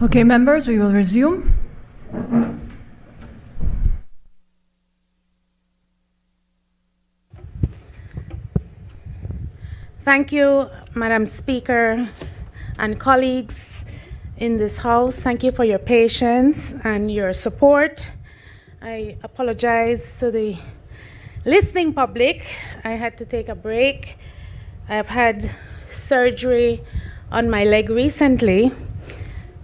Okay, members, we will resume. Thank you, Madam Speaker and colleagues in this House. Thank you for your patience and your support. I apologize to the listening public. I had to take a break. I've had surgery on my leg recently.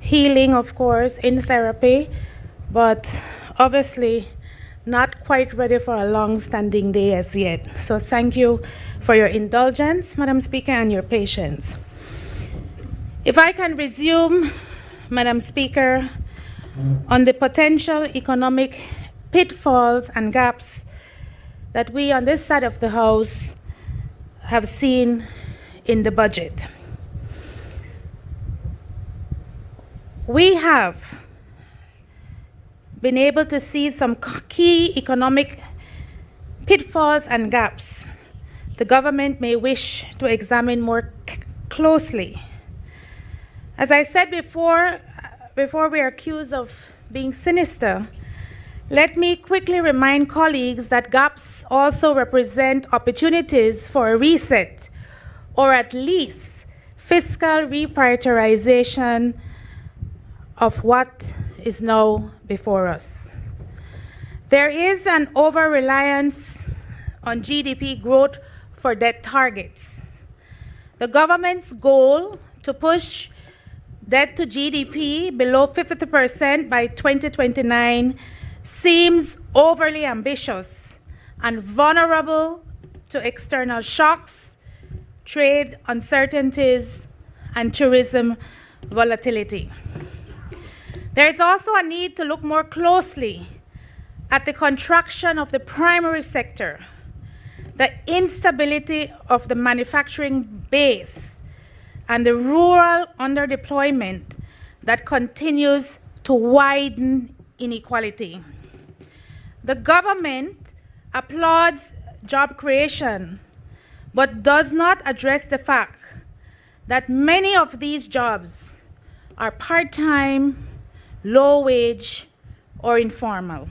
Healing, of course, in therapy, but obviously not quite ready for a long-standing day as yet. So thank you for your indulgence, Madam Speaker, and your patience. If I can resume, Madam Speaker, on the potential economic pitfalls and gaps that we on this side of the House have seen in the budget. We have been able to see some key economic pitfalls and gaps the government may wish to examine more closely. As I said before we are accused of being sinister, let me quickly remind colleagues that gaps also represent opportunities for a reset, or at least fiscal reprioritization of what is now before us. There is an over-reliance on GDP growth for debt targets. The government's goal to push debt to GDP below 50% by 2029 seems overly ambitious and vulnerable to external shocks, trade uncertainties, and tourism volatility. There is also a need to look more closely at the contraction of the primary sector, the instability of the manufacturing base, and the rural underdeployment that continues to widen inequality. The government applauds job creation, but does not address the fact that many of these jobs are part-time, low-wage, or informal.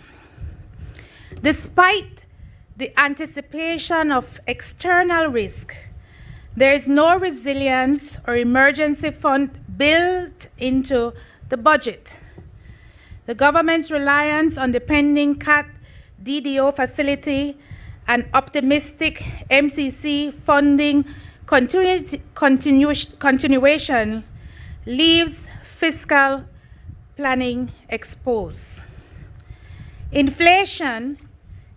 Despite the anticipation of external risk, there is no resilience or emergency fund built into the budget. The government's reliance on the pending CAT DDO facility and optimistic MCC funding continuation leaves fiscal planning exposed. Inflation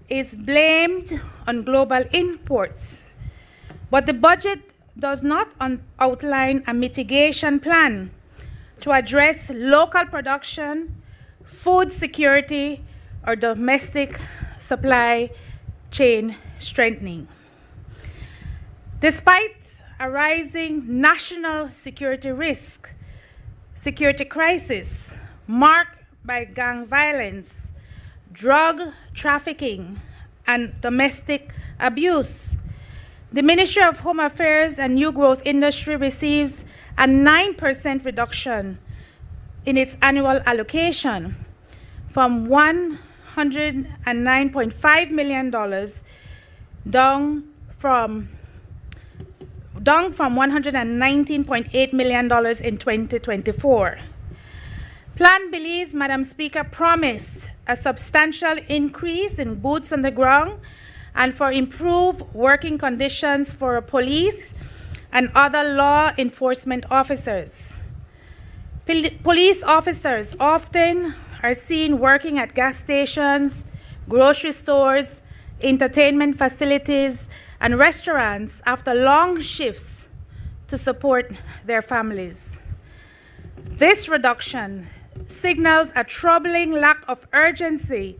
is blamed on global imports, but the budget does not outline a mitigation plan to address local production, food security, or domestic supply chain strengthening. Despite a rising national security crisis marked by gang violence, drug trafficking, and domestic abuse, the Ministry of Home Affairs and New Growth Industry receives a 9% reduction in its annual allocation from $109.5 million down from $119.8 million in 2024. Plan believes, Madam Speaker, promised a substantial increase in boots on the ground and for improved working conditions for police and other law enforcement officers. Police officers often are seen working at gas stations, grocery stores, entertainment facilities, and restaurants after long shifts to support their families. This reduction signals a troubling lack of urgency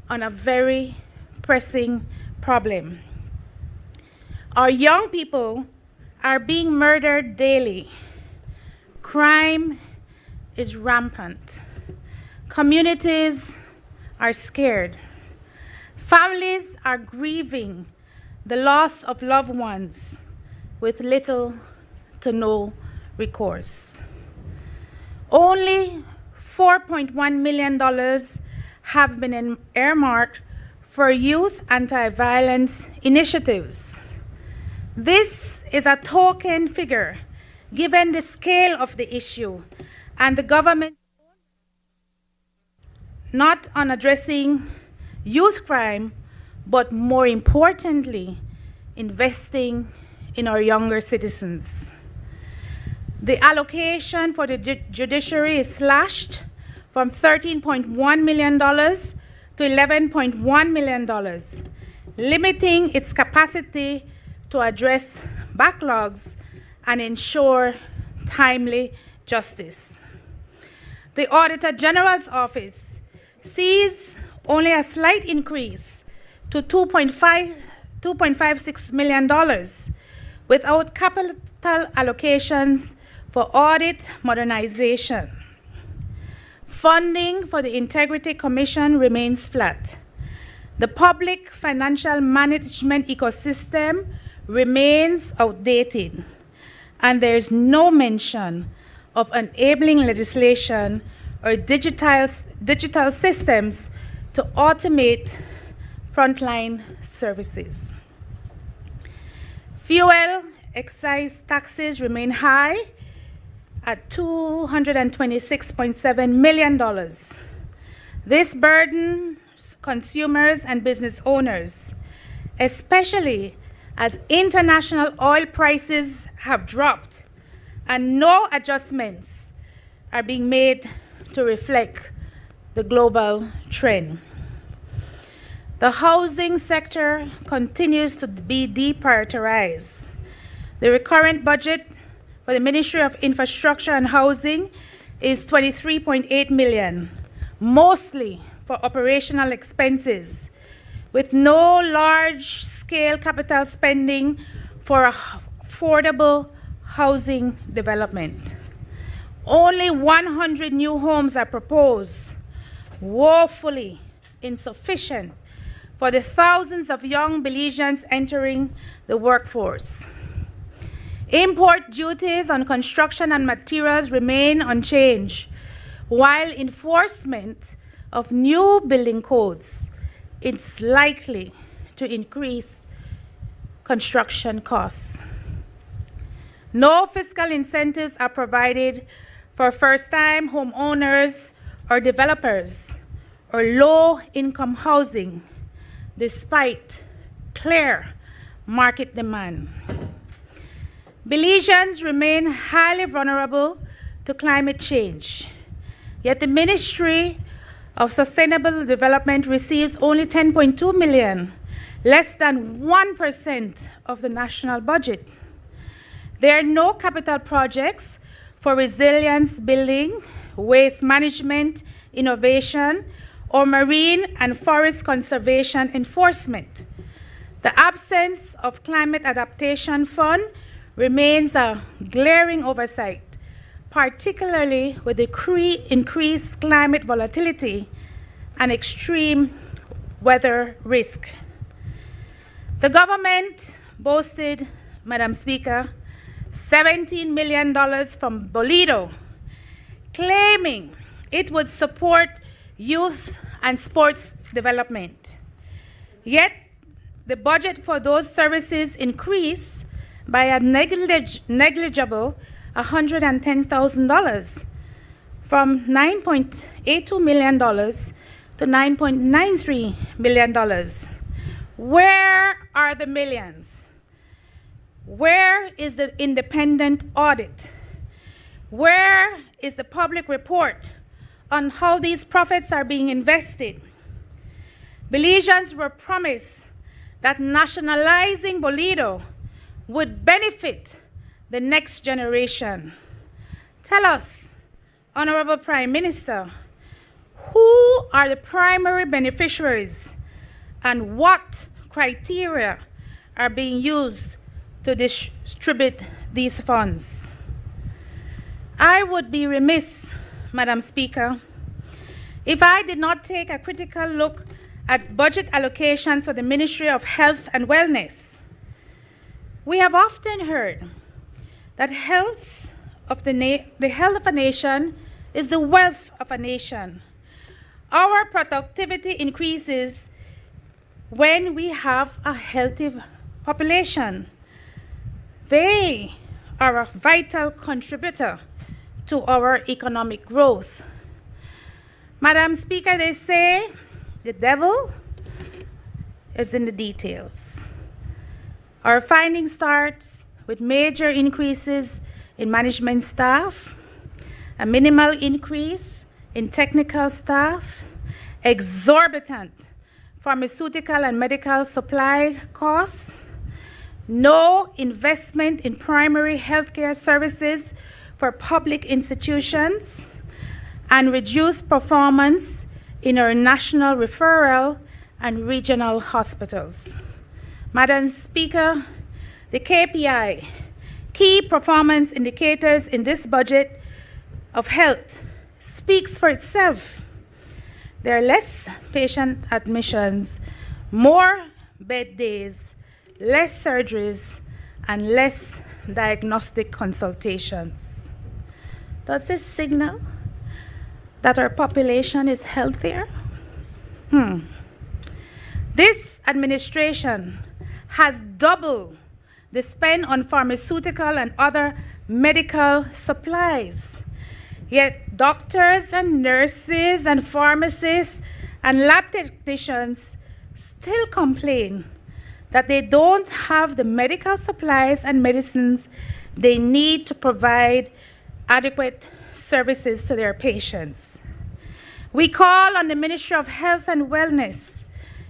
on a very pressing problem. Our young people are being murdered daily. Crime is rampant. Communities are scared. Families are grieving the loss of loved ones with little to no recourse. Only $4.1 million have been earmarked for youth anti-violence initiatives. This is a token figure given the scale of the issue and the government not on addressing youth crime, but more importantly, investing in our younger citizens. The allocation for the judiciary is slashed from $13.1 million to $11.1 million, limiting its capacity to address backlogs and ensure timely justice. The Auditor General's Office sees only a slight increase to $2.56 million without capital allocations for audit modernization. Funding for the Integrity Commission remains flat. The public financial management ecosystem remains outdated, and there is no mention of enabling legislation or digital systems to automate frontline services. Fuel excise taxes remain high at $226.7 million. This burdens consumers and business owners, especially as international oil prices have dropped and no adjustments are being made to reflect the global trend. The housing sector continues to be deprioritized. The recurrent budget for the Ministry of Infrastructure and Housing is $23.8 million, mostly for operational expenses, with no large-scale capital spending for affordable housing development. Only 100 new homes are proposed, woefully insufficient for the thousands of young Belizeans entering the workforce. Import duties on construction and materials remain unchanged, while enforcement of new building codes is likely to increase construction costs. No fiscal incentives are provided for first-time homeowners or developers or low-income housing, despite clear market demand. Belizeans remain highly vulnerable to climate change, yet the Ministry of Sustainable Development receives only $10.2 million, less than 1% of the national budget. There are no capital projects for resilience building, waste management, innovation, or marine and forest conservation enforcement. The absence of climate adaptation fund remains a glaring oversight, particularly with the increased climate volatility and extreme weather risk. The government boasted, Madam Speaker, $17 million from Bolo, claiming it would support youth and sports development. Yet, the budget for those services increased by a negligible $110,000 from $9.82 million to $9.93 million. Where are the millions? Where is the independent audit? Where is the public report on how these profits are being invested? Belizeans were promised that nationalizing Bolo would benefit the next generation. Tell us, Honorable Prime Minister, who are the primary beneficiaries and what criteria are being used to distribute these funds? I would be remiss, Madam Speaker, if I did not take a critical look at budget allocations for the Ministry of Health and Wellness. We have often heard that the health of a nation is the wealth of a nation. Our productivity increases when we have a healthy population. They are a vital contributor to our economic growth. Madam Speaker, they say the devil is in the details. Our finding starts with major increases in management staff, a minimal increase in technical staff, exorbitant pharmaceutical and medical supply costs, no investment in primary healthcare services for public institutions, and reduced performance in our national referral and regional hospitals. Madam Speaker, the KPI, key performance indicators in this budget of health, speaks for itself. There are less patient admissions, more bed days, less surgeries, and less diagnostic consultations. Does this signal that our population is healthier? This administration has doubled the spend on pharmaceutical and other medical supplies. Yet doctors and nurses and pharmacists and lab technicians still complain that they don't have the medical supplies and medicines they need to provide adequate services to their patients. We call on the Ministry of Health and Wellness,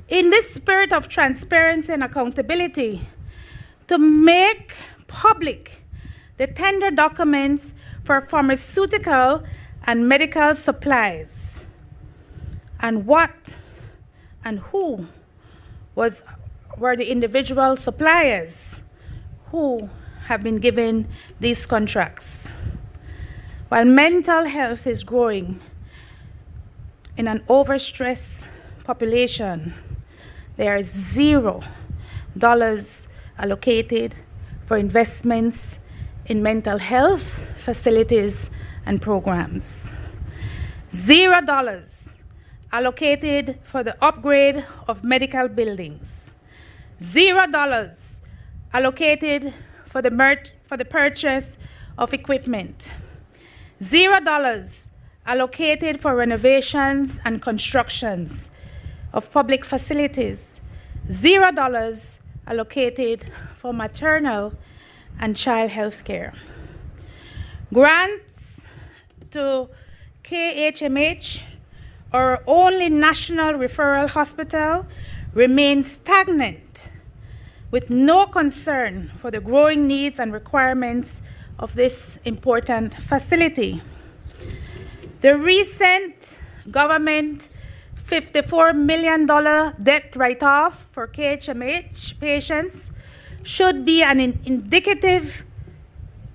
in this spirit of transparency and accountability, to make public the tender documents for pharmaceutical and medical supplies, and what and who were the individual suppliers who have been given these contracts. While mental health is growing in an overstressed population, there are $0 allocated for investments in mental health facilities and programs. $0 allocated for the upgrade of medical buildings. $0 allocated for the purchase of equipment. $0 allocated for renovations and constructions of public facilities. $0 allocated for maternal and child health care. Grants to KHMH, our only national referral hospital, remain stagnant, with no concern for the growing needs and requirements of this important facility. The recent government $54 million debt write-off for KHMH patients should be an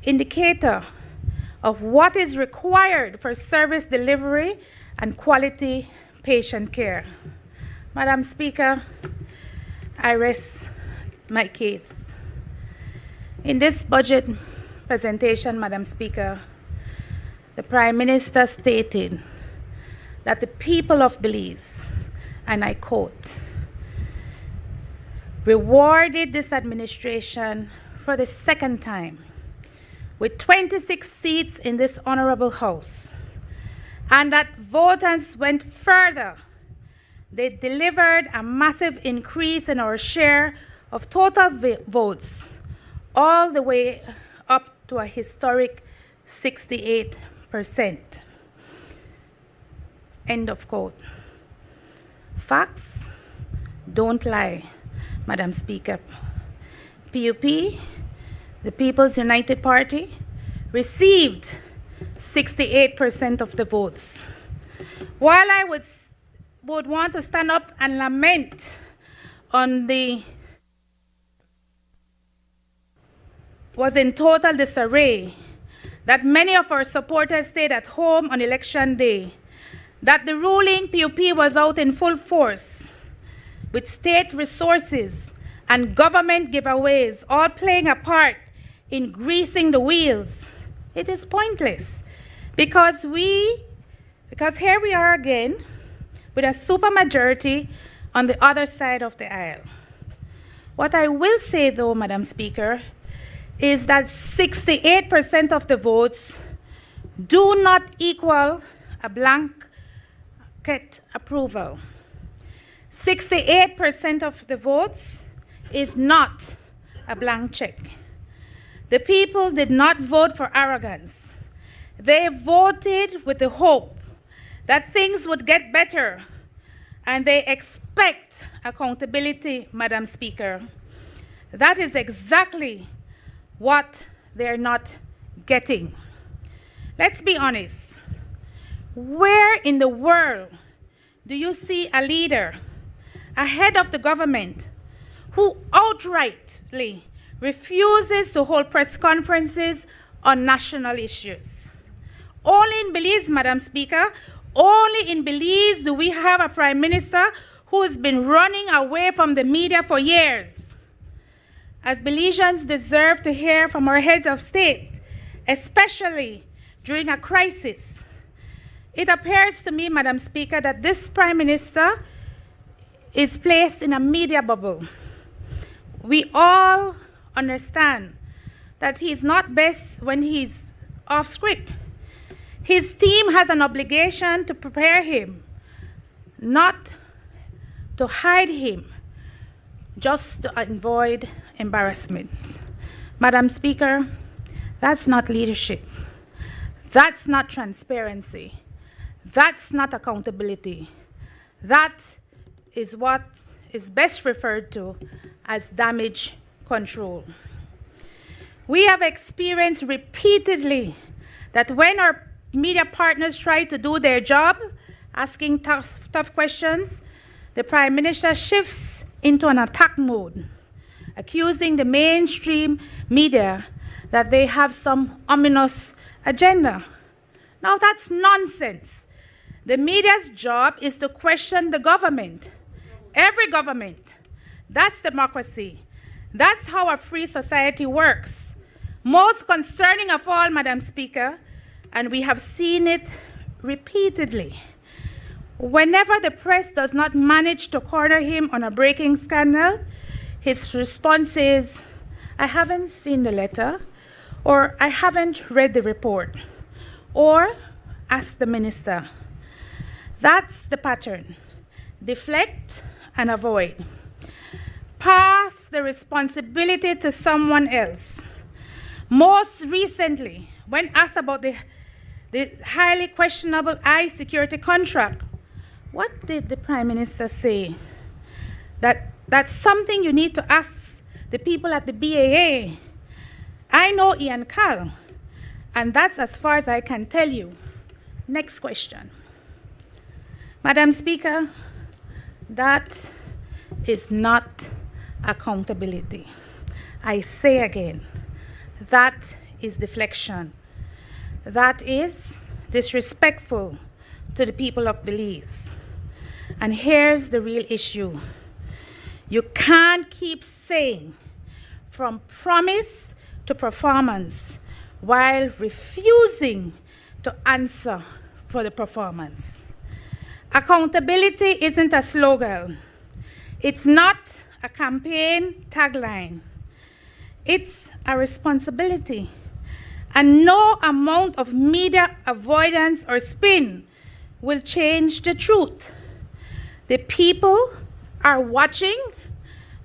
indicator of what is required for service delivery and quality patient care. Madam Speaker, I rest my case. In this budget presentation, Madam Speaker, the Prime Minister stated that the people of Belize, and I quote, rewarded this administration for the second time with 26 seats in this honorable House, and that voters went further. They delivered a massive increase in our share of total votes, all the way up to a historic 68%. End of quote. Facts don't lie, Madam Speaker. PUP, the People's United Party, received 68% of the votes. While I would want to stand up and lament on was in total disarray, that many of our supporters stayed at home on election day, that the ruling PUP was out in full force, with state resources and government giveaways all playing a part in greasing the wheels, it is pointless, Because here we are again with a supermajority on the other side of the aisle. What I will say though, Madam Speaker, is that 68% of the votes do not equal a blanket approval. 68% of the votes is not a blank check. The people did not vote for arrogance. They voted with the hope that things would get better, and they expect accountability, Madam Speaker. That is exactly what they're not getting. Let's be honest. Where in the world do you see a leader, a head of the government, who outrightly refuses to hold press conferences on national issues? Only in Belize, Madam Speaker, only in Belize do we have a prime minister who has been running away from the media for years. As Belizeans deserve to hear from our heads of state, especially during a crisis. It appears to me, Madam Speaker, that this prime minister is placed in a media bubble. We all understand that he's not best when he's off script. His team has an obligation to prepare him, not to hide him, just to avoid embarrassment. Madam Speaker, that's not leadership. That's not transparency. That's not accountability. That is what is best referred to as damage control. We have experienced repeatedly that when our media partners try to do their job, asking tough questions, the Prime Minister shifts into an attack mode, accusing the mainstream media that they have some ominous agenda. Now that's nonsense. The media's job is to question the government, every government. That's democracy. That's how a free society works. Most concerning of all, Madam Speaker, and we have seen it repeatedly, whenever the press does not manage to corner him on a breaking scandal, his response is, I haven't seen the letter, or I haven't read the report, or ask the minister. That's the pattern. Deflect and avoid. Pass the responsibility to someone else. Most recently, when asked about the highly questionable security contract, what did the Prime Minister say? That's something you need to ask the people at the BAA. I know Ian Carl, and that's as far as I can tell you. Next question. Madam Speaker, that is not accountability. I say again, that is deflection. That is disrespectful to the people of Belize. And here's the real issue. You can't keep saying from promise to performance while refusing to answer for the performance. Accountability isn't a slogan. It's not a campaign tagline. It's a responsibility. And no amount of media avoidance or spin will change the truth. The people are watching,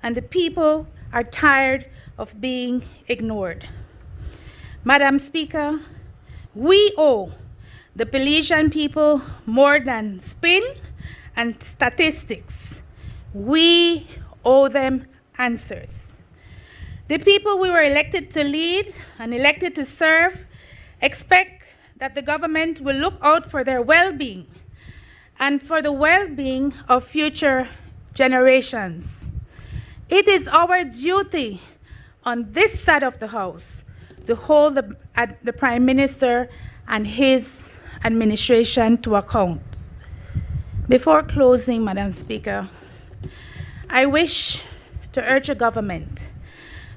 and the people are tired of being ignored. Madam Speaker, we owe the Belizean people more than spin and statistics. We owe them answers. The people we were elected to lead and elected to serve expect that the government will look out for their well-being and for the well-being of future generations. It is our duty on this side of the House to hold the Prime Minister and his administration to account. Before closing, Madam Speaker, I wish to urge the government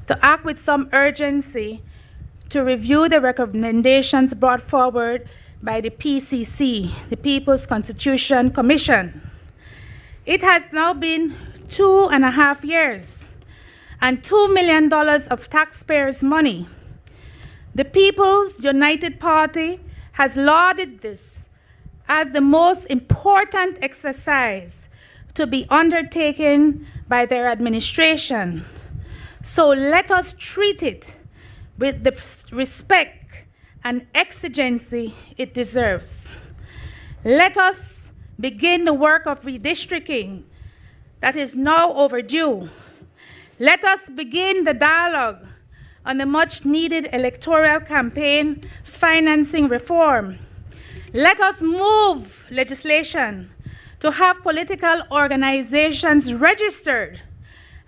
to act with some urgency to review the recommendations brought forward by the PCC, the People's Constitution Commission. It has now been 2.5 years and $2 million of taxpayers' money. The People's United Party has lauded this as the most important exercise to be undertaken by their administration. So let us treat it with the respect and exigency it deserves. Let us begin the work of redistricting that is now overdue. Let us begin the dialogue on the much-needed electoral campaign financing reform. Let us move legislation to have political organizations registered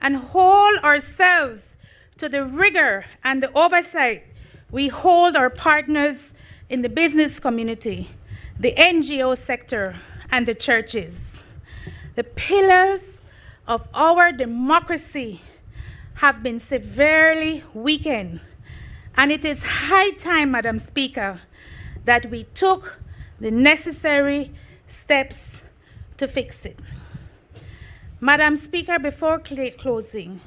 and hold ourselves to the rigor and the oversight we hold our partners in the business community, the NGO sector, and the churches. The pillars of our democracy have been severely weakened, and it is high time, Madam Speaker, that we took the necessary steps to fix it. Madam Speaker, before closing,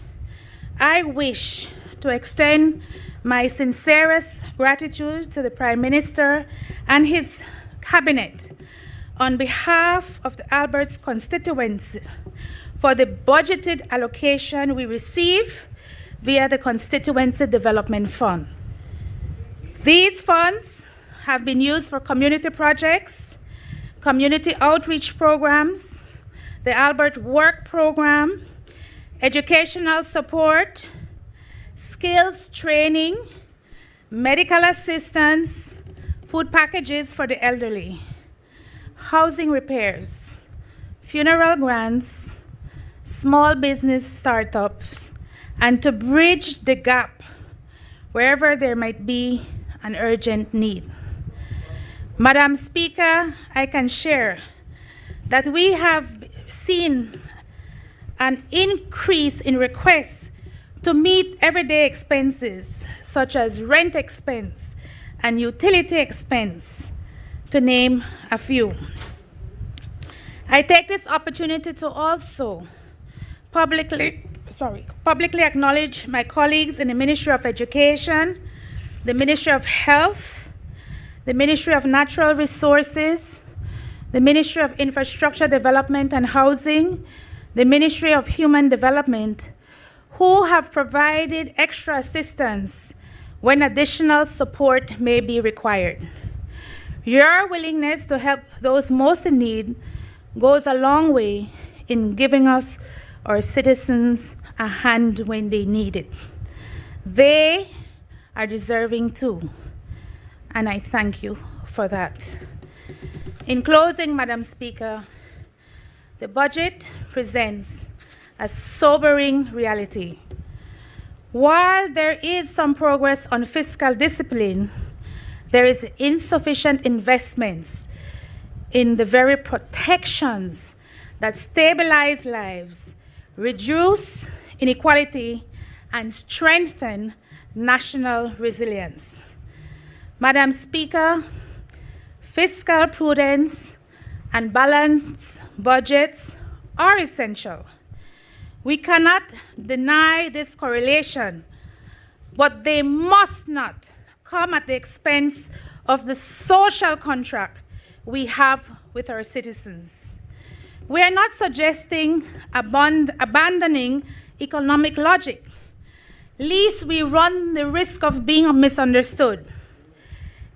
I wish to extend my sincerest gratitude to the Prime Minister and his cabinet on behalf of the Albert's constituency for the budgeted allocation we receive via the Constituency Development Fund. These funds have been used for community projects, community outreach programs, the Albert Work Program, educational support, skills training, medical assistance, food packages for the elderly, housing repairs, funeral grants, small business startups, and to bridge the gap wherever there might be an urgent need. Madam Speaker, I can share that we have seen an increase in requests to meet everyday expenses such as rent expense and utility expense, to name a few. I take this opportunity to also publicly acknowledge my colleagues in the Ministry of Education, the Ministry of Health, the Ministry of Natural Resources, the Ministry of Infrastructure Development and Housing, the Ministry of Human Development, who have provided extra assistance when additional support may be required. Your willingness to help those most in need goes a long way in giving us, our citizens, a hand when they need it. They are deserving too, and I thank you for that. In closing, Madam Speaker, the budget presents a sobering reality. While there is some progress on fiscal discipline, there is insufficient investments in the very protections that stabilize lives, reduce inequality, and strengthen national resilience. Madam Speaker, fiscal prudence and balanced budgets are essential. We cannot deny this correlation, but they must not come at the expense of the social contract we have with our citizens. We are not suggesting abandoning economic logic, lest we run the risk of being misunderstood.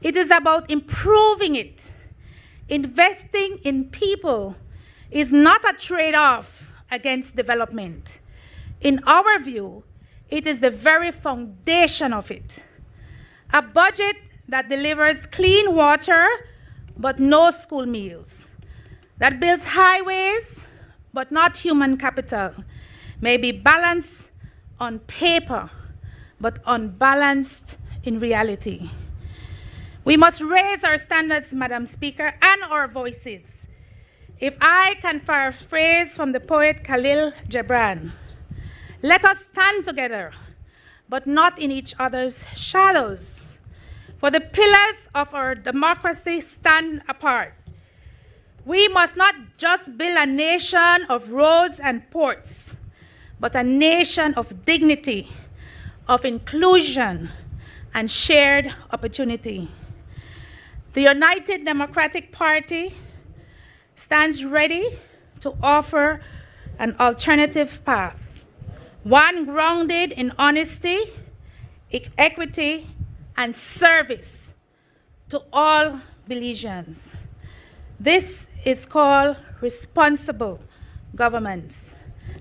It is about improving it. Investing in people is not a trade-off against development. In our view, it is the very foundation of it. A budget that delivers clean water but no school meals, that builds highways but not human capital, may be balanced on paper but unbalanced in reality. We must raise our standards, Madam Speaker, and our voices. If I can paraphrase from the poet Khalil Gibran, let us stand together, but not in each other's shadows. For the pillars of our democracy stand apart. We must not just build a nation of roads and ports, but a nation of dignity, of inclusion, and shared opportunity. The United Democratic Party stands ready to offer an alternative path, one grounded in honesty, equity, and service to all Belizeans. This is called responsible governance.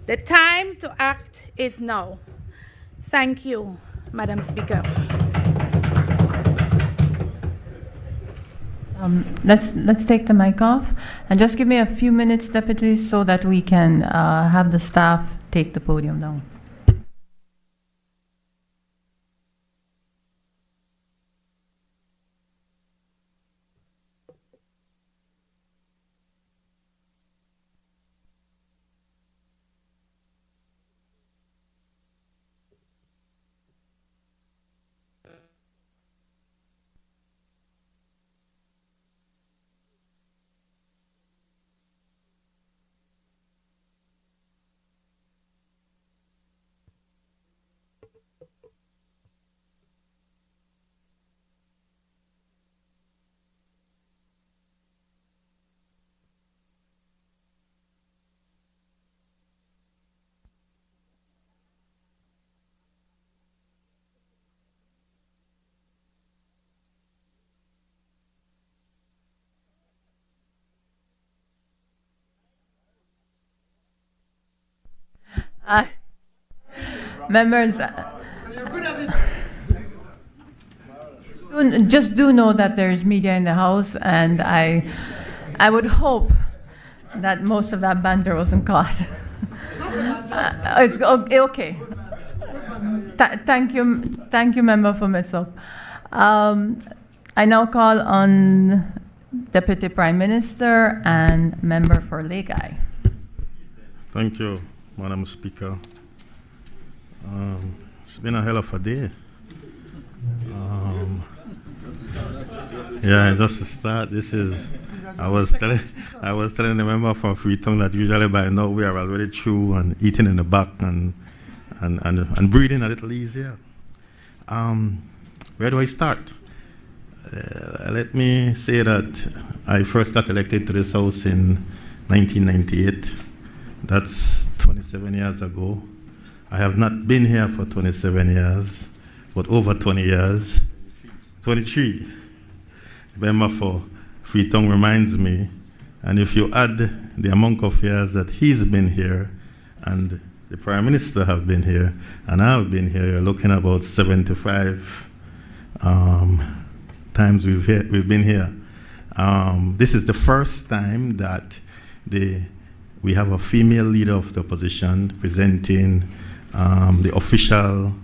The time to act is now. Thank you, Madam Speaker. Let's take the mic off and just give me a few minutes, Deputy, so that we can have the staff take the podium down. Members, just do know that there's media in the house, and I would hope that most of that banter wasn't caught. It's okay. Thank you, Member for myself. I now call on Deputy Prime Minister and Member for Lake Eye. Thank you, Madam Speaker. It's been a hell of a day. Yeah, just to start, I was telling the member from Freetown that usually by now we are already through and eating in the back and breathing a little easier. Where do I start? Let me say that I first got elected to this house in 1998. That's 27 years ago. I have not been here for 27 years, but over 20 years, 23. The member for Freetown reminds me, and if you add the amount of years that he's been here, and the Prime Minister have been here, and I've been here, you're looking at about 75 times we've been here. This is the first time that we have a female leader of the opposition presenting the official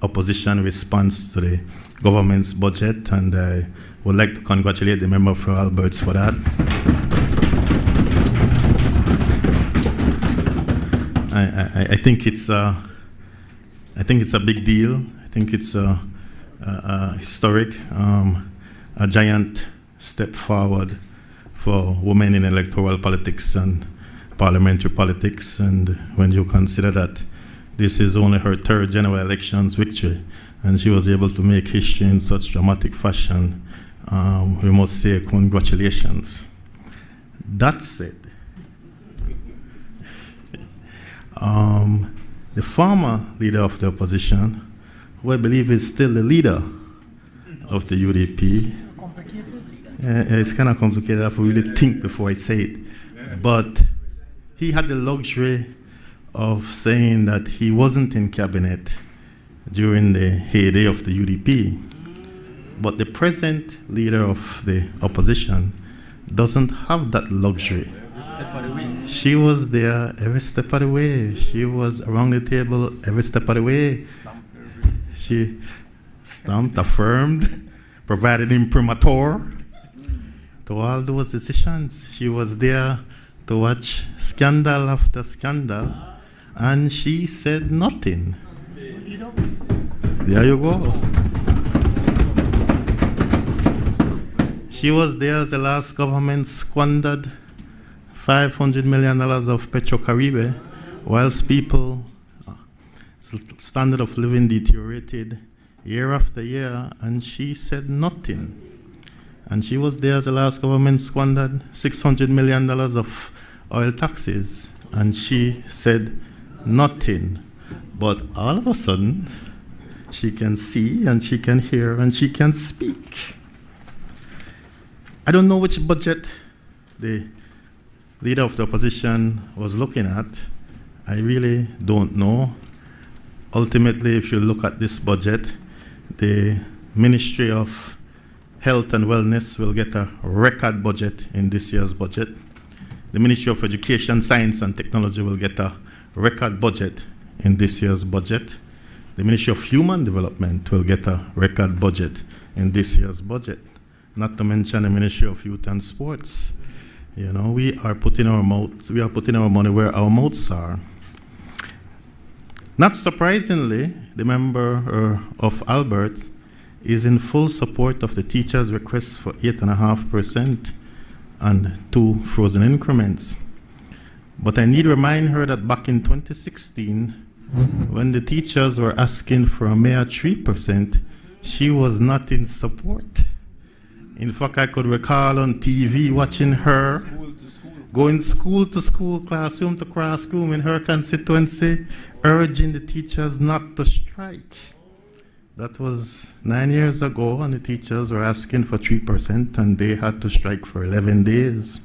opposition response to the government's budget, and I would like to congratulate the member for Alberts for that. I think it's a big deal. I think it's historic, a giant step forward for women in electoral politics and parliamentary politics, and when you consider that this is only her third general elections victory, and she was able to make history in such dramatic fashion, we must say congratulations. That said, the former leader of the opposition, who I believe is still the leader of the UDP, it's kind of complicated. I have to really think before I say it, but he had the luxury of saying that he wasn't in cabinet during the heyday of the UDP. But the present leader of the opposition doesn't have that luxury. She was there every step of the way. She was around the table every step of the way. She stamped, affirmed, provided imprimatur to all those decisions. She was there to watch scandal after scandal, and she said nothing. There you go. She was there as the last government squandered $500 million of Petrocaribe, whilst people standard of living deteriorated year after year, and she said nothing. And she was there as the last government squandered $600 million of oil taxes, and she said nothing. But all of a sudden, she can see and she can hear and she can speak. I don't know which budget the leader of the opposition was looking at. I really don't know. Ultimately, if you look at this budget, the Ministry of Health and Wellness will get a record budget in this year's budget. The Ministry of Education, Science and Technology will get a record budget in this year's budget. The Ministry of Human Development will get a record budget in this year's budget. Not to mention the Ministry of Youth and Sports. You know, we are putting our money where our mouths are. Not surprisingly, the member of Albert is in full support of the teachers' request for 8.5% and 2 frozen increments. But I need to remind her that back in 2016, when the teachers were asking for a mere 3%, she was not in support. In fact, I could recall on TV watching her going school to school, classroom to classroom in her constituency, urging the teachers not to strike. That was 9 years ago, and the teachers were asking for 3%, and they had to strike for 11 days.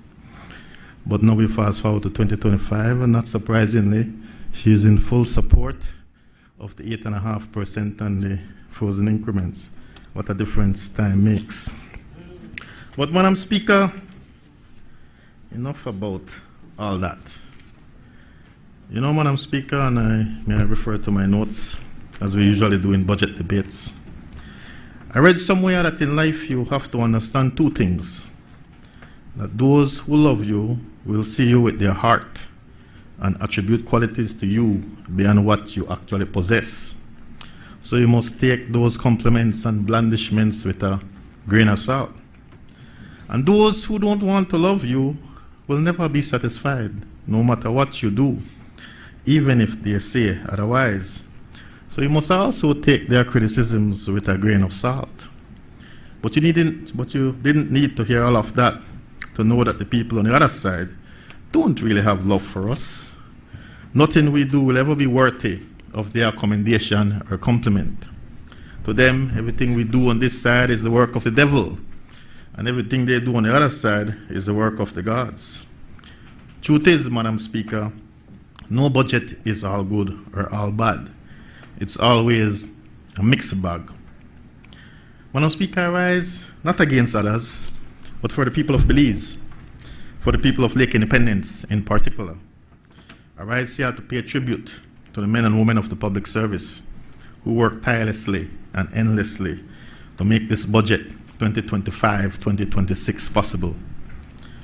But now we fast forward to 2025, and not surprisingly, she is in full support of the 8.5% and the frozen increments. What a difference time makes. But Madam Speaker, enough about all that. You know, Madam Speaker, and may I refer to my notes, as we usually do in budget debates. I read somewhere that in life you have to understand 2 things. That those who love you will see you with their heart and attribute qualities to you beyond what you actually possess. So you must take those compliments and blandishments with a grain of salt. And those who don't want to love you will never be satisfied, no matter what you do, even if they say otherwise. So you must also take their criticisms with a grain of salt. But you didn't need to hear all of that to know that the people on the other side don't really have love for us. Nothing we do will ever be worthy of their commendation or compliment. To them, everything we do on this side is the work of the devil, and everything they do on the other side is the work of the gods. Truth is, Madam Speaker, no budget is all good or all bad. It's always a mixed bag. Madam Speaker, I rise not against others, but for the people of Belize, for the people of Lake Independence in particular. I rise here to pay tribute to the men and women of the public service who work tirelessly and endlessly to make this budget 2025-2026 possible.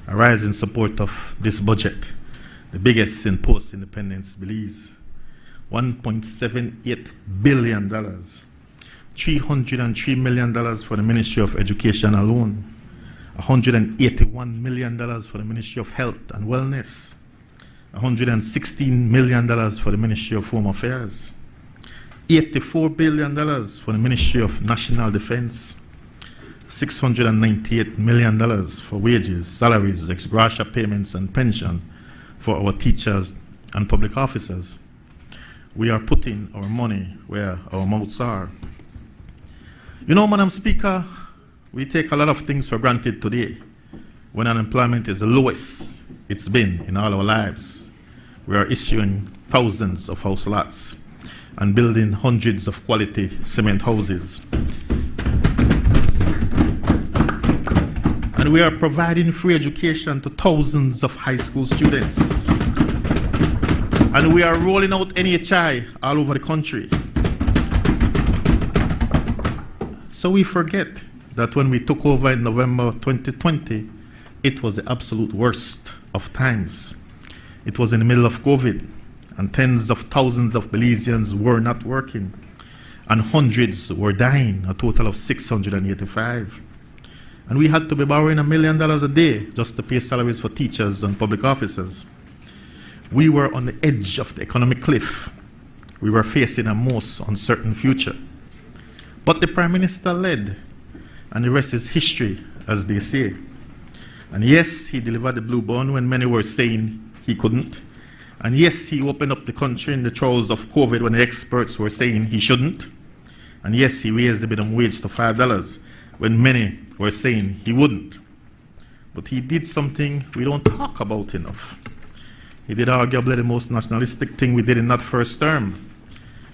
I rise in support of this budget, the biggest in post-independence Belize. $1.78 billion, $303 million for the Ministry of Education alone, $181 million for the Ministry of Health and Wellness, $116 million for the Ministry of Home Affairs, $84 billion for the Ministry of National Defense, $698 million for wages, salaries, ex gratia payments, and pension for our teachers and public officers. We are putting our money where our mouths are. You know, Madam Speaker, we take a lot of things for granted today when unemployment is the lowest it's been in all our lives. We are issuing thousands of house lots and building hundreds of quality cement houses. And we are providing free education to thousands of high school students. And we are rolling out NHI all over the country. So we forget that when we took over in November 2020, it was the absolute worst of times. It was in the middle of COVID, and tens of thousands of Belizeans were not working, and hundreds were dying, a total of 685. And we had to be borrowing $1 million a day just to pay salaries for teachers and public officers. We were on the edge of the economic cliff. We were facing a most uncertain future. But the Prime Minister led, and the rest is history, as they say. And yes, he delivered the blue bond when many were saying he couldn't. And yes, he opened up the country in the throes of COVID when the experts were saying he shouldn't. And yes, he raised the minimum wage to $5 when many were saying he wouldn't. But he did something we don't talk about enough. He did arguably the most nationalistic thing we did in that first term.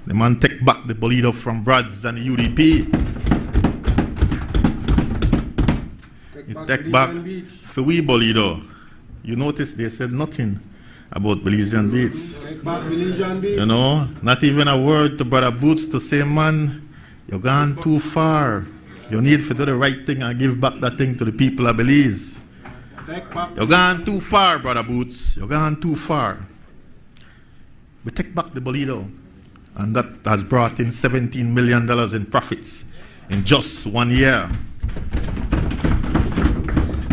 The man took back the Bolo from Brads and the UDP. He took back for we Bolo. You notice they said nothing about Belizean Beats. You know, not even a word to Brother Boots to say, man, you're gone too far. You need to do the right thing and give back that thing to the people of Belize. You're gone too far, Brother Boots. You're gone too far. We take back the Bolo, and that has brought in $17 million in profits in just 1 year.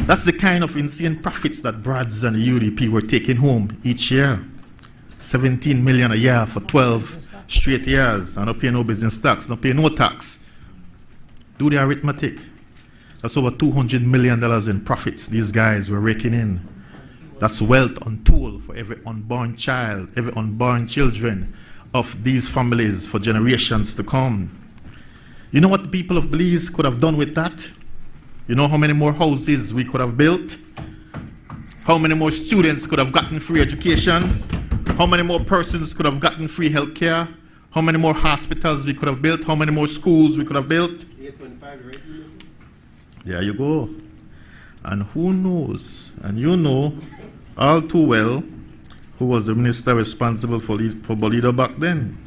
That's the kind of insane profits that Brads and the UDP were taking home each year. 17 million a year for 12 straight years, and not paying no business tax, not paying no tax. Do the arithmetic. That's over $200 million in profits these guys were raking in. That's wealth untold for every unborn child, every unborn children of these families for generations to come. You know what the people of Belize could have done with that? You know how many more houses we could have built? How many more students could have gotten free education? How many more persons could have gotten free health care? How many more hospitals we could have built? How many more schools we could have built? 8.5, right? There you go. And who knows, and you know all too well, who was the minister responsible for Bolido back then.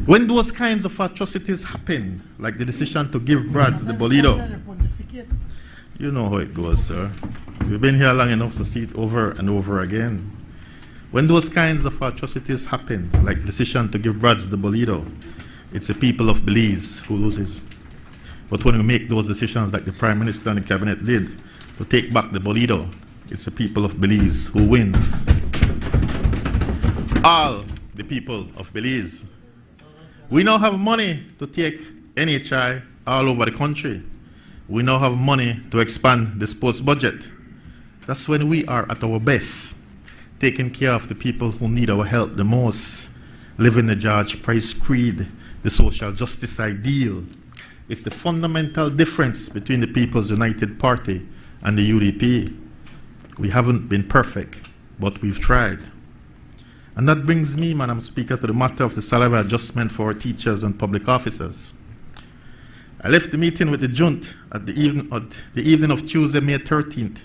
When those kinds of atrocities happen, like the decision to give Brads the Bolido, you know how it goes, sir. We've been here long enough to see it over and over again. When those kinds of atrocities happen, like the decision to give Brads the Bolido, it's the people of Belize who loses. But when we make those decisions like the Prime Minister and the Cabinet did, to take back the Bolido, it's the people of Belize who wins. All the people of Belize. We now have money to take NHI all over the country. We now have money to expand the sports budget. That's when we are at our best, taking care of the people who need our help the most, living the George Price Creed, the social justice ideal. It's the fundamental difference between the People's United Party and the UDP. We haven't been perfect, but we've tried. And that brings me, Madam Speaker, to the matter of the salary adjustment for our teachers and public officers. I left the meeting with the Junt at the evening of Tuesday, May 13th,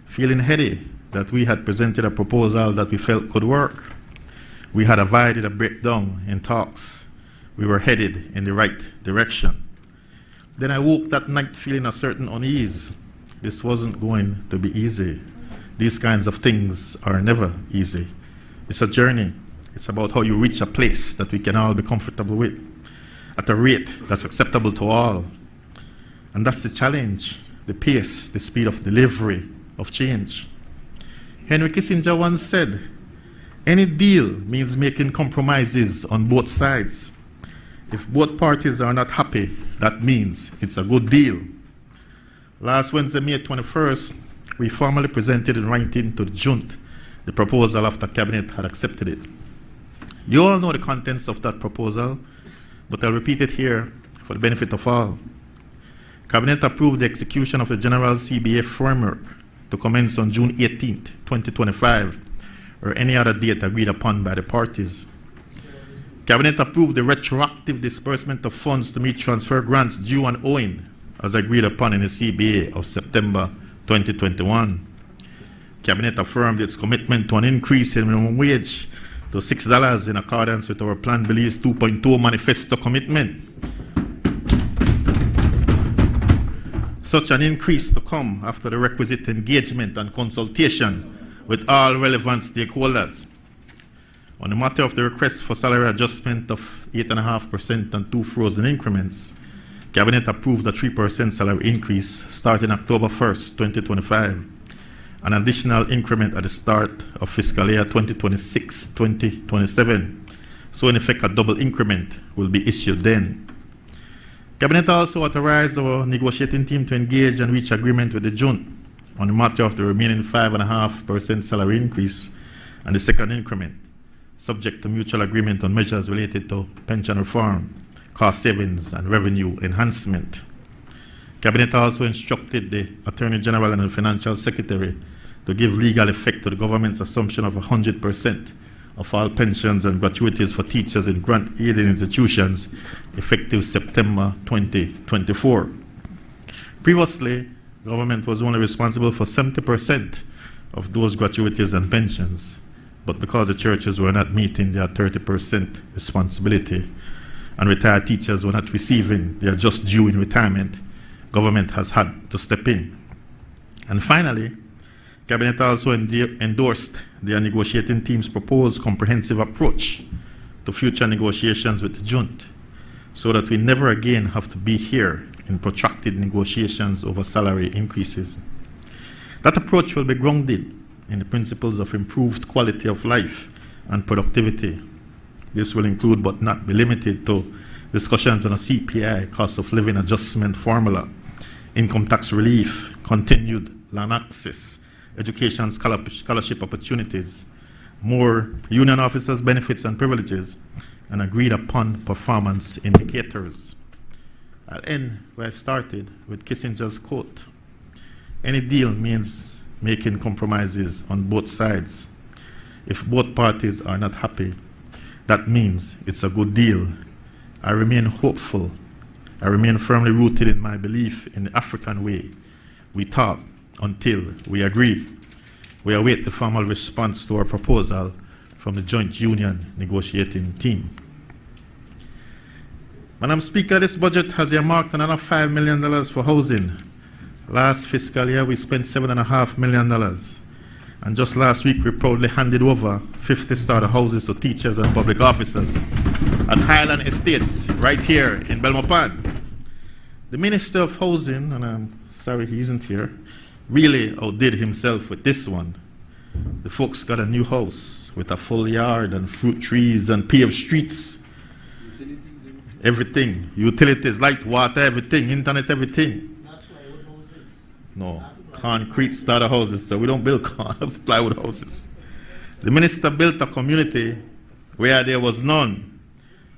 feeling heady that we had presented a proposal that we felt could work. We had avoided a breakdown in talks. We were headed in the right direction. Then I woke that night feeling a certain unease. This wasn't going to be easy. These kinds of things are never easy. It's a journey. It's about how you reach a place that we can all be comfortable with, at a rate that's acceptable to all. And that's the challenge, the pace, the speed of delivery of change. Henry Kissinger once said, any deal means making compromises on both sides. If both parties are not happy, that means it's a good deal. Last Wednesday, May 21st, we formally presented in writing to the Junt the proposal after Cabinet had accepted it. You all know the contents of that proposal, but I'll repeat it here for the benefit of all. Cabinet approved the execution of the General CBA framework to commence on June 18th, 2025, or any other date agreed upon by the parties. Cabinet approved the retroactive disbursement of funds to meet transfer grants due and owing, as agreed upon in the CBA of September 2021. Cabinet affirmed its commitment to an increase in minimum wage to $6 in accordance with our Plan Belize 2.0 manifesto commitment. Such an increase to come after the requisite engagement and consultation with all relevant stakeholders. On the matter of the request for salary adjustment of 8.5% and 2 frozen increments, Cabinet approved a 3% salary increase starting October 1st, 2025, an additional increment at the start of fiscal year 2026-2027. So in effect, a double increment will be issued then. Cabinet also authorized our negotiating team to engage and reach agreement with the junta on the matter of the remaining 5.5% salary increase and the second increment, subject to mutual agreement on measures related to pension reform, cost savings, and revenue enhancement. Cabinet also instructed the Attorney General and the Financial Secretary to give legal effect to the government's assumption of 100% of all pensions and gratuities for teachers in grant-aided institutions effective September 2024. Previously, government was only responsible for 70% of those gratuities and pensions, but because the churches were not meeting their 30% responsibility and retired teachers were not receiving their just due in retirement, government has had to step in. And finally, Cabinet also endorsed their negotiating team's proposed comprehensive approach to future negotiations with the junta, so that we never again have to be here in protracted negotiations over salary increases. That approach will be grounded in the principles of improved quality of life and productivity. This will include, but not be limited to, discussions on a CPI, cost of living adjustment formula, income tax relief, continued land access, education scholarship opportunities, more union officers' benefits and privileges, and agreed upon performance indicators. I'll end where I started with Kissinger's quote: "Any deal means making compromises on both sides. If both parties are not happy, that means it's a good deal." I remain hopeful. I remain firmly rooted in my belief in the African way. We talk until we agree. We await the formal response to our proposal from the Joint Union Negotiating Team. Madam Speaker, this budget has earmarked another $5 million for housing. Last fiscal year, we spent $7.5 million. And just last week, we proudly handed over 50 starter houses to teachers and public officers at Highland Estates, right here in Belmopan. The Minister of Housing, and I'm sorry he isn't here, really outdid himself with this one. The folks got a new house with a full yard and fruit trees and paved streets. Everything, utilities, light, water, everything, internet, everything. No, concrete starter houses, so we don't build plywood houses. The minister built a community where there was none.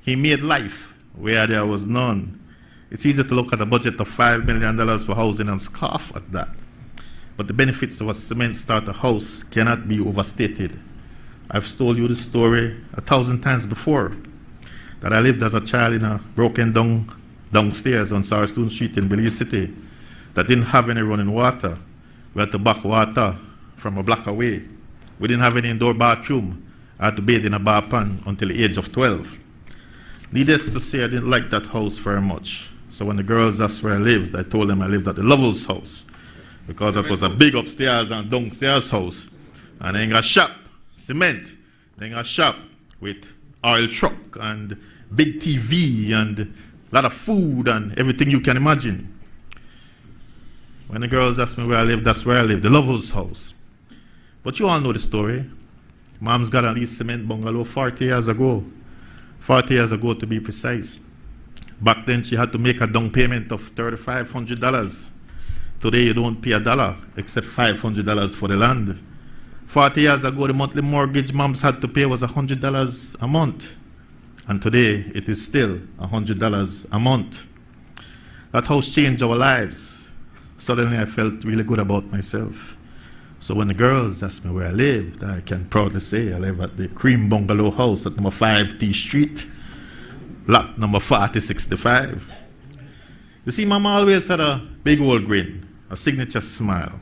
He made life where there was none. It's easy to look at a budget of $5 million for housing and scoff at that. But the benefits of a cement starter house cannot be overstated. I've told you this story 1,000 times before, that I lived as a child in a broken down downstairs on Sarstoon Street in Belize City that didn't have any running water. We had to back water from a block away. We didn't have any indoor bathroom. I had to bathe in a bar pan until the age of 12. Needless to say, I didn't like that house very much. So when the girls asked where I lived, I told them I lived at the Lovell's house, because it was a big upstairs and downstairs house. And then got shop, cement. Then got shop with oil truck and big TV and a lot of food and everything you can imagine. When the girls asked me where I lived, that's where I lived, the Lovell's house. But you all know the story. Mom's got a leased cement bungalow 40 years ago. 40 years ago to be precise. Back then she had to make a down payment of $3,500. Today you don't pay $1 except $500 for the land. 40 years ago the monthly mortgage moms had to pay was $100 a month. And today it is still $100 a month. That house changed our lives. Suddenly I felt really good about myself. So when the girls asked me where I lived, I can proudly say I live at the Cream Bungalow House at number 5 T Street, lot number 4065. You see, Mama always had a big old grin, a signature smile.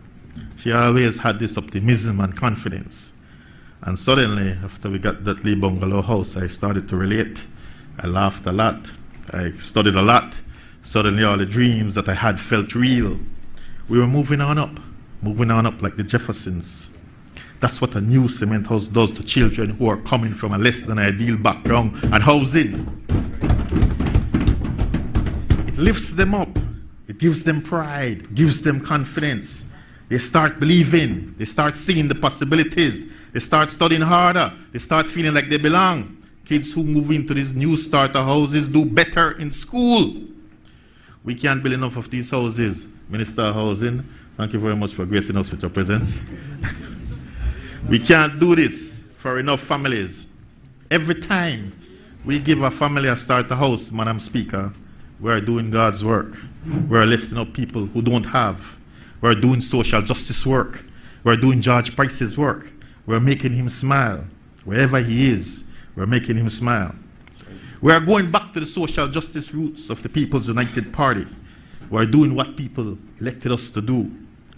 She always had this optimism and confidence. And suddenly, after we got that Lee Bungalow house, I started to relate. I laughed a lot. I studied a lot. Suddenly all the dreams that I had felt real. We were moving on up like the Jeffersons. That's what a new cement house does to children who are coming from a less than ideal background and housing. It lifts them up. It gives them pride, gives them confidence. They start believing. They start seeing the possibilities. They start studying harder. They start feeling like they belong. Kids who move into these new starter houses do better in school. We can't build enough of these houses. Minister of Housing, thank you very much for gracing us with your presence. We can't do this for enough families. Every time we give a family a starter house, Madam Speaker, we're doing God's work. We're lifting up people who don't have. We're doing social justice work. We're doing George Price's work. We're making him smile. Wherever he is, we're making him smile. We are going back to the social justice roots of the People's United Party. We're doing what people elected us to do.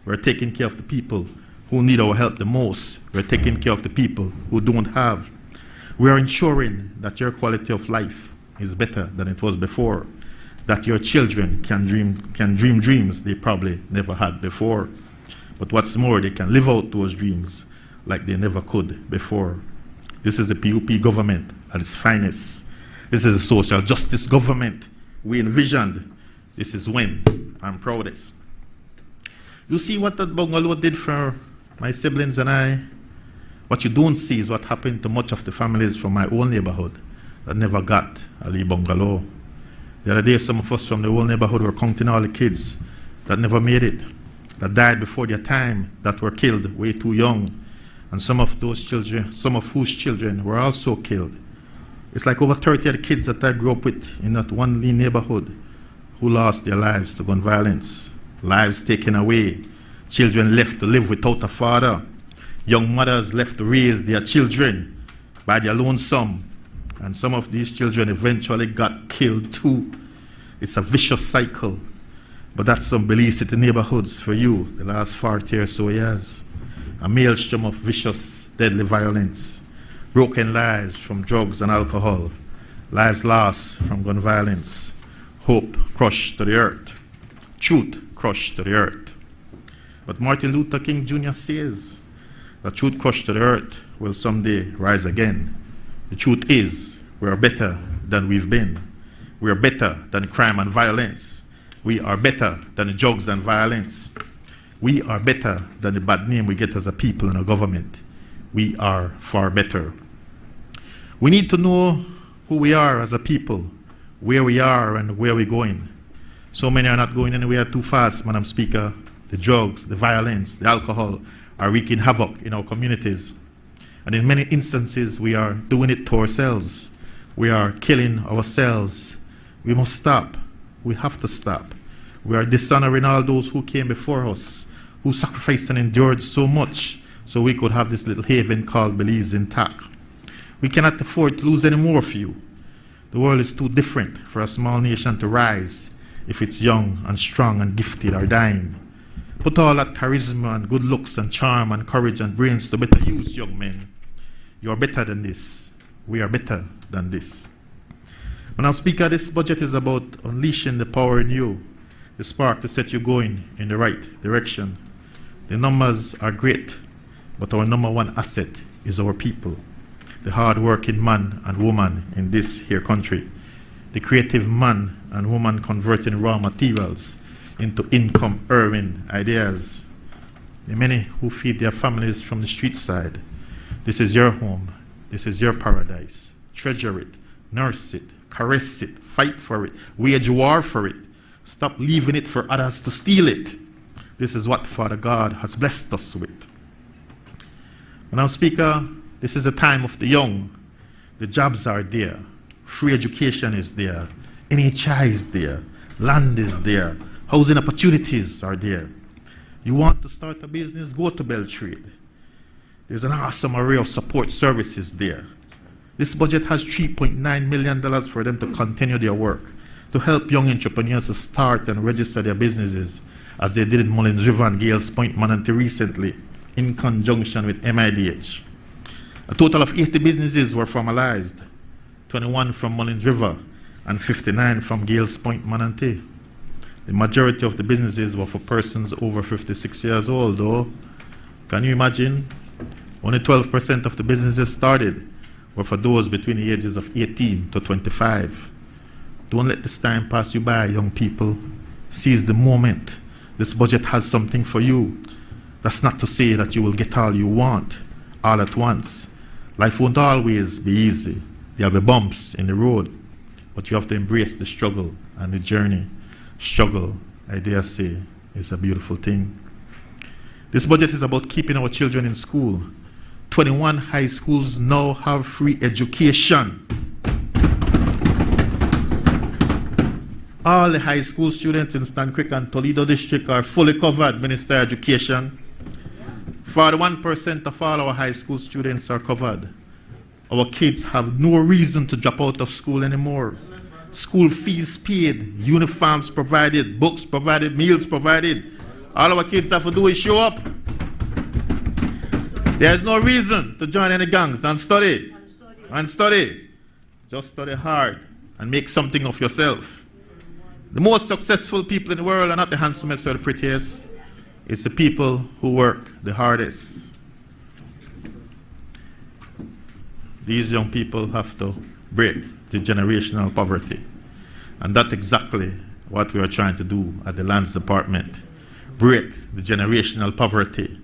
We're taking care of the people who need our help the most. We're taking care of the people who don't have. We are ensuring that your quality of life is better than it was before, that your children can dream dreams they probably never had before. But what's more, they can live out those dreams like they never could before. This is the PUP government at its finest. This is a social justice government we envisioned. This is when I'm proudest. You see what that bungalow did for my siblings and I? What you don't see is what happened to much of the families from my own neighborhood that never got a Lee bungalow. The other day, some of us from the whole neighborhood were counting all the kids that never made it, that died before their time, that were killed way too young. And some of those children, some of whose children were also killed. It's like over 30 of the kids that I grew up with in that one Lee neighborhood who lost their lives to gun violence, lives taken away, children left to live without a father, young mothers left to raise their children by their lonesome, and some of these children eventually got killed too. It's a vicious cycle, but that's some Belize City neighborhoods for you the last 40 or so years. A maelstrom of vicious, deadly violence, broken lives from drugs and alcohol, lives lost from gun violence, hope crushed to the earth, truth crushed to the earth. But Martin Luther King Jr. says that truth crushed to the earth will someday rise again. The truth is, we are better than we've been. We are better than crime and violence. We are better than drugs and violence. We are better than the bad name we get as a people and a government. We are far better. We need to know who we are as a people, where we are and where we're going. So many are not going anywhere too fast, Madam Speaker. The drugs, the violence, the alcohol are wreaking havoc in our communities. And in many instances, we are doing it to ourselves. We are killing ourselves. We must stop. We have to stop. We are dishonoring all those who came before us, who sacrificed and endured so much so we could have this little haven called Belize intact. We cannot afford to lose any more of you. The world is too different for a small nation to rise if it's young and strong and gifted or dying. Put all that charisma and good looks and charm and courage and brains to better use, young men. You're better than this. We are better than this. When I speak of this budget is about unleashing the power in you, the spark to set you going in the right direction. The numbers are great, but our number one asset is our people, the hard-working man and woman in this here country, the creative man and woman converting raw materials into income-earning ideas, the many who feed their families from the street side. This is your home. This is your paradise. Treasure it, nurse it, caress it, fight for it, wage war for it. Stop leaving it for others to steal it. This is what Father God has blessed us with. Madam Speaker, this is the time of the young. The jobs are there. Free education is there. NHI is there. Land is there. Housing opportunities are there. You want to start a business? Go to Beltrade. There's an awesome array of support services there. This budget has $3.9 million for them to continue their work, to help young entrepreneurs to start and register their businesses, as they did in Mullins River and Gales Point, Manatee recently, in conjunction with MIDH. A total of 80 businesses were formalized, 21 from Mullins River and 59 from Gales Point, Manatee. The majority of the businesses were for persons over 56 years old, though. Can you imagine? Only 12% of the businesses started were for those between the ages of 18 to 25. Don't let this time pass you by, young people. Seize the moment. This budget has something for you. That's not to say that you will get all you want all at once. Life won't always be easy. There'll be bumps in the road, but you have to embrace the struggle and the journey. Struggle, I dare say, is a beautiful thing. This budget is about keeping our children in school. 21 high schools now have free education. All the high school students in Stan Creek and Toledo District are fully covered, Minister of Education. 41% of all our high school students are covered. Our kids have no reason to drop out of school anymore. School fees paid, uniforms provided, books provided, meals provided. All our kids have to do is show up. There's no reason to join any gangs and study. And study. Just study hard and make something of yourself. The most successful people in the world are not the handsomest or the prettiest. It's the people who work the hardest. These young people have to break the generational poverty. And that's exactly what we are trying to do at the Lands Department. Break the generational poverty.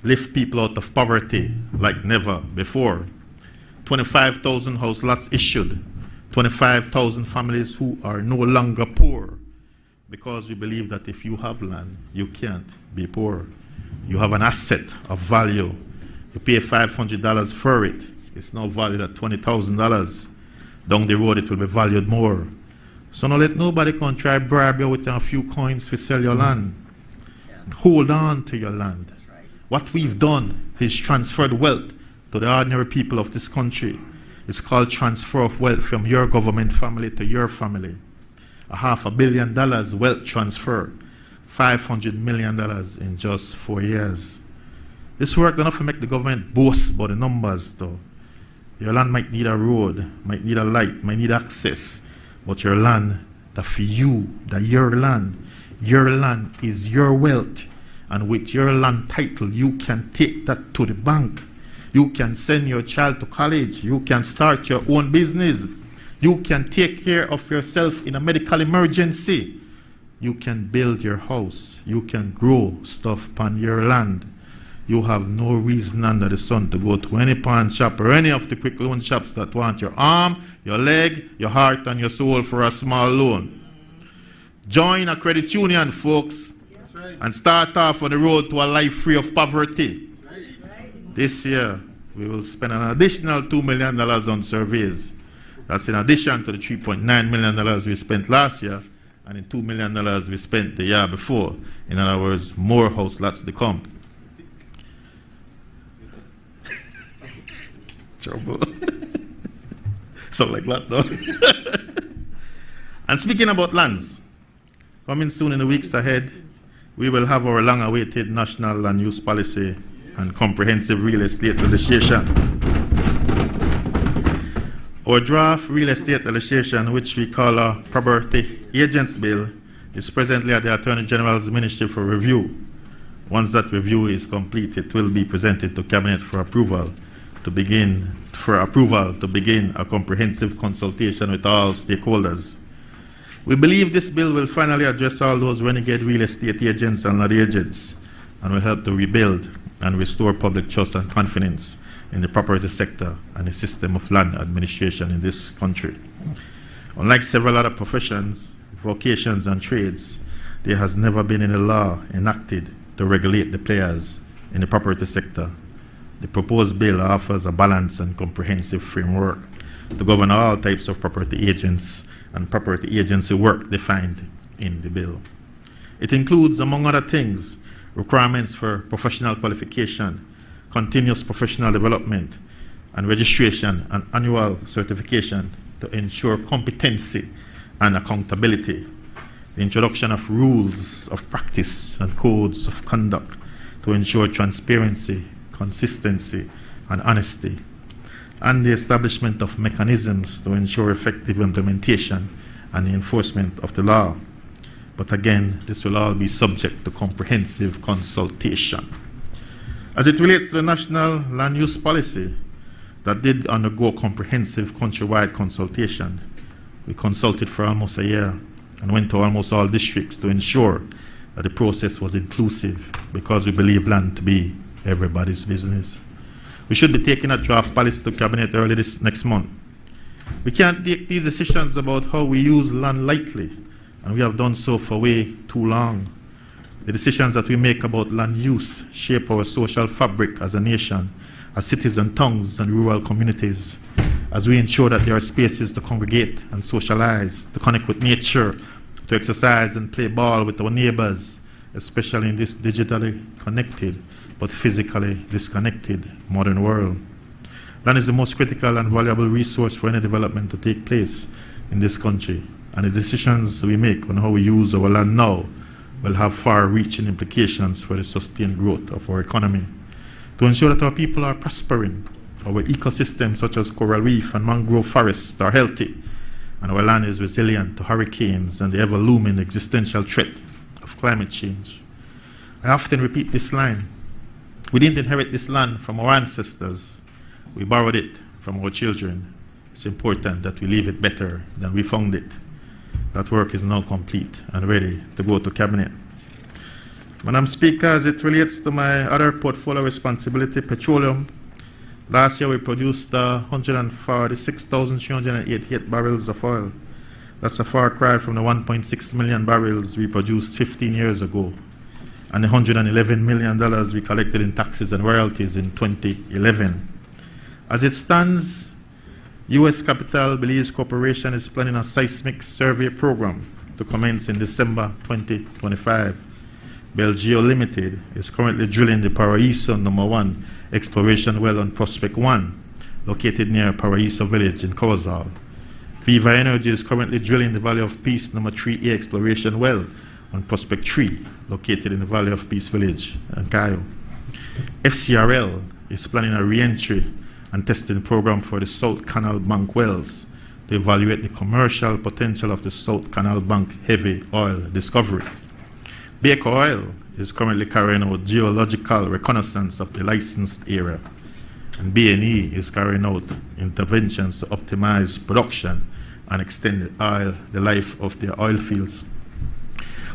Lift people out of poverty like never before. 25,000 house lots issued. 25,000 families who are no longer poor, because we believe that if you have land, you can't be poor. You have an asset of value. You pay $500 for it. It's now valued at $20,000. Down the road, it will be valued more. So now let nobody come try bribe you with a few coins to sell your land. Hold on to your land. What we've done is transferred wealth to the ordinary people of this country. It's called transfer of wealth from your government family to your family. $500 million wealth transfer. $500 million in just 4 years. This work enough to make the government boast about the numbers though. Your land might need a road, might need a light, might need access, but your land, that for you, that your land is your wealth. And with your land title, you can take that to the bank. You can send your child to college. You can start your own business. You can take care of yourself in a medical emergency. You can build your house. You can grow stuff upon your land. You have no reason under the sun to go to any pawn shop or any of the quick loan shops that want your arm, your leg, your heart, and your soul for a small loan. Join a credit union, folks, and start off on the road to a life free of poverty. This year, we will spend an additional $2 million on surveys. That's in addition to the $3.9 million we spent last year and the $2 million we spent the year before. In other words, more house lots to come. Trouble. Something like that, though. And speaking about lands, coming soon in the weeks ahead, we will have our long-awaited national land use policy and comprehensive real estate legislation. Our draft real estate legislation, which we call a property agents bill, is presently at the Attorney General's Ministry for review. Once that review is complete, it will be presented to Cabinet for approval to begin a comprehensive consultation with all stakeholders. We believe this bill will finally address all those renegade real estate agents and land agents and will help to rebuild and restore public trust and confidence in the property sector and the system of land administration in this country. Unlike several other professions, vocations, and trades, there has never been any law enacted to regulate the players in the property sector. The proposed bill offers a balanced and comprehensive framework to govern all types of property agents and property agency work defined in the bill. It includes, among other things, requirements for professional qualification, continuous professional development, and registration and annual certification to ensure competency and accountability, the introduction of rules of practice and codes of conduct to ensure transparency, consistency, and honesty, and the establishment of mechanisms to ensure effective implementation and enforcement of the law. But again, this will all be subject to comprehensive consultation. As it relates to the National Land Use Policy that did undergo comprehensive countrywide consultation, We consulted for almost a year and went to almost all districts to ensure that the process was inclusive, because we believe land to be everybody's business. We should be taking a draft policy to cabinet early this next month. We can't take these decisions about how we use land lightly, and we have done so for way too long. The decisions that we make about land use shape our social fabric as a nation, as cities and towns and rural communities, as we ensure that there are spaces to congregate and socialize, to connect with nature, to exercise and play ball with our neighbors, especially in this digitally connected but physically disconnected modern world. Land is the most critical and valuable resource for any development to take place in this country, and the decisions we make on how we use our land now will have far-reaching implications for the sustained growth of our economy. To ensure that our people are prospering, our ecosystems such as coral reef and mangrove forests are healthy, and our land is resilient to hurricanes and the ever-looming existential threat of climate change. I often repeat this line: we didn't inherit this land from our ancestors, we borrowed it from our children. It's important that we leave it better than we found it. That work is now complete and ready to go to cabinet. Madam Speaker, as it relates to my other portfolio responsibility, petroleum, last year we produced 146,388 barrels of oil. That's a far cry from the 1.6 million barrels we produced 15 years ago, and the $111 million we collected in taxes and royalties in 2011. As it stands, U.S. Capital Belize Corporation is planning a seismic survey program to commence in December 2025. Belgeo Limited is currently drilling the Paraíso #1 exploration well on Prospect 1, located near Paraíso village in Corozal. Viva Energy is currently drilling the Valley of Peace #3A exploration well on Prospect 3, located in the Valley of Peace village in Cayo. FCRL is planning a re-entry and testing program for the South Canal Bank wells to evaluate the commercial potential of the South Canal Bank heavy oil discovery. Baker Oil is currently carrying out geological reconnaissance of the licensed area, and B&E is carrying out interventions to optimize production and extend the life of their oil fields.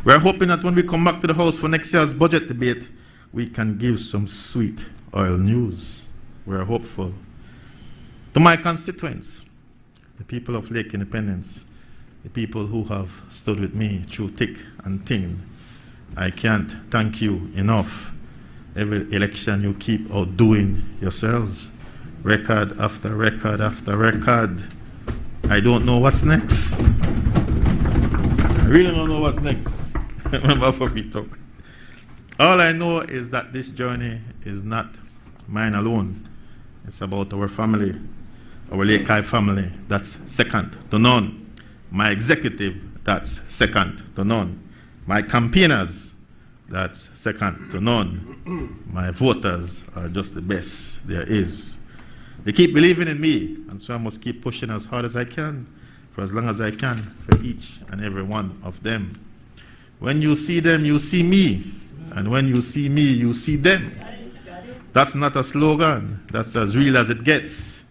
We are hoping that when we come back to the House for next year's budget debate, we can give some sweet oil news. We are hopeful. To my constituents, the people of Lake Independence, the people who have stood with me through thick and thin, I can't thank you enough. Every election you keep outdoing yourselves, record after record after record. I don't know what's next. I really don't know what's next. Remember for me talk. All I know is that this journey is not mine alone. It's about our family, our Lake High family. That's second to none. My executive, that's second to none. My campaigners, that's second to none. My voters are just the best there is. They keep believing in me, and so I must keep pushing as hard as I can, for as long as I can, for each and every one of them. When you see them, you see me. And when you see me, you see them. That's not a slogan. That's as real as it gets.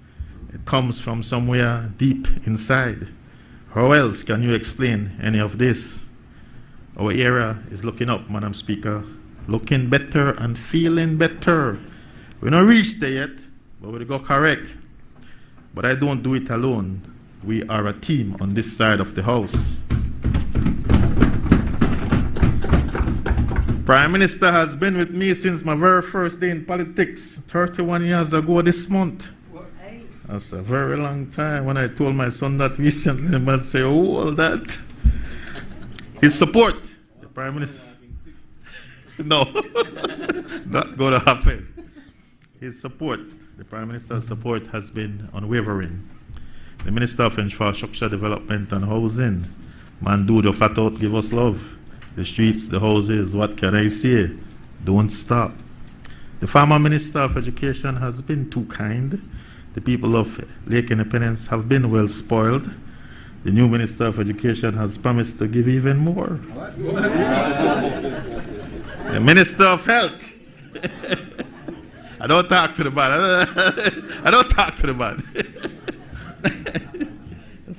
It comes from somewhere deep inside. How else can you explain any of this? Our era is looking up, Madam Speaker. Looking better and feeling better. We're not reached there yet, but we go correct. But I don't do it alone. We are a team on this side of the House. Prime Minister has been with me since my very first day in politics, 31 years ago this month. That's a very long time. When I told my son that recently, the man said, "Oh, all that." His support, the Prime Minister. No, not going to happen. His support, the Prime Minister's support, has been unwavering. The Minister of Infrastructure Development and Housing, man, do the flat out, give us love. The streets, the houses, what can I say? Don't stop. The former Minister of Education has been too kind. The people of Lake Independence have been well spoiled. The new Minister of Education has promised to give even more. The Minister of Health. I don't talk to the bad. I don't talk to the bad.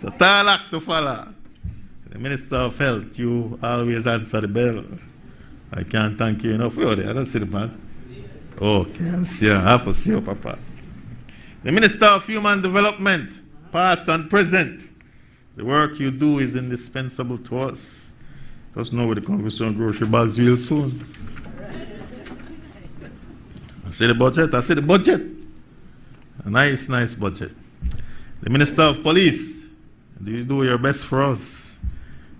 It's a tall act to follow. The Minister of Health, you always answer the bell. I can't thank you enough. I don't see the man. Okay, I'll see you. I have to see you, Papa. The Minister of Human Development, past and present. The work you do is indispensable to us. Just know where the conversation grocery bags real soon. I see the budget. I see the budget. A nice, nice budget. The Minister of Police, you do your best for us,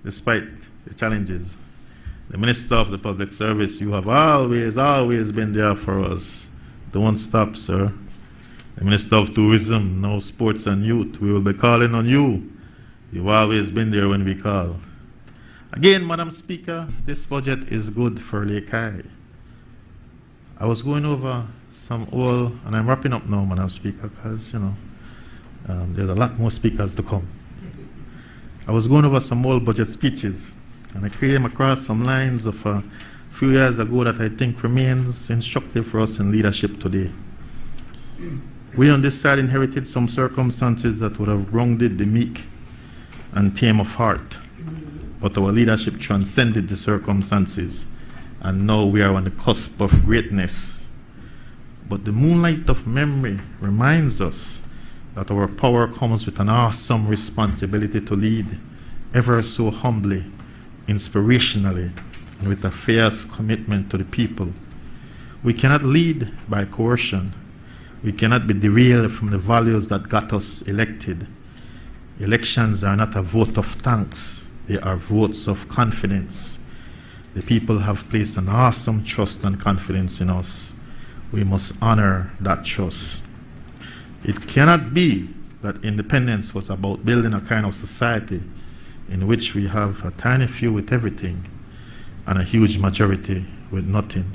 despite the challenges. The Minister of the Public Service, you have always been there for us. Don't stop, sir. The Minister of Tourism, now Sports and Youth, we will be calling on you. You've always been there when we call. Again, Madam Speaker, this budget is good for Lake High. I was going over some old, and I'm wrapping up now, Madam Speaker, because, there's a lot more speakers to come. I was going over some old budget speeches, and I came across some lines of a few years ago that I think remains instructive for us in leadership today. We on this side inherited some circumstances that would have wronged the meek and tame of heart, but our leadership transcended the circumstances, and now we are on the cusp of greatness. But the moonlight of memory reminds us that our power comes with an awesome responsibility to lead, ever so humbly, inspirationally, and with a fierce commitment to the people. We cannot lead by coercion. We cannot be derailed from the values that got us elected. Elections are not a vote of thanks. They are votes of confidence. The people have placed an awesome trust and confidence in us. We must honor that trust. It cannot be that independence was about building a kind of society in which we have a tiny few with everything and a huge majority with nothing.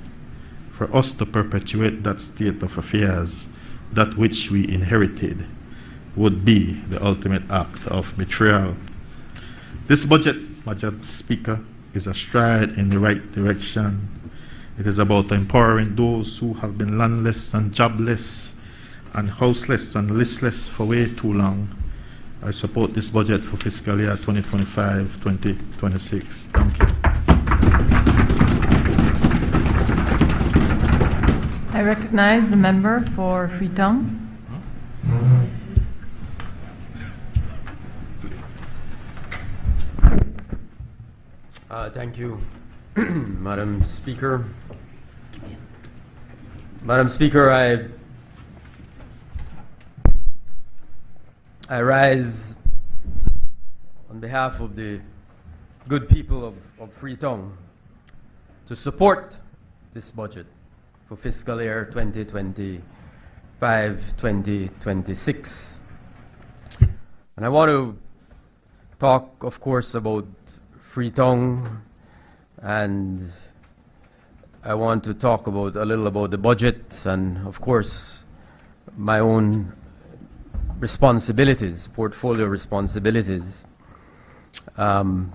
For us to perpetuate that state of affairs, that which we inherited, would be the ultimate act of betrayal. This budget, Madam Speaker, is a stride in the right direction. It is about empowering those who have been landless and jobless and houseless and listless for way too long. I support this budget for fiscal year 2025-2026. Thank you. I recognize the member for Freetown. Thank you, Madam Speaker. Madam Speaker, I rise on behalf of the good people of Freetown to support this budget for fiscal year 2025-2026. And I want to talk, of course, about Freetown, and I want to talk a little about the budget and, of course, my own responsibilities, portfolio responsibilities. But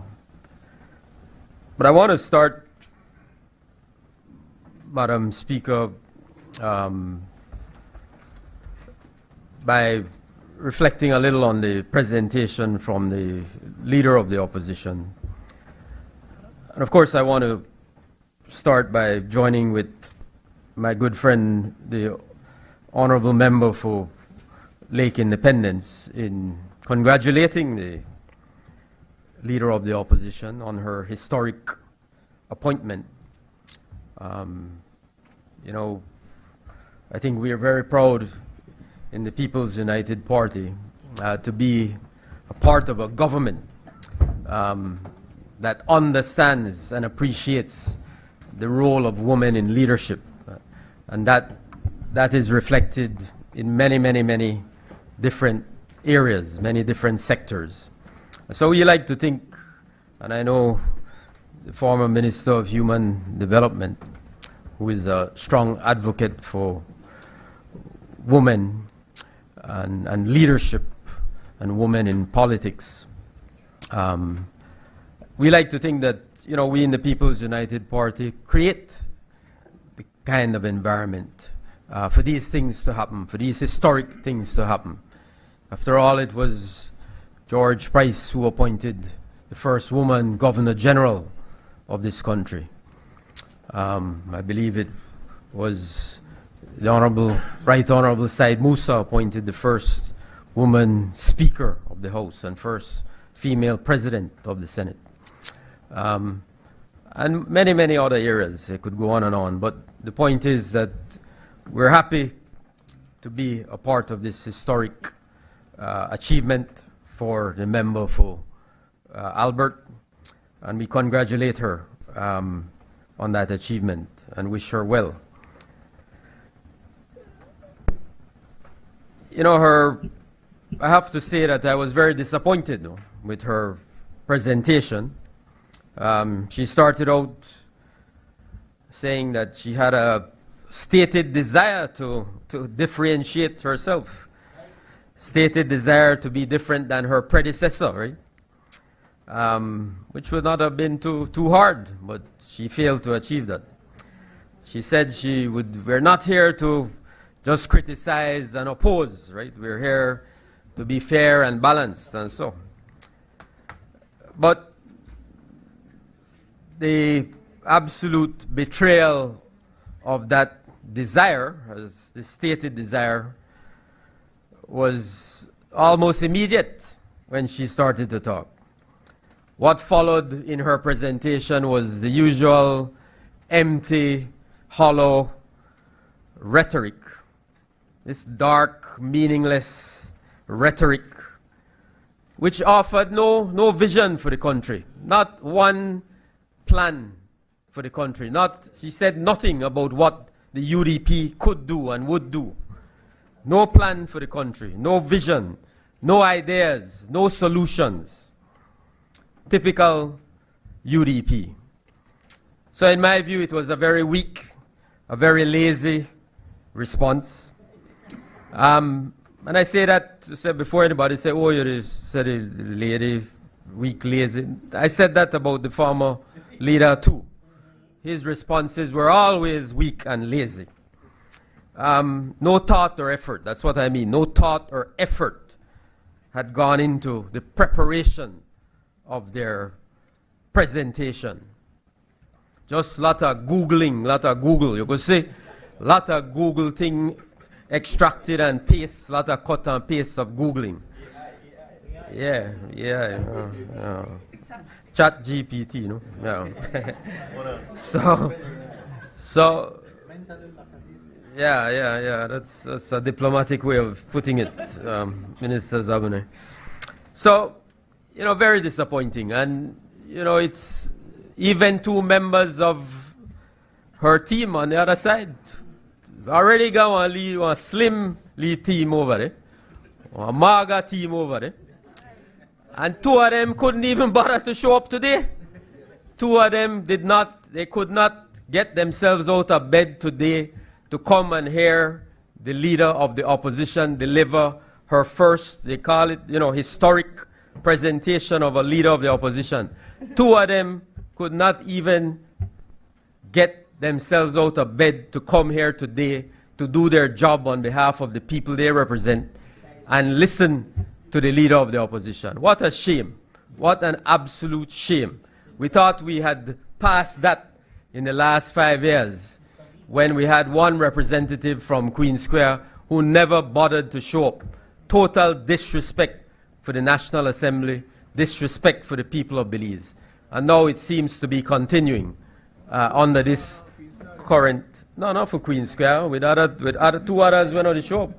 I want to start, Madam Speaker, by reflecting a little on the presentation from the Leader of the Opposition. And of course, I want to start by joining with my good friend, the Honorable Member for Lake Independence, in congratulating the Leader of the Opposition on her historic appointment. I think we are very proud in the People's United Party to be a part of a government that understands and appreciates the role of women in leadership, and that is reflected in many different areas, many different sectors. So we like to think, and I know the former Minister of Human Development, who is a strong advocate for women and leadership and women in politics. We like to think that, we in the People's United Party create the kind of environment for these things to happen, for these historic things to happen. After all, it was George Price, who appointed the first woman Governor General of this country. I believe it was the Right Honorable Said Musa appointed the first woman Speaker of the House and first female President of the Senate. And many, many other areas. It could go on and on. But the point is that we're happy to be a part of this historic achievement for the member for Albert. And we congratulate her on that achievement and wish her well. You know, I have to say that I was very disappointed with her presentation. She started out saying that she had a stated desire to differentiate herself, stated desire to be different than her predecessor, right? Which would not have been too hard, but she failed to achieve that. She said we're not here to just criticize and oppose, right? We're here to be fair and balanced and so. But the absolute betrayal of that desire, as the stated desire, was almost immediate when she started to talk. What followed in her presentation was the usual empty, hollow rhetoric. This dark, meaningless rhetoric, which offered no vision for the country, not one plan for the country. She said nothing about what the UDP could do and would do. No plan for the country, no vision, no ideas, no solutions. Typical UDP. So in my view, it was a very weak, a very lazy response. And I say that before anybody say, oh, you said a lady, weak, lazy. I said that about the former leader too. His responses were always weak and lazy. No thought or effort, that's what I mean. No thought or effort had gone into the preparation of their presentation. Just lot of Googling, lot of Google. You could say lot of Google thing extracted and paste, lot of cut and paste of Googling. Yeah. Chat GPT, you know. Yeah. so yeah. That's a diplomatic way of putting it, Minister Zabune. So, you know, very disappointing. And, you know, it's even two members of her team on the other side already got a slim lead team over there, a MAGA team over there. And two of them couldn't even bother to show up today. Two of them could not get themselves out of bed today to come and hear the leader of the opposition deliver her first, they call it, you know, historic presentation of a leader of the opposition. Two of them could not even get themselves out of bed to come here today to do their job on behalf of the people they represent and listen to the leader of the opposition. What a shame. What an absolute shame. We thought we had passed that in the last 5 years when we had one representative from Queen Square who never bothered to show up. Total disrespect for the National Assembly, disrespect for the people of Belize. And now it seems to be continuing under this current, no, not for Queen Square, with two others when they show up.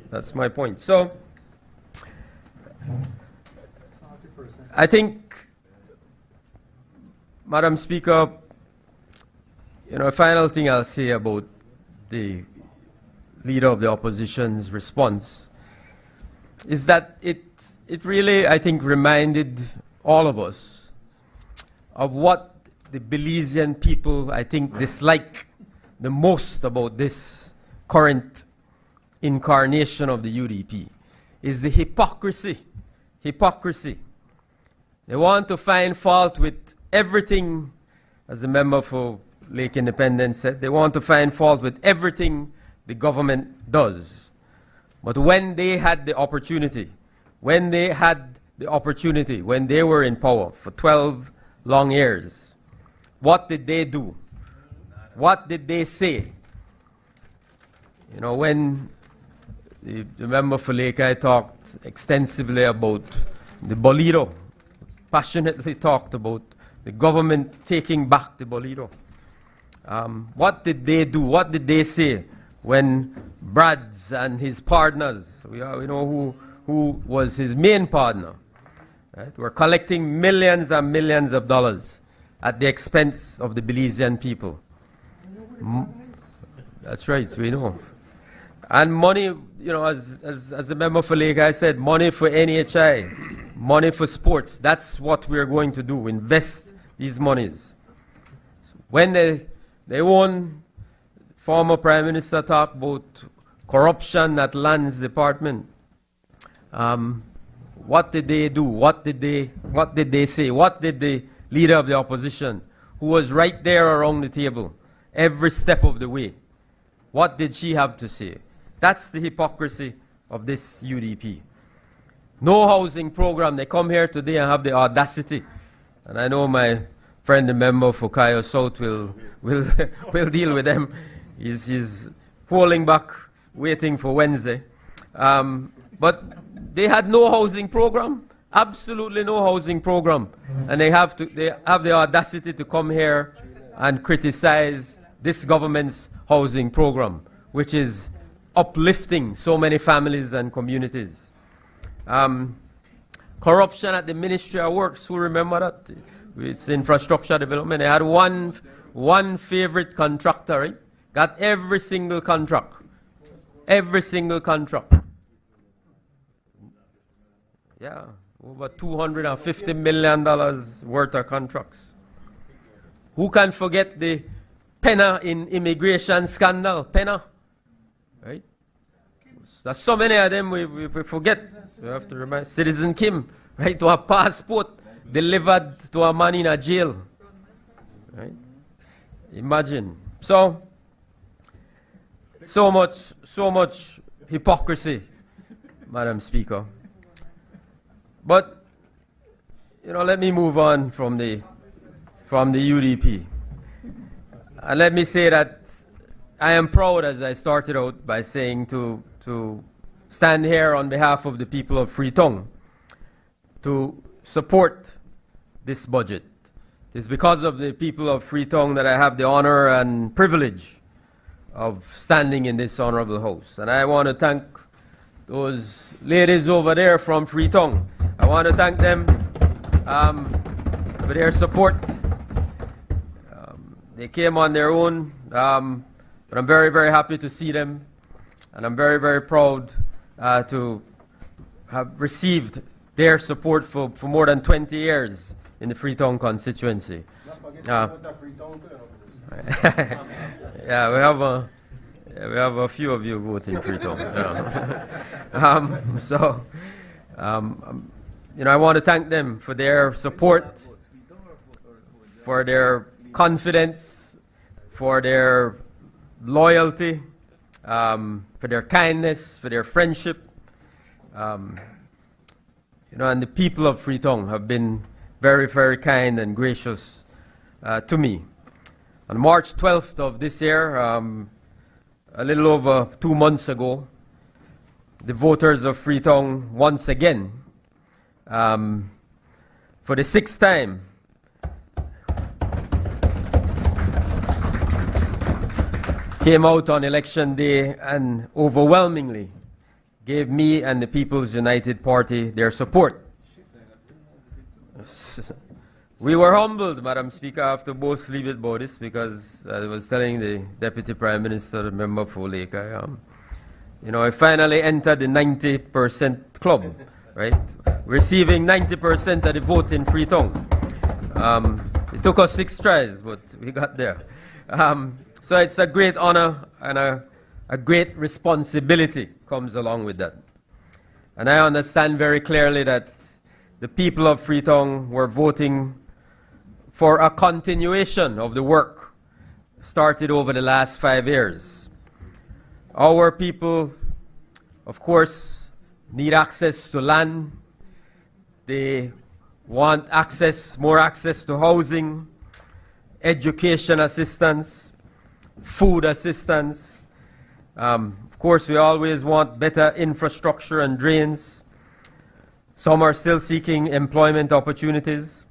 That's my point. So, I think, Madam Speaker, you know, a final thing I'll say about the leader of the opposition's response is that it really, I think, reminded all of us of what the Belizean people, I think, dislike the most about this current incarnation of the UDP is the hypocrisy. Hypocrisy. They want to find fault with everything, as the member for Lake Independence said, they want to find fault with everything the government does. But when they had the opportunity, when they had the opportunity when they were in power for 12 long years, what did they do? What did they say? You know, when the member for Lake talked extensively about the Bolo, passionately talked about the government taking back the Bolo. What did they do? What did they say when Brads and his partners, we know who was his main partner, right, were collecting millions and millions of dollars at the expense of the Belizean people? That's right, we know. And money, you know, as the member for Lake, I said, money for NHI, money for sports. That's what we're going to do, invest these monies. When they won, former Prime Minister talked about corruption at Lands Department. What did they do? What did they say? What did the leader of the opposition, who was right there around the table, every step of the way, what did she have to say? That's the hypocrisy of this UDP. No housing program. They come here today and have the audacity. And I know my friend, the member for Cayo South, will deal with them. He's holding back, waiting for Wednesday. But they had no housing program, absolutely no housing program. And they have the audacity to come here and criticize this government's housing program, which is uplifting so many families and communities. Corruption at the Ministry of Works, who remember that? It's infrastructure development. They had one favorite contractor, right? Got every single contract. Every single contract. Yeah, over $250 million worth of contracts. Who can forget the Penna in immigration scandal? Penna, right? There's so many of them we forget. We have to remind Citizen Kim, right? To a passport delivered to a man in a jail, right? Imagine. So much hypocrisy, Madam Speaker. But you know, let me move on from the UDP. And let me say that I am proud, as I started out by saying, to stand here on behalf of the people of Freetown to support this budget. It is because of the people of Freetown that I have the honor and privilege of standing in this honorable house. And I want to thank those ladies over there from Freetown. I want to thank them for their support. They came on their own, but I'm very, very happy to see them. And I'm very, very proud to have received their support for more than 20 years in the Freetown constituency. Yeah, we have a few of you voting Freetown. You know, I want to thank them for their support, for their confidence, for their loyalty, for their kindness, for their friendship. You know, and the people of Freetown have been very, very kind and gracious to me. On March 12th of this year, a little over 2 months ago, the voters of Freetown once again, for the 6th time, came out on election day and overwhelmingly gave me and the People's United Party their support. We were humbled, Madam Speaker, after both sleep about this, because I was telling the Deputy Prime Minister, the member for Lake, you know, I finally entered the 90% club, right? Receiving 90% of the vote in Freetown. It took us 6 tries, but we got there. So it's a great honor and a great responsibility comes along with that. And I understand very clearly that the people of Freetown were voting for a continuation of the work started over the last 5 years. Our people, of course, need access to land. They want more access to housing, education assistance, food assistance. Of course, we always want better infrastructure and drains. Some are still seeking employment opportunities.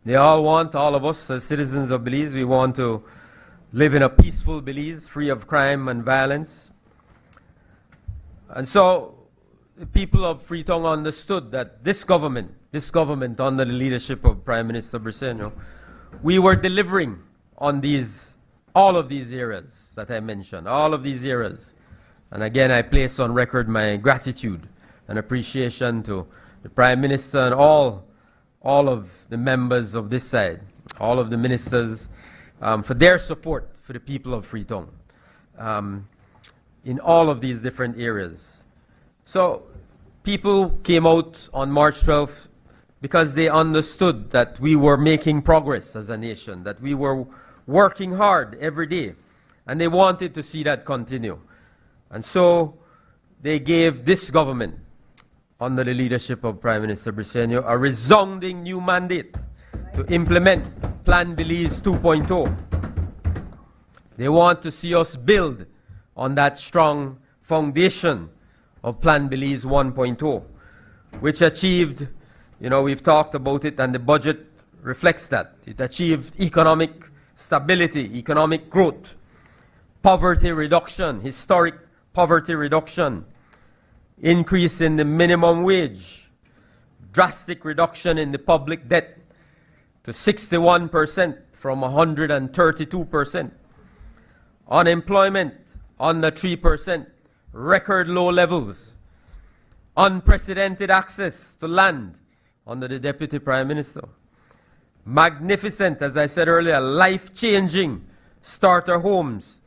They all of us as citizens of Belize, we want to live in a peaceful Belize, free of crime and violence. And so the people of Freetown understood that this government under the leadership of Prime Minister Briceño, we were delivering on all of these areas that I mentioned, all of these areas. And again, I place on record my gratitude and appreciation to the Prime Minister and all of the members of this side, all of the ministers, for their support for the people of Freetown in all of these different areas. So people came out on March 12th because they understood that we were making progress as a nation, that we were working hard every day, and they wanted to see that continue. And so they gave this government, under the leadership of Prime Minister Briceño, a resounding new mandate to implement Plan Belize 2.0. They want to see us build on that strong foundation of Plan Belize 1.0, which achieved, we've talked about it, and the budget reflects that. It achieved economic stability, economic growth, poverty reduction, historic poverty reduction, increase in the minimum wage, drastic reduction in the public debt to 61% from 132%, unemployment under 3%, record low levels, unprecedented access to land under the Deputy Prime Minister, magnificent, as I said earlier, life-changing starter homes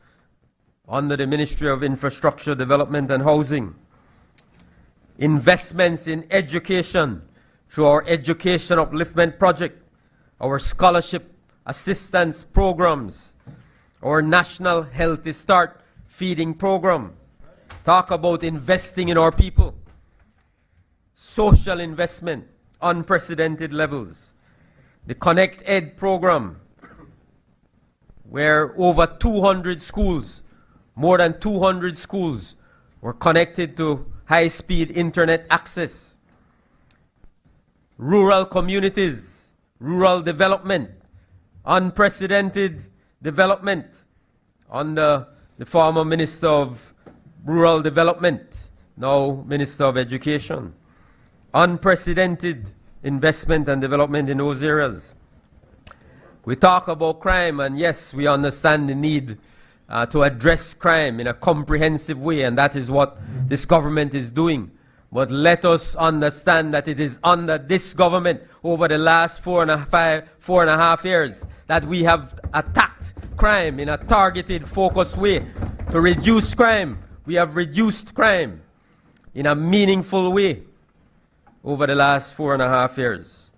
under the Ministry of Infrastructure, Development and Housing, investments in education through our Education Upliftment Project, our scholarship assistance programs, our National Healthy Start feeding program. Talk about investing in our people. Social investment, unprecedented levels. The Connect Ed program, where over 200 schools, more than 200 schools, were connected to high-speed internet access. Rural communities, rural development, unprecedented development under the former Minister of Rural Development, now Minister of Education. Unprecedented investment and development in those areas. We talk about crime, and yes, we understand the need to address crime in a comprehensive way, and that is what this government is doing. But let us understand that it is under this government over the last 4.5 years that we have attacked crime in a targeted, focused way to reduce crime. We have reduced crime in a meaningful way over the last 4.5 years.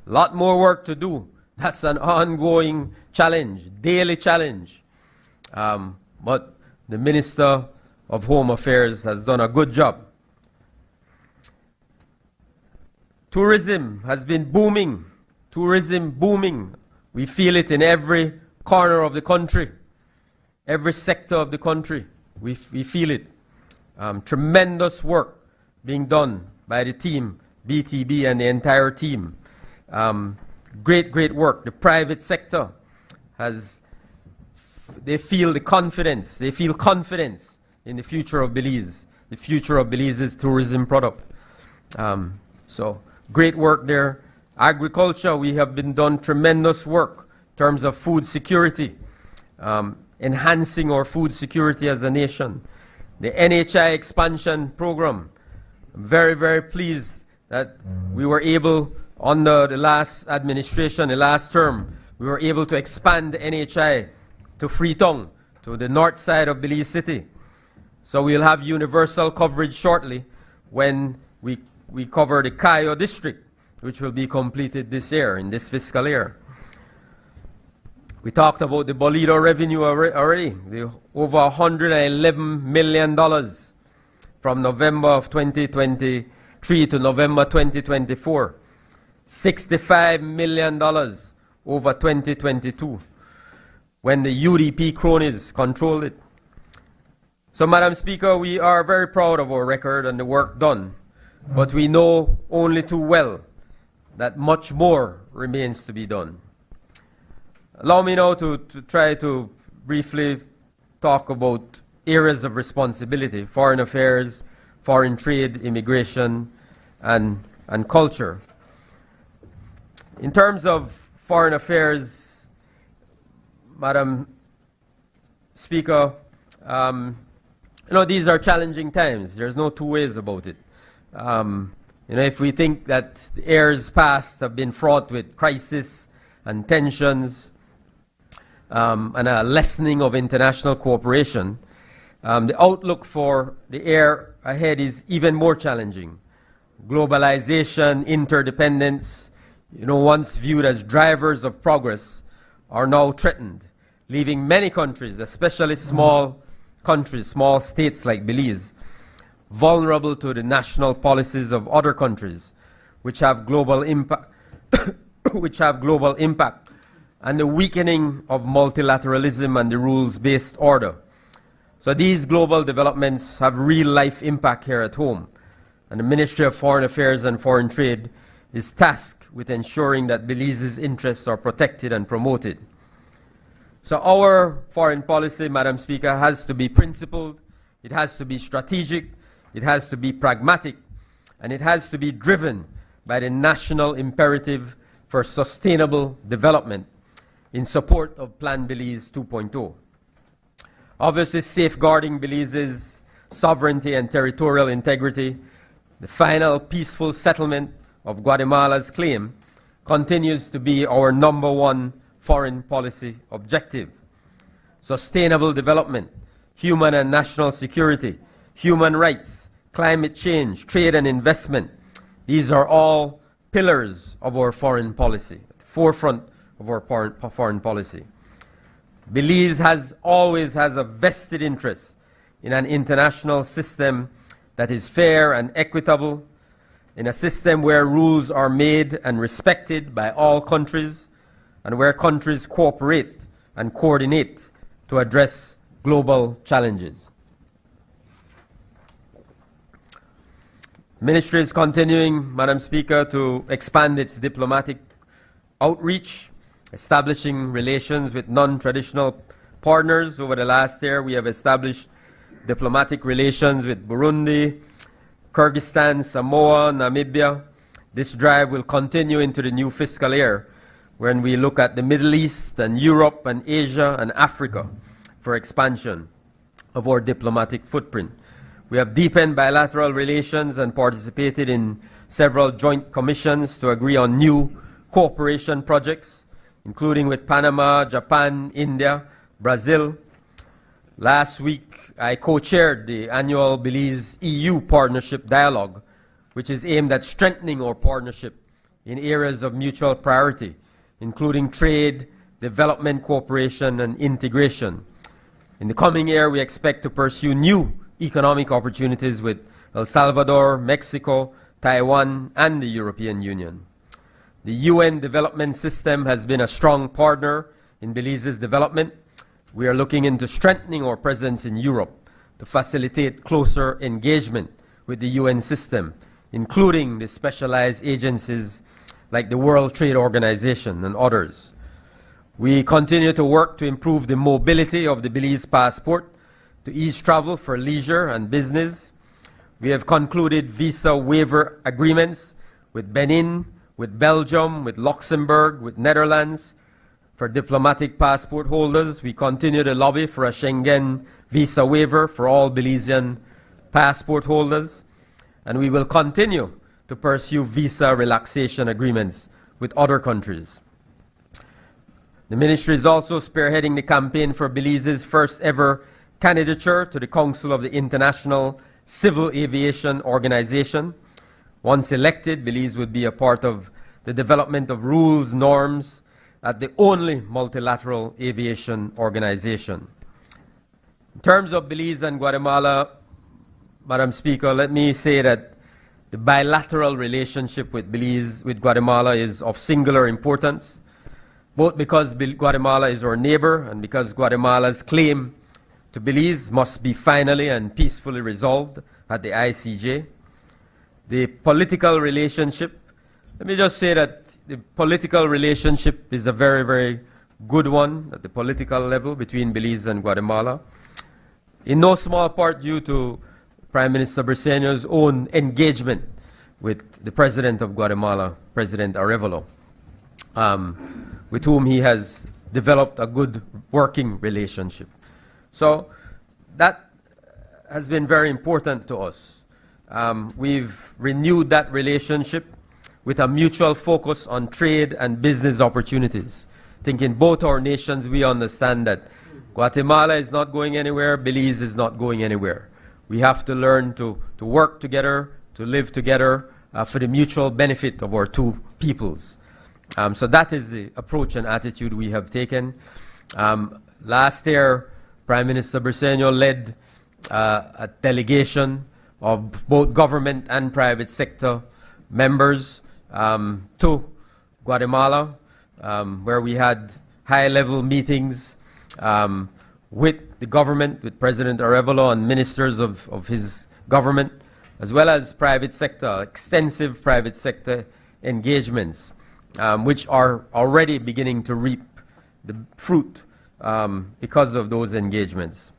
A lot more work to do. That's an ongoing challenge, daily challenge. But the Minister of Home Affairs has done a good job. Tourism has been booming. Tourism booming. We feel it in every corner of the country, every sector of the country. We feel it. Tremendous work being done by the team, BTB and the entire team. Great work. The private sector they feel the confidence. They feel confidence in the future of Belize. The future of Belize's tourism product. So great work there. Agriculture, we have been done tremendous work in terms of food security, enhancing our food security as a nation. The NHI expansion program, I'm very pleased that we were able, under the last administration, the last term, we were able to expand the NHI to Freetown, to the north side of Belize City. So we'll have universal coverage shortly when we cover the Cayo district, which will be completed this year, in this fiscal year. We talked about the Bolo revenue already, the over $111 million from November of 2020 2003 to November 2024, $65 million over 2022, when the UDP cronies controlled it. So, Madam Speaker, we are very proud of our record and the work done, but we know only too well that much more remains to be done. Allow me now to try to briefly talk about areas of responsibility: foreign affairs, foreign trade, immigration, and culture. In terms of foreign affairs, Madam Speaker, these are challenging times. There's no two ways about it. If we think that the years past have been fraught with crisis and tensions and a lessening of international cooperation, the outlook for the year ahead is even more challenging. Globalization, interdependence, once viewed as drivers of progress, are now threatened, leaving many countries, especially small countries, small states like Belize, vulnerable to the national policies of other countries which have global impact and the weakening of multilateralism and the rules-based order. So these global developments have real-life impact here at home, and the Ministry of Foreign Affairs and Foreign Trade is tasked with ensuring that Belize's interests are protected and promoted. So our foreign policy, Madam Speaker, has to be principled, it has to be strategic, it has to be pragmatic, and it has to be driven by the national imperative for sustainable development in support of Plan Belize 2.0. Obviously, safeguarding Belize's sovereignty and territorial integrity, the final peaceful settlement of Guatemala's claim, continues to be our #1 foreign policy objective. Sustainable development, human and national security, human rights, climate change, trade and investment, these are all pillars of our foreign policy, at the forefront of our foreign policy. Belize always has a vested interest in an international system that is fair and equitable, in a system where rules are made and respected by all countries, and where countries cooperate and coordinate to address global challenges. The Ministry is continuing, Madam Speaker, to expand its diplomatic outreach, establishing relations with non-traditional partners. Over the last year, we have established diplomatic relations with Burundi, Kyrgyzstan, Samoa, Namibia. This drive will continue into the new fiscal year, when we look at the Middle East and Europe and Asia and Africa for expansion of our diplomatic footprint. We have deepened bilateral relations and participated in several joint commissions to agree on new cooperation projects, including with Panama, Japan, India, Brazil. Last week, I co-chaired the annual Belize-EU Partnership Dialogue, which is aimed at strengthening our partnership in areas of mutual priority, including trade, development cooperation, and integration. In the coming year, we expect to pursue new economic opportunities with El Salvador, Mexico, Taiwan, and the European Union. The UN development system has been a strong partner in Belize's development. We are looking into strengthening our presence in Europe to facilitate closer engagement with the UN system, including the specialized agencies like the World Trade Organization and others. We continue to work to improve the mobility of the Belize passport to ease travel for leisure and business. We have concluded visa waiver agreements with Benin, with Belgium, with Luxembourg, with Netherlands. For diplomatic passport holders, we continue to lobby for a Schengen visa waiver for all Belizean passport holders, and we will continue to pursue visa relaxation agreements with other countries. The Ministry is also spearheading the campaign for Belize's first ever candidature to the Council of the International Civil Aviation Organization. Once elected, Belize would be a part of the development of rules, norms at the only multilateral aviation organization. In terms of Belize and Guatemala, Madam Speaker, let me say that The bilateral relationship with Belize, with Guatemala, is of singular importance, both because Guatemala is our neighbor and because Guatemala's claim to Belize must be finally and peacefully resolved at the ICJ. The political relationship, let me just say that the political relationship is a very, very good one at the political level between Belize and Guatemala, in no small part due to Prime Minister Briceño's own engagement with the President of Guatemala, President Arevalo, with whom he has developed a good working relationship. So that has been very important to us. We've renewed that relationship with a mutual focus on trade and business opportunities. I think in both our nations we understand that Guatemala is not going anywhere, Belize is not going anywhere. We have to learn to work together, to live together for the mutual benefit of our two peoples. So that is the approach and attitude we have taken. Last year, Prime Minister Briceño led a delegation of both government and private sector members to Guatemala, where we had high-level meetings with the government, with President Arevalo and ministers of his government, as well as private sector, extensive private sector engagements, which are already beginning to reap the fruit because of those engagements.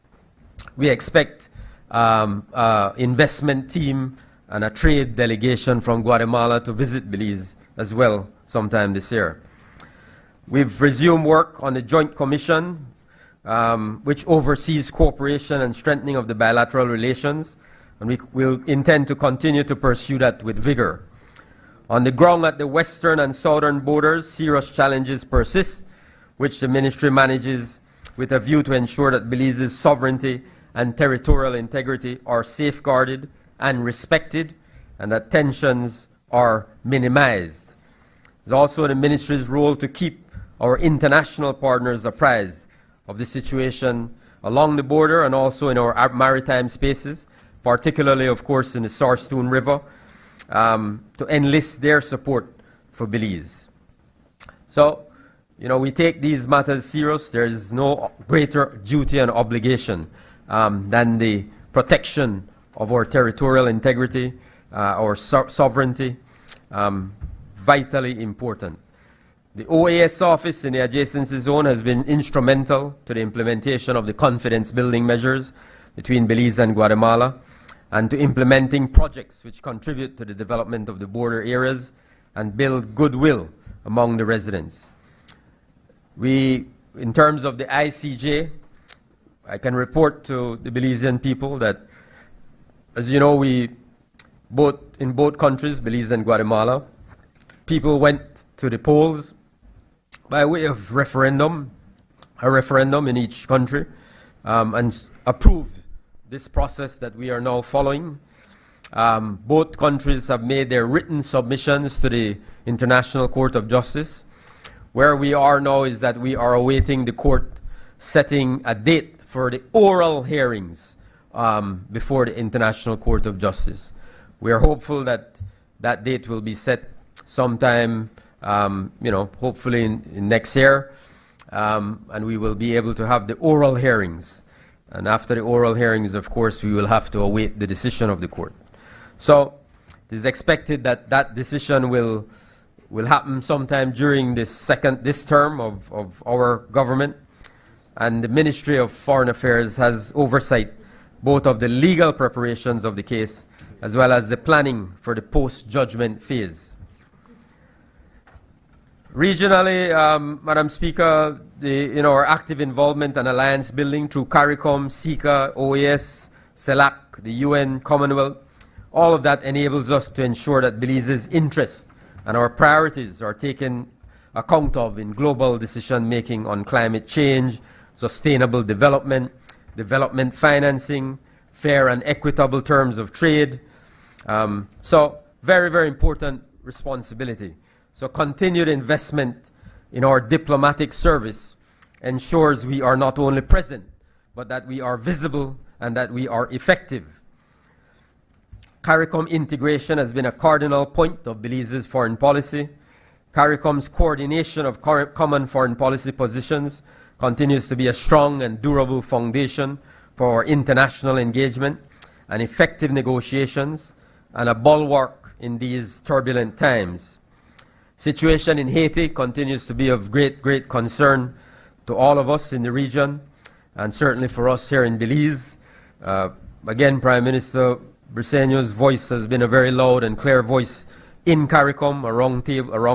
We expect investment team and a trade delegation from Guatemala to visit Belize as well sometime this year. We've resumed work on the Joint Commission, which oversees cooperation and strengthening of the bilateral relations, and we will intend to continue to pursue that with vigor. On the ground at the western and southern borders, serious challenges persist, which the ministry manages with a view to ensure that Belize's sovereignty and territorial integrity are safeguarded and respected, and that tensions are minimized. It's also the ministry's role to keep our international partners apprised of the situation along the border and also in our maritime spaces, particularly, of course, in the Sarstoon River, to enlist their support for Belize. So, you know, we take these matters serious. There is no greater duty and obligation than the protection of our territorial integrity, our sovereignty, vitally important. The OAS office in the adjacency zone has been instrumental to the implementation of the confidence building measures between Belize and Guatemala, and to implementing projects which contribute to the development of the border areas and build goodwill among the residents. We, in terms of the ICJ, I can report to the Belizean people that, as you know, in both countries, Belize and Guatemala, people went to the polls by way of referendum, a referendum in each country, and approved this process that we are now following. Both countries have made their written submissions to the International Court of Justice. Where we are now is that we are awaiting the court setting a date for the oral hearings before the International Court of Justice. We are hopeful that that date will be set sometime, hopefully in next year, and we will be able to have the oral hearings. And after the oral hearings, of course, we will have to await the decision of the court. So it is expected that that decision will happen sometime during this term of our government. And the Ministry of Foreign Affairs has oversight both of the legal preparations of the case as well as the planning for the post-judgment phase. Regionally, Madam Speaker, our active involvement and alliance building through CARICOM, SICA, OAS, CELAC, the UN, Commonwealth, all of that enables us to ensure that Belize's interests and our priorities are taken account of in global decision-making on climate change, sustainable development, development financing, fair and equitable terms of trade. So very, very important responsibility. So continued investment in our diplomatic service ensures we are not only present, but that we are visible and that we are effective. CARICOM integration has been a cardinal point of Belize's foreign policy. CARICOM's coordination of common foreign policy positions continues to be a strong and durable foundation for our international engagement and effective negotiations, and a bulwark in these turbulent times. Situation in Haiti continues to be of great concern to all of us in the region, and certainly for us here in Belize. Again, Prime Minister Briceño's voice has been a very loud and clear voice in CARICOM, around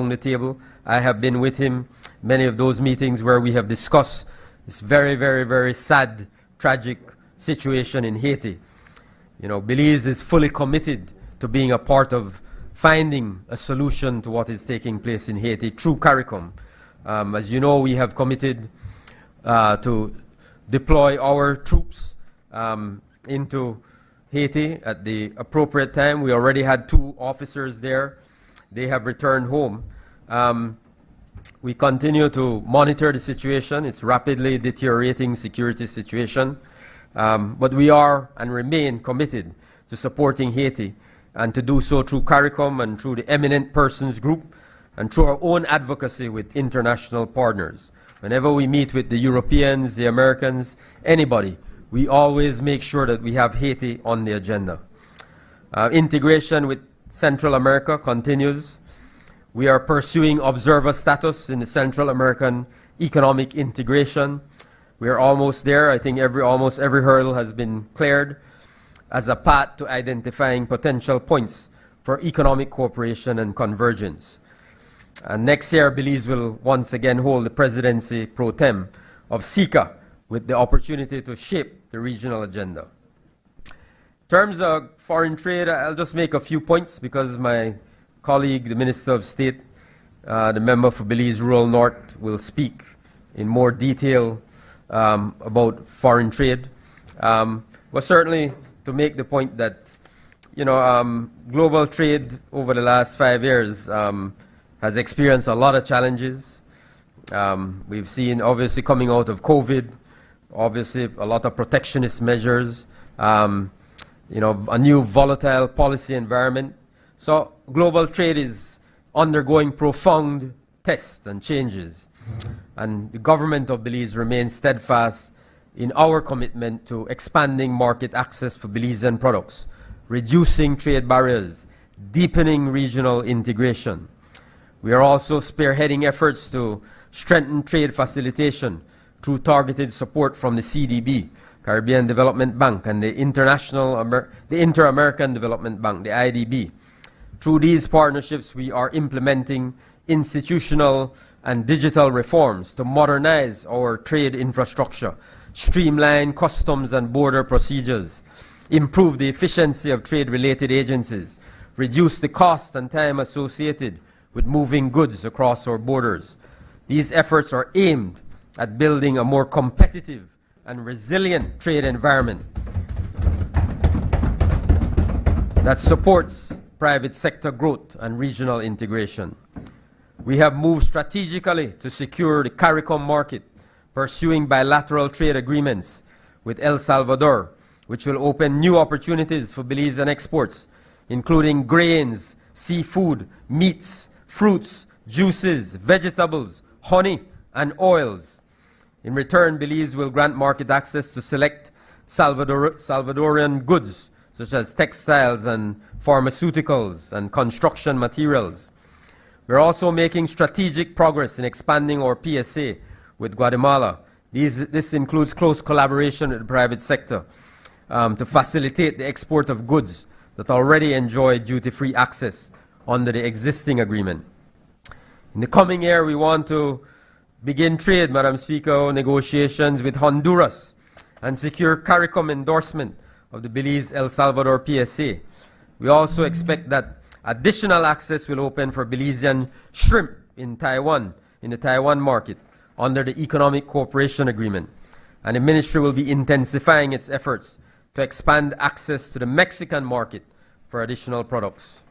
the table. I have been with him many of those meetings where we have discussed this very sad, tragic situation in Haiti. You know, Belize is fully committed to being a part of finding a solution to what is taking place in Haiti through CARICOM. As you know, we have committed to deploy our troops into Haiti at the appropriate time. We already had 2 officers there. They have returned home. We continue to monitor the situation. It's rapidly deteriorating security situation. But we are and remain committed to supporting Haiti, and to do so through CARICOM and through the Eminent Persons Group and through our own advocacy with international partners. Whenever we meet with the Europeans, the Americans, anybody, we always make sure that we have Haiti on the agenda. Integration with Central America continues. We are pursuing observer status in the Central American economic integration. We are almost there. I think almost every hurdle has been cleared as a path to identifying potential points for economic cooperation and convergence. Next year, Belize will once again hold the presidency pro tem of SICA, with the opportunity to shape the regional agenda. In terms of foreign trade, I'll just make a few points because my colleague, the Minister of State, the member for Belize Rural North, will speak in more detail about foreign trade. But certainly to make the point that, you know, global trade over the last 5 years has experienced a lot of challenges. We've seen, obviously, coming out of COVID, obviously a lot of protectionist measures, you know, a new volatile policy environment. So global trade is undergoing profound tests and changes. And the government of Belize remains steadfast in our commitment to expanding market access for Belizean products, reducing trade barriers, deepening regional integration. We are also spearheading efforts to strengthen trade facilitation through targeted support from the CDB, Caribbean Development Bank, and the Inter-American Development Bank, the IDB. Through these partnerships, we are implementing institutional and digital reforms to modernize our trade infrastructure, streamline customs and border procedures, improve the efficiency of trade-related agencies, reduce the cost and time associated with moving goods across our borders. These efforts are aimed at building a more competitive and resilient trade environment that supports private sector growth and regional integration. We have moved strategically to secure the CARICOM market, pursuing bilateral trade agreements with El Salvador, which will open new opportunities for Belizean exports, including grains, seafood, meats, fruits, juices, vegetables, honey, and oils. In return, Belize will grant market access to select Salvadorian goods, such as textiles and pharmaceuticals and construction materials. We're also making strategic progress in expanding our PSA with Guatemala. This includes close collaboration with the private sector to facilitate the export of goods that already enjoy duty-free access under the existing agreement. In the coming year, we want to begin trade, Madam Speaker, negotiations with Honduras and secure CARICOM endorsement of the Belize-El Salvador PSA. We also expect that additional access will open for Belizean shrimp in Taiwan, in the Taiwan market, under the Economic Cooperation Agreement. And the Ministry will be intensifying its efforts to expand access to the Mexican market for additional products.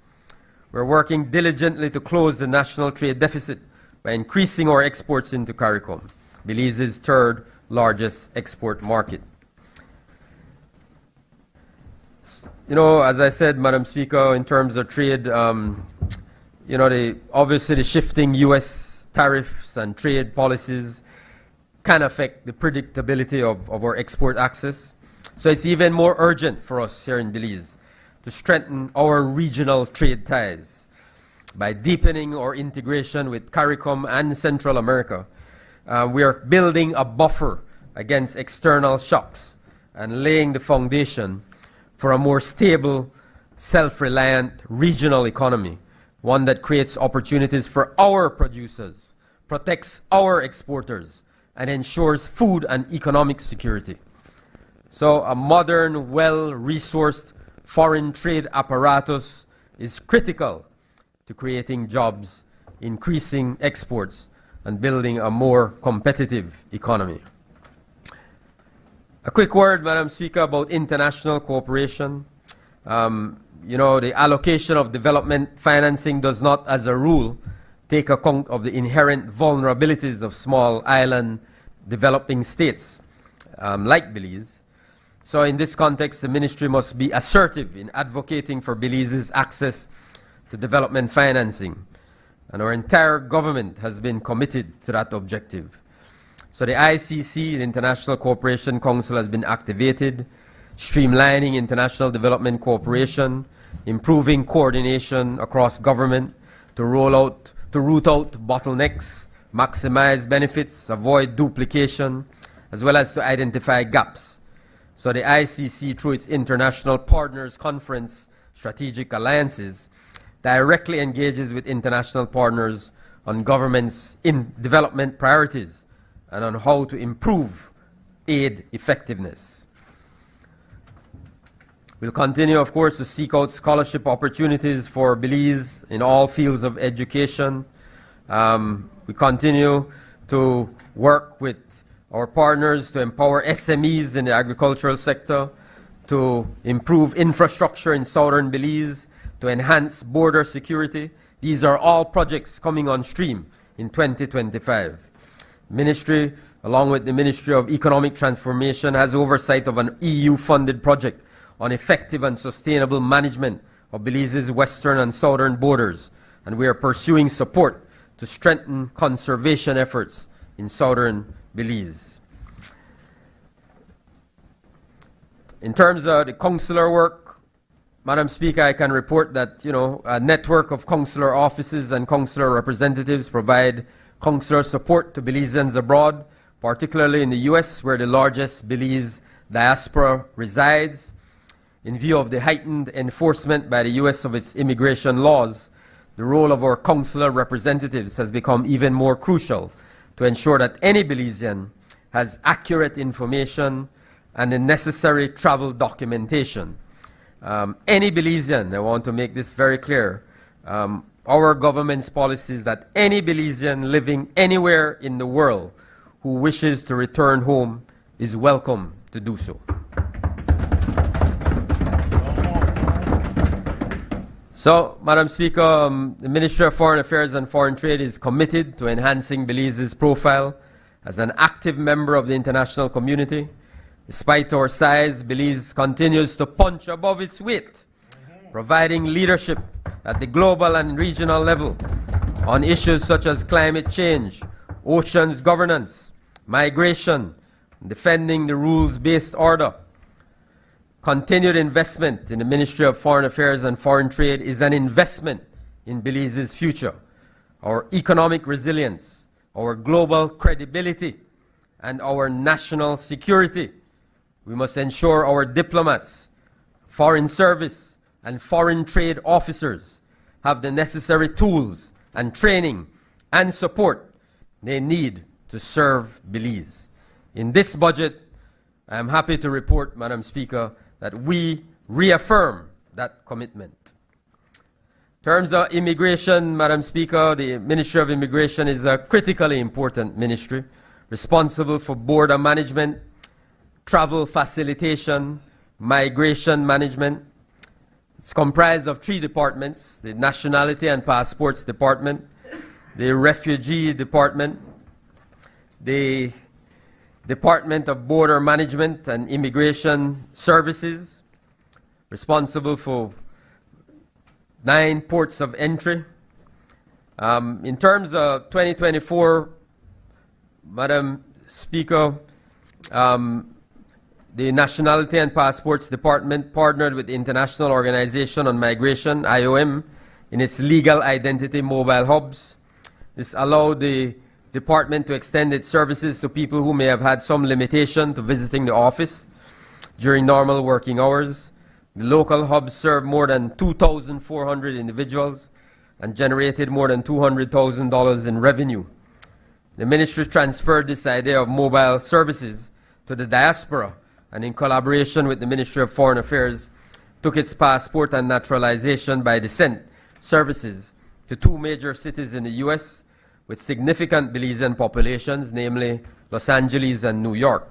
We're working diligently to close the national trade deficit by increasing our exports into CARICOM, Belize's third largest export market. you know, as I said, Madam Speaker, in terms of trade, you know, obviously the shifting U.S. tariffs and trade policies can affect the predictability of our export access. So it's even more urgent for us here in Belize to strengthen our regional trade ties by deepening our integration with CARICOM and Central America. We are building a buffer against external shocks and laying the foundation for a more stable, self-reliant regional economy, one that creates opportunities for our producers, protects our exporters, and ensures food and economic security. So a modern, well-resourced foreign trade apparatus is critical to creating jobs, increasing exports, and building a more competitive economy. A quick word, Madam Speaker, about international cooperation. You know, the allocation of development financing does not, as a rule, take account of the inherent vulnerabilities of small island developing states like Belize. So in this context, the ministry must be assertive in advocating for Belize's access to development financing. And our entire government has been committed to that objective. So the ICC, the International Cooperation Council, has been activated, streamlining international development cooperation, improving coordination across government to root out bottlenecks, maximize benefits, avoid duplication, as well as to identify gaps. So the ICC, through its International Partners Conference Strategic Alliances, directly engages with international partners on government's development priorities and on how to improve aid effectiveness. We'll continue, of course, to seek out scholarship opportunities for Belize in all fields of education. We continue to work with our partners to empower SMEs in the agricultural sector, to improve infrastructure in southern Belize, to enhance border security. These are all projects coming on stream in 2025. Ministry, along with the Ministry of Economic Transformation, has oversight of an EU-funded project on effective and sustainable management of Belize's western and southern borders, and we are pursuing support to strengthen conservation efforts in southern Belize. In terms of the consular work, Madam Speaker, I can report that, you know, a network of consular offices and consular representatives provide consular support to Belizeans abroad, particularly in the U.S., where the largest Belize diaspora resides. In view of the heightened enforcement by the U.S. of its immigration laws, the role of our consular representatives has become even more crucial to ensure that any Belizean has accurate information and the necessary travel documentation. Any Belizean, I want to make this very clear, our government's policy is that any Belizean living anywhere in the world who wishes to return home is welcome to do so. So, Madam Speaker, the Ministry of Foreign Affairs and Foreign Trade is committed to enhancing Belize's profile as an active member of the international community. Despite our size, Belize continues to punch above its weight, providing leadership at the global and regional level on issues such as climate change, oceans governance, migration, defending the rules-based order. Continued investment in the Ministry of Foreign Affairs and Foreign Trade is an investment in Belize's future, our economic resilience, our global credibility, and our national security. We must ensure our diplomats, foreign service, and foreign trade officers have the necessary tools and training and support they need to serve Belize. In this budget, I am happy to report, Madam Speaker, that we reaffirm that commitment. In terms of immigration, Madam Speaker, the Ministry of Immigration is a critically important ministry responsible for border management, travel facilitation, migration management. It's comprised of 3 departments: the Nationality and Passports Department, the Refugee Department, the Department of Border Management and Immigration Services. responsible for 9 ports of entry. In terms of 2024, Madam Speaker, the Nationality and Passports Department partnered with the International Organization on Migration, IOM, in its legal identity mobile hubs. This allowed the department to extend its services to people who may have had some limitation to visiting the office during normal working hours. The local hubs served more than 2,400 individuals and generated more than $200,000 in revenue. The ministry transferred this idea of mobile services to the diaspora, and in collaboration with the Ministry of Foreign Affairs, took its passport and naturalization by descent services to 2 major cities in the US with significant Belizean populations, namely Los Angeles and New York.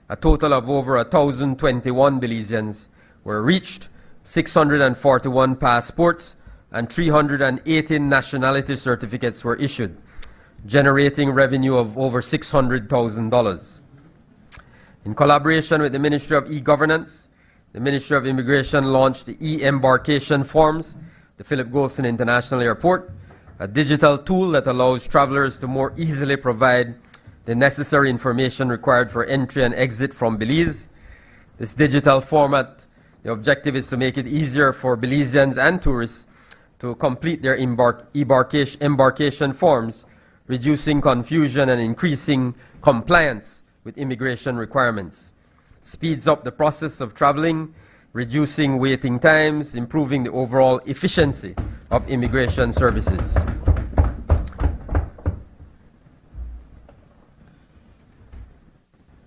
A total of over 1,021 Belizeans were reached, 641 passports and 318 nationality certificates were issued, generating revenue of over $600,000. In collaboration with the Ministry of E-Governance, the Ministry of Immigration launched the e-embarkation forms, the Philip Goldson International Airport, a digital tool that allows travelers to more easily provide the necessary information required for entry and exit from Belize. This digital format, the objective is to make it easier for Belizeans and tourists to complete their embarkation forms, reducing confusion and increasing compliance with immigration requirements. Speeds up the process of traveling, reducing waiting times, improving the overall efficiency of immigration services.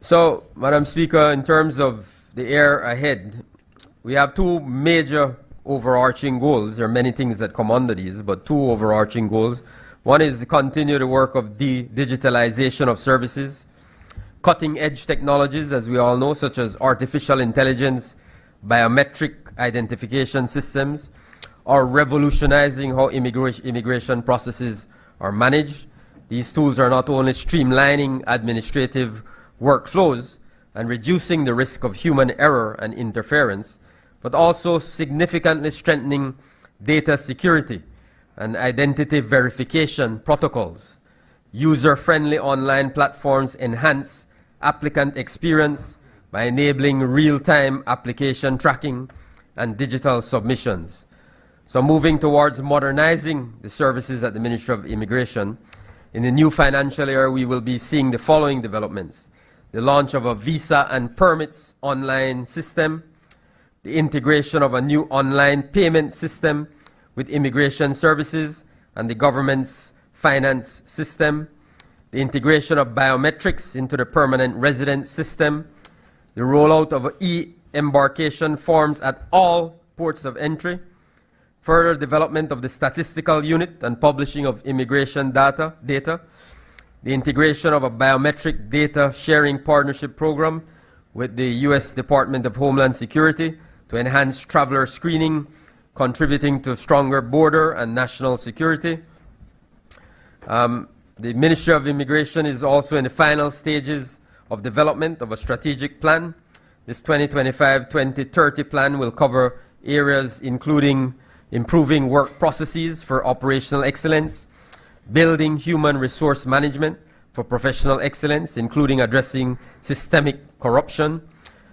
So, Madam Speaker, in terms of the year ahead, we have 2 major overarching goals. There are many things that come under these, but 2 overarching goals. One is to continue the work of digitalization of services, cutting-edge technologies, as we all know, such as artificial intelligence, biometric identification systems, are revolutionizing how immigration processes are managed. These tools are not only streamlining administrative workflows and reducing the risk of human error and interference, but also significantly strengthening data security and identity verification protocols. User-friendly online platforms enhance applicant experience by enabling real-time application tracking and digital submissions. So moving towards modernizing the services at the Ministry of Immigration, in the new financial year we will be seeing the following developments: the launch of a visa and permits online system, the integration of a new online payment system with immigration services and the government's finance system, the integration of biometrics into the permanent resident system, the rollout of e-embarkation forms at all ports of entry, further development of the statistical unit and publishing of immigration data, the integration of a biometric data sharing partnership program with the U.S. Department of Homeland Security to enhance traveler screening, contributing to stronger border and national security. The Ministry of Immigration is also in the final stages of development of a strategic plan. This 2025-2030 plan will cover areas including improving work processes for operational excellence, building human resource management for professional excellence, including addressing systemic corruption,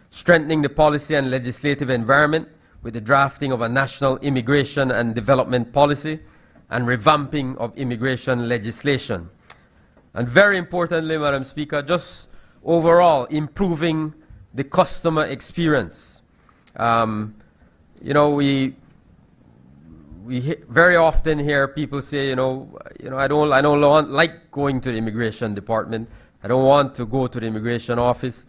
strengthening the policy and legislative environment with the drafting of a national immigration and development policy, and revamping of immigration legislation. And very importantly, Madam Speaker, just overall improving the customer experience. We very often hear people say, I don't like going to the immigration department. I don't want to go to the immigration office.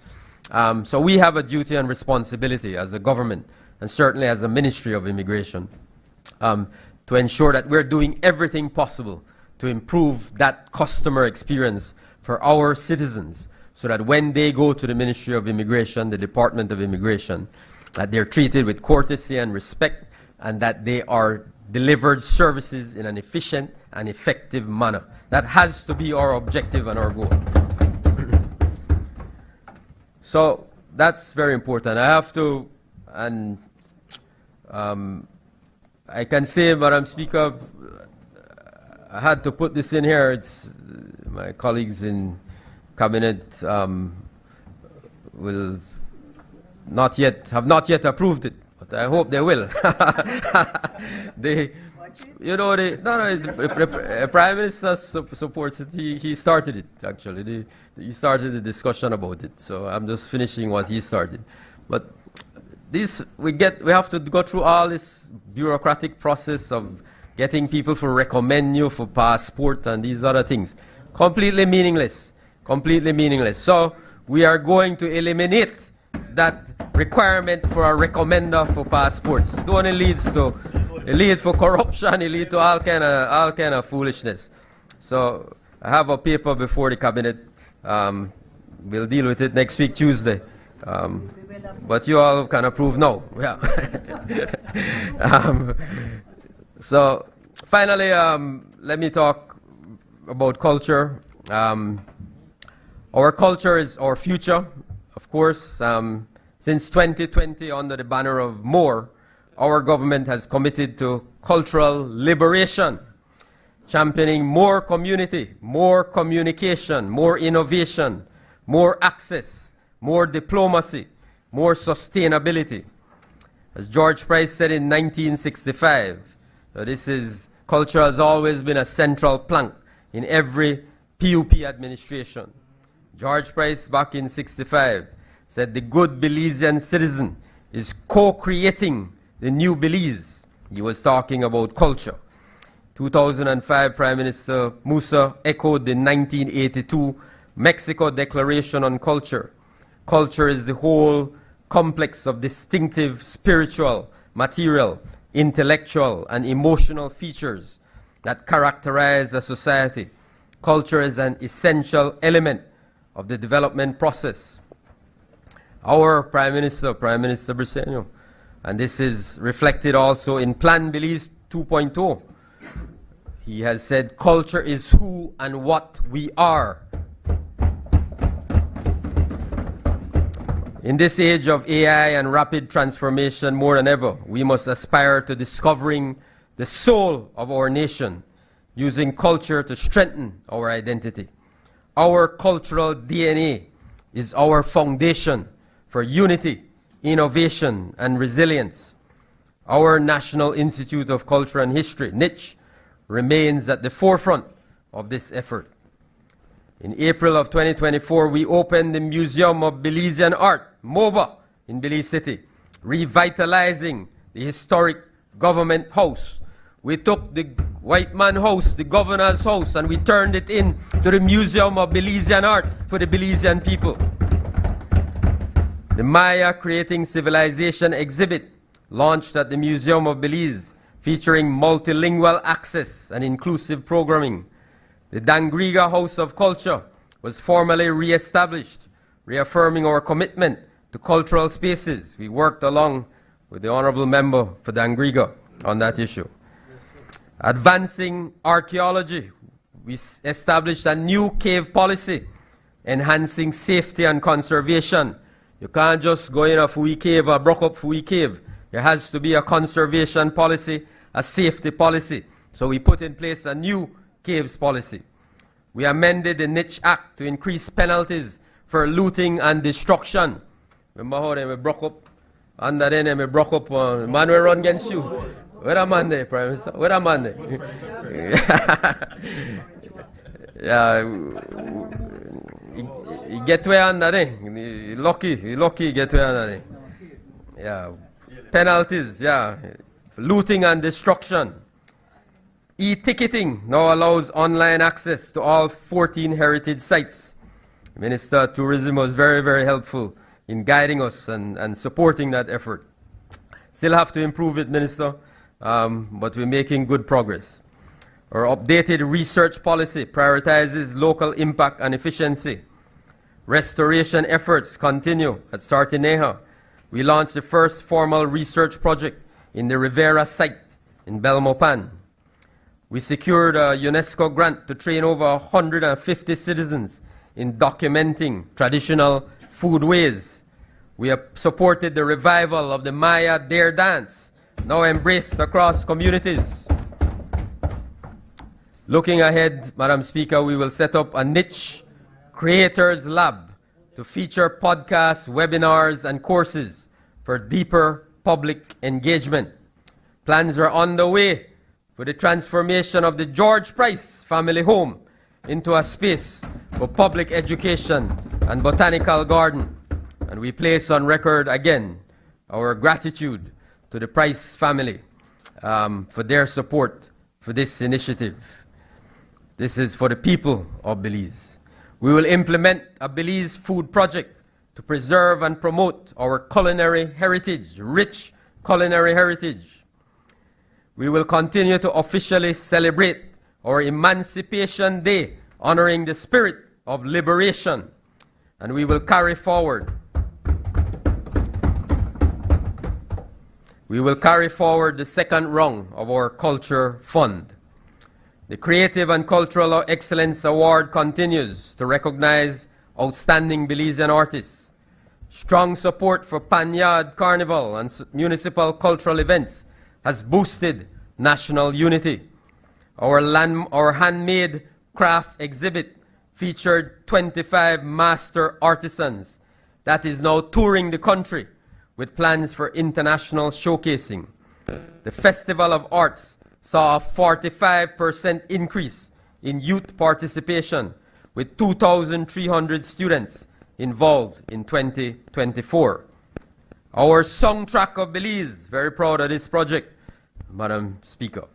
So we have a duty and responsibility as a government, and certainly as a Ministry of Immigration, to ensure that we're doing everything possible to improve that customer experience for our citizens, so that when they go to the Ministry of Immigration, the Department of Immigration, that they're treated with courtesy and respect, and that they are delivered services in an efficient and effective manner. That has to be our objective and our goal. So that's very important. I have to, and I can say, Madam Speaker, I had to put this in here. It's my colleagues in cabinet will have not yet approved it, but I hope they will. The Prime Minister supports it. He started it, actually. He started the discussion about it. So I'm just finishing what he started. But this, we have to go through all this bureaucratic process of getting people to recommend you for passport and these other things. Completely meaningless. Completely meaningless. So we are going to eliminate that requirement for a recommender for passports. It only leads to corruption, it leads to all kind of foolishness. So I have a paper before the cabinet. We'll deal with it next week, Tuesday. But you all can approve now. Yeah. So finally, let me talk about culture. Our culture is our future, of course. Since 2020, under the banner of MORE, our government has committed to cultural liberation, championing more community, more communication, more innovation, more access, more diplomacy, more sustainability. As George Price said in 1965, culture has always been a central plank in every PUP administration. George Price, back in 65, said the good Belizean citizen is co-creating the new Belize. He was talking about culture. 2005, Prime Minister Musa echoed the 1982 Mexico Declaration on Culture. Culture is the whole complex of distinctive spiritual, material, intellectual, and emotional features that characterize a society. Culture is an essential element of the development process. Our Prime Minister Briceño, and this is reflected also in Plan Belize 2.0. He has said, culture is who and what we are. In this age of AI and rapid transformation, more than ever, we must aspire to discovering the soul of our nation, using culture to strengthen our identity. Our cultural DNA is our foundation for unity, innovation, and resilience. Our National Institute of Culture and History, NICH, remains at the forefront of this effort. In April of 2024, we opened the Museum of Belizean Art, MOBA, in Belize City, revitalizing the historic government house. We took the white man house, the governor's house, and we turned it into the Museum of Belizean Art for the Belizean people. The Maya Creating Civilization exhibit, launched at the Museum of Belize, featuring multilingual access and inclusive programming. The Dangriga House of Culture was formally re-established, reaffirming our commitment to cultural spaces. We worked along with the Honorable Member for Dangriga on that issue. Advancing archaeology, we established a new cave policy, enhancing safety and conservation. You can't just go in a Fui cave or broke up Fui cave. There has to be a conservation policy, a safety policy. So we put in place a new caves policy. We amended the Niche Act to increase penalties for looting and destruction. Remember how they broke up? Under then they broke up, man will run against you. Where a man there, Prime Minister? Where a man there? Yeah, he get way under there. He lucky get way under there. Yeah, penalties, yeah. Looting and destruction. E-ticketing now allows online access to all 14 heritage sites. Minister of Tourism was very, very helpful in guiding us and supporting that effort. Still have to improve it, Minister, but we're making good progress. Our updated research policy prioritizes local impact and efficiency. Restoration efforts continue at Sartineja. We launched the first formal research project in the Rivera site in Belmopan. We secured a UNESCO grant to train over 150 citizens in documenting traditional foodways. We have supported the revival of the Maya Dare Dance now embraced across communities. Looking ahead, Madam Speaker, we will set up a niche creators lab to feature podcasts, webinars, and courses for deeper public engagement. Plans are on the way for the transformation of the George Price family home into a space for public education and botanical garden. And we place on record again our gratitude to the Price family for their support for this initiative. This is for the people of Belize. We will implement a Belize food project to preserve and promote our culinary heritage, rich culinary heritage. We will continue to officially celebrate our Emancipation Day, honoring the spirit of liberation. And we will carry forward the second rung of our Culture Fund. The Creative and Cultural Excellence Award continues to recognize outstanding Belizean artists. Strong support for Panyard Carnival and municipal cultural events has boosted national unity. Our handmade craft exhibit featured 25 master artisans that is now touring the country with plans for international showcasing. The Festival of Arts saw a 45% increase in youth participation, with 2,300 students involved in 2024. Our Soundtrack of Belize, very proud of this project, Madam Speaker.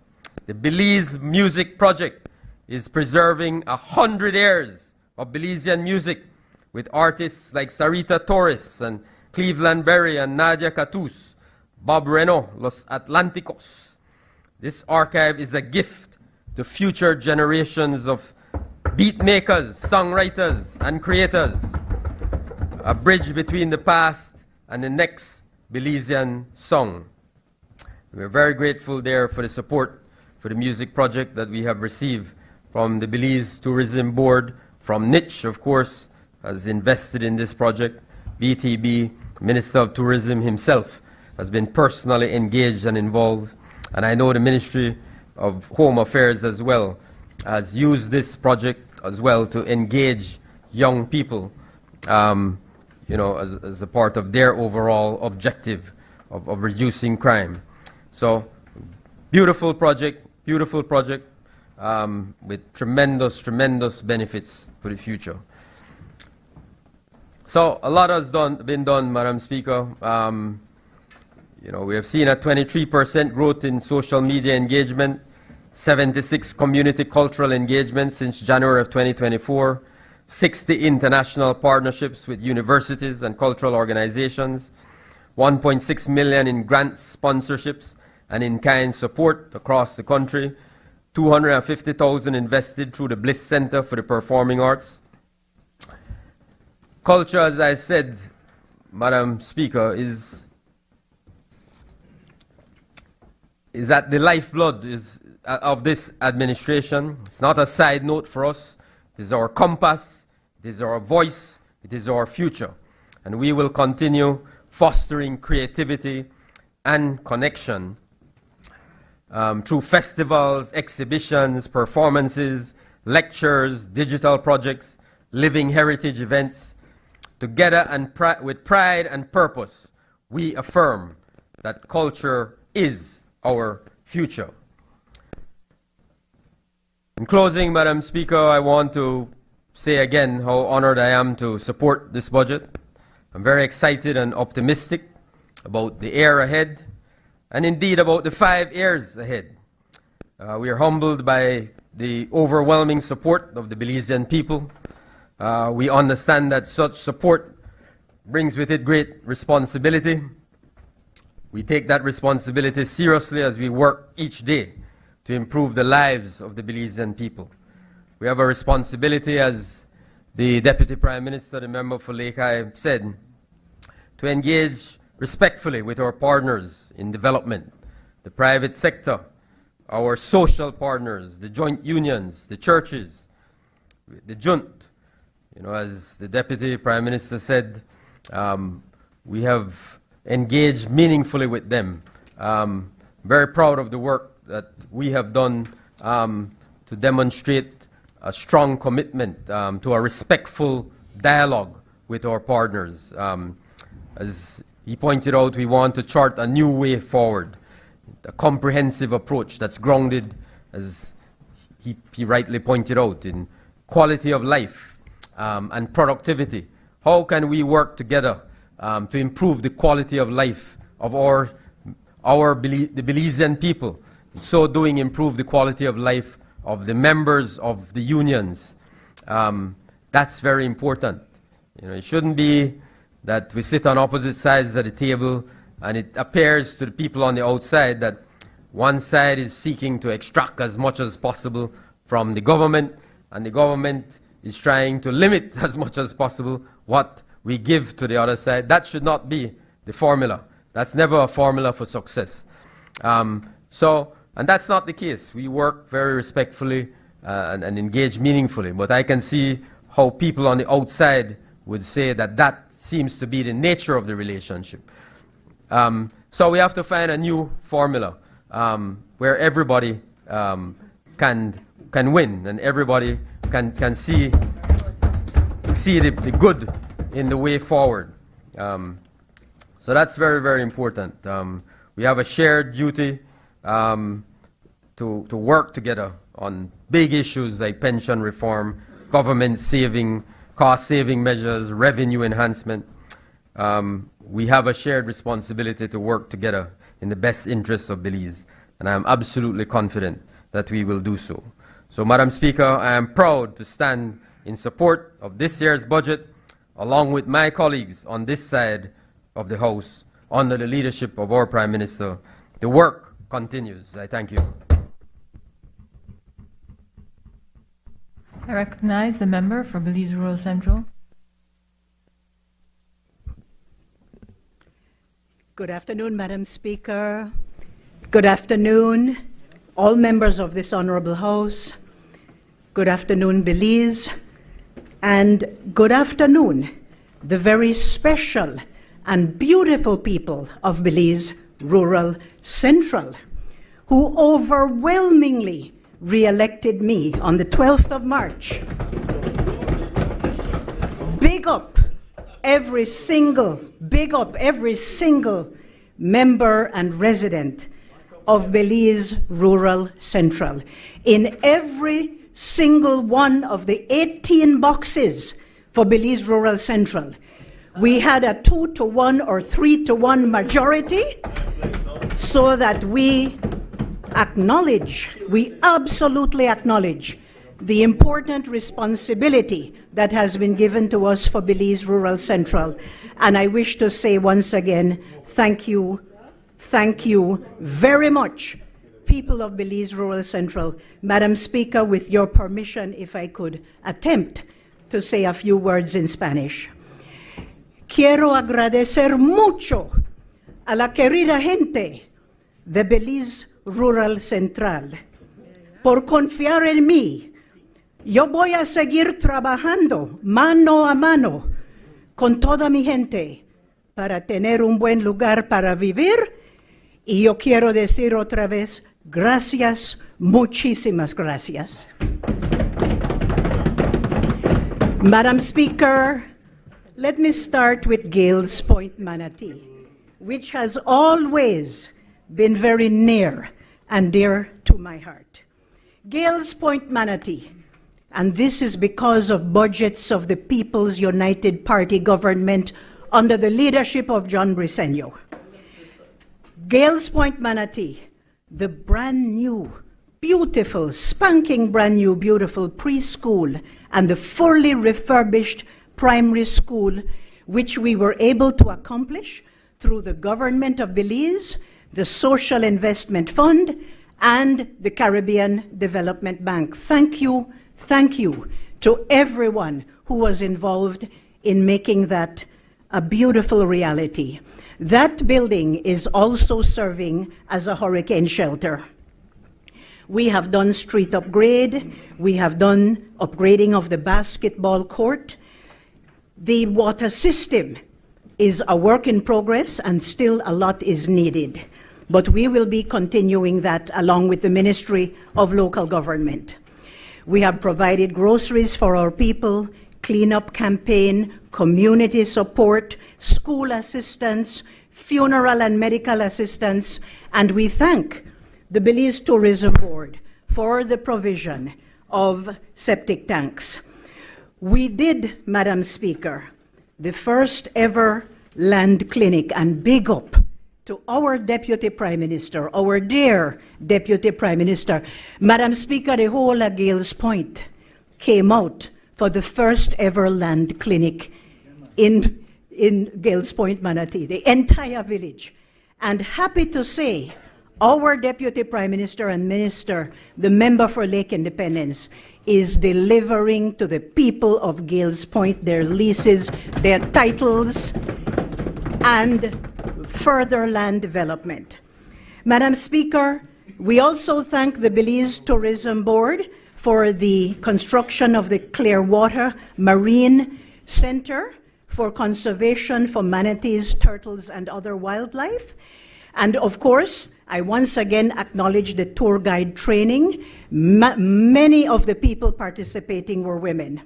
The Belize Music Project is preserving 100 years of Belizean music with artists like Sarita Torres and Cleveland Berry and Nadia Catus, Bob Reno, Los Atlanticos. This archive is a gift to future generations of beat makers, songwriters, and creators. A bridge between the past and the next Belizean song. We're very grateful there for the support for the music project that we have received from the Belize Tourism Board, from Niche, of course, has invested in this project. BTB, Minister of Tourism himself, has been personally engaged and involved. And I know the Ministry of Home Affairs as well has used this project as well to engage young people, as a part of their overall objective of reducing crime. So, beautiful project with tremendous benefits for the future. So, a lot has been done, Madam Speaker. We have seen a 23% growth in social media engagement, 76 community cultural engagements since January of 2024, 60 international partnerships with universities and cultural organizations, 1.6 million in grants, sponsorships, and in-kind support across the country, 250,000 invested through the Bliss Center for the Performing Arts. Culture, as I said, Madam Speaker, is at the lifeblood of this administration. It's not a side note for us. It is our compass, it is our voice, it is our future. And we will continue fostering creativity and connection through festivals, exhibitions, performances, lectures, digital projects, living heritage events. Together and with pride and purpose, we affirm that culture is our future. In closing, Madam Speaker, I want to say again how honored I am to support this budget. I'm very excited and optimistic about the year ahead, and indeed about the 5 years ahead. We are humbled by the overwhelming support of the Belizean people. We understand that such support brings with it great responsibility. We take that responsibility seriously as we work each day to improve the lives of the Belizean people. We have a responsibility, as the Deputy Prime Minister, the member for Lake Eye, said, to engage respectfully with our partners in development, the private sector, our social partners, the joint unions, the churches, the junt. As the Deputy Prime Minister said, we have engaged meaningfully with them. very proud of the work that we have done to demonstrate a strong commitment to a respectful dialogue with our partners. As he pointed out, we want to chart a new way forward, a comprehensive approach that's grounded, as he rightly pointed out, in quality of life and productivity. How can we work together to improve the quality of life of the Belizean people? In so doing, improve the quality of life of the members of the unions. That's very important. It shouldn't be that we sit on opposite sides of the table and it appears to the people on the outside that one side is seeking to extract as much as possible from the government, and the government is trying to limit as much as possible what we give to the other side. That should not be the formula. That's never a formula for success. And that's not the case. We work very respectfully and engage meaningfully, but I can see how people on the outside would say that that seems to be the nature of the relationship. So we have to find a new formula where everybody can win and everybody can see the good in the way forward. So that's very, very important. We have a shared duty to work together on big issues like pension reform, government saving, cost-saving measures, revenue enhancement. We have a shared responsibility to work together in the best interests of Belize, and I am absolutely confident that we will do so. So, Madam Speaker, I am proud to stand in support of this year's budget, along with my colleagues on this side of the House, under the leadership of our Prime Minister. The work continues. I thank you. I recognize the member for Belize Rural Central. Good afternoon, Madam Speaker. Good afternoon, all members of this Honorable House. Good afternoon, Belize. And good afternoon, the very special and beautiful people of Belize Rural Central, who overwhelmingly re-elected me on the 12th of March. Big up every single member and resident of Belize Rural Central. In every single one of the 18 boxes for Belize Rural Central, we had a 2-to-1 or 3-to-1 majority, so that we absolutely acknowledge the important responsibility that has been given to us for Belize Rural Central. And I wish to say once again, thank you very much, people of Belize Rural Central. Madam Speaker, with your permission, if I could attempt to say a few words in Spanish. Quiero agradecer mucho a la querida gente de Belize Rural Central por confiar en mí. Yo voy a seguir trabajando mano a mano con toda mi gente para tener un buen lugar para vivir, y yo quiero decir otra vez, gracias, muchísimas gracias. Madam Speaker, let me start with Gales Point Manatee, which has always been very near and dear to my heart. Gales Point Manatee, and this is because of budgets of the People's United Party government under the leadership of John Briceño. Gales Point Manatee, the brand new, beautiful, spanking brand new, beautiful preschool and the fully refurbished primary school, which we were able to accomplish through the government of Belize, the Social Investment Fund, and the Caribbean Development Bank. Thank you to everyone who was involved in making that a beautiful reality. That building is also serving as a hurricane shelter. We have done street upgrade, we have done upgrading of the basketball court. The water system is a work in progress and still a lot is needed. but we will be continuing that along with the Ministry of Local Government. We have provided groceries for our people, cleanup campaign, community support, school assistance, funeral and medical assistance, and we thank the Belize Tourism Board for the provision of septic tanks. We did, Madam Speaker, the first ever land clinic, and big up to our Deputy Prime Minister, our dear Deputy Prime Minister. Madam Speaker, the whole of Gales Point came out for the first ever land clinic in Gales Point, Manatee, the entire village. And happy to say, our Deputy Prime Minister and Minister, the member for Lake Independence, is delivering to the people of Gales Point their leases, their titles, and further land development. Madam Speaker, we also thank the Belize Tourism Board for the construction of the Clearwater Marine Center for conservation for manatees, turtles, and other wildlife. And of course, I once again acknowledge the tour guide training. Many of the people participating were women.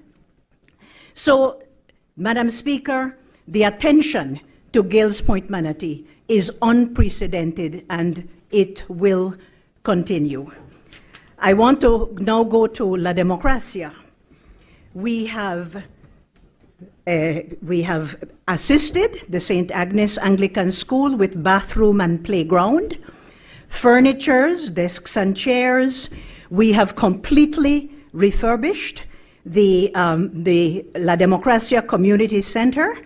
So, Madam Speaker, the attention to Gales Point Manatee is unprecedented, and it will continue. I want to now go to La Democracia. We have assisted the St. Agnes Anglican School with bathroom and playground, furnitures, desks and chairs. We have completely refurbished the La Democracia Community Center.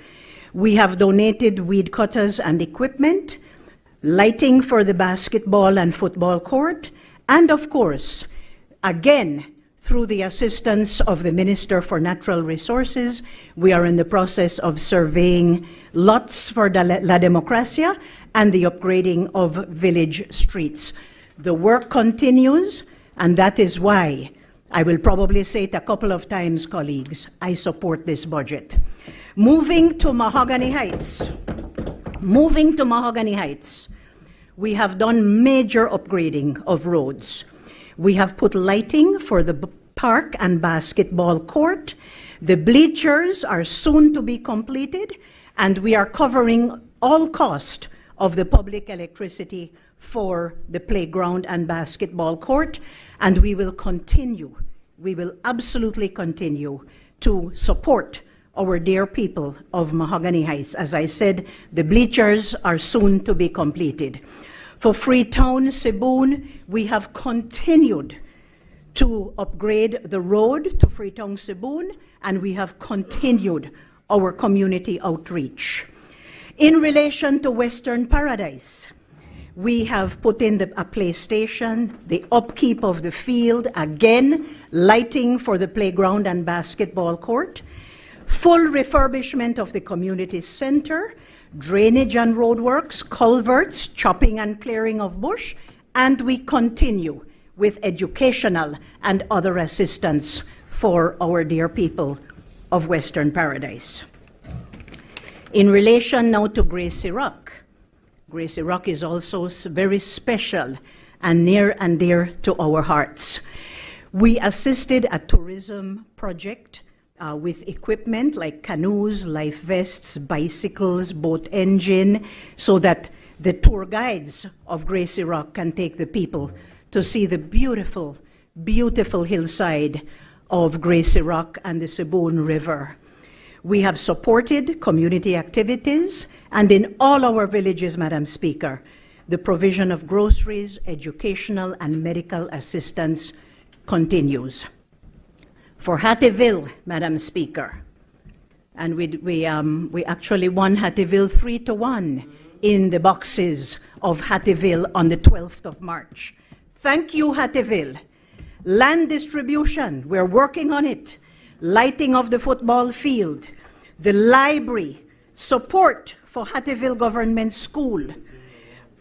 We have donated weed cutters and equipment, lighting for the basketball and football court, and of course, again, through the assistance of the Minister for Natural Resources, we are in the process of surveying lots for La Democracia and the upgrading of village streets. The work continues, and that is why I will probably say it a couple of times, colleagues, I support this budget. Moving to Mahogany Heights, we have done major upgrading of roads. We have put lighting for the park and basketball court. The bleachers are soon to be completed, and we are covering all cost of the public electricity for the playground and basketball court, and we will absolutely continue to support our dear people of Mahogany Heights. As I said, the bleachers are soon to be completed. For Freetown, Sibboon, we have continued to upgrade the road to Freetown, Sibboon, and we have continued our community outreach. In relation to Western Paradise, we have put in a play station, the upkeep of the field, again, lighting for the playground and basketball court, full refurbishment of the community center, drainage and roadworks, culverts, chopping and clearing of bush, and we continue with educational and other assistance for our dear people of Western Paradise. In relation now to Gracie Rock is also very special and near and dear to our hearts. We assisted a tourism project with equipment like canoes, life vests, bicycles, boat engine, so that the tour guides of Gracie Rock can take the people to see the beautiful, beautiful hillside of Gracie Rock and the Sibboon River. We have supported community activities, and in all our villages, Madam Speaker, the provision of groceries, educational and medical assistance continues. For Hattieville, Madam Speaker, and we actually won Hattieville 3-1 in the boxes of Hattieville on the 12th of March. Thank you, Hattieville. Land distribution, we're working on it. Lighting of the football field, the library, support for Hattieville Government School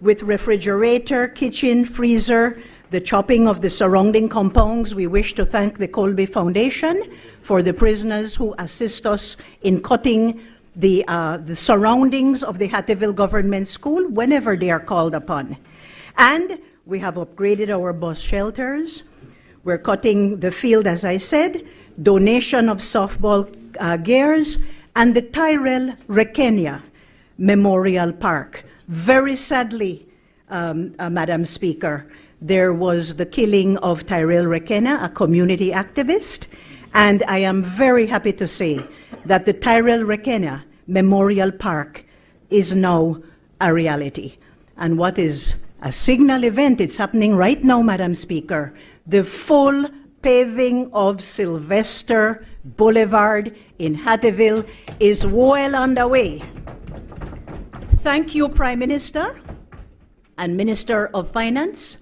with refrigerator, kitchen, freezer, the chopping of the surrounding compounds. We wish to thank the Colby Foundation for the prisoners who assist us in cutting the surroundings of the Hattieville Government School whenever they are called upon. And we have upgraded our bus shelters. We're cutting the field, as I said, donation of softball gears, and the Tyrell Rekenia Memorial Park. Very sadly, Madam Speaker, there was the killing of Tyrell Rekenia, a community activist, and I am very happy to say that the Tyrell Rekenia Memorial Park is now a reality. And what is a signal event, it's happening right now, Madam Speaker, the full paving of Sylvester Boulevard in Hattieville is well underway. Thank you, Prime Minister and Minister of Finance.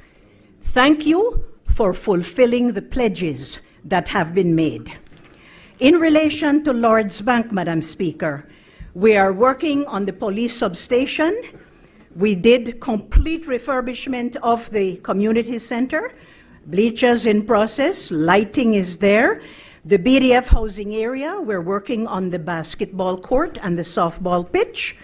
Thank you for fulfilling the pledges that have been made. In relation to Lord's Bank, Madam Speaker, we are working on the police substation. We did complete refurbishment of the community center. Bleachers in process, lighting is there. The BDF housing area, we're working on the basketball court and the softball pitch.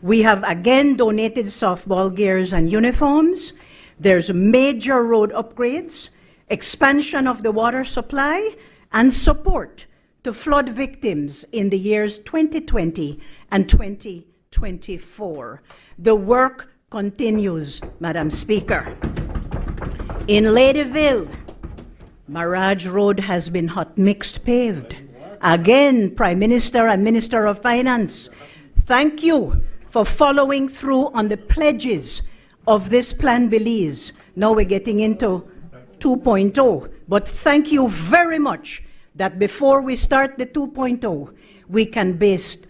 We have again donated softball gears and uniforms. There's major road upgrades, expansion of the water supply, and support to flood victims in the years 2020 and 2024. The work continues, Madam Speaker. In Ladyville, Mirage Road has been hot mixed paved. Again, Prime Minister and Minister of Finance, thank you for following through on the pledges of this Plan Belize. Now we're getting into 2.0, but thank you very much that before we start the 2.0, we can boast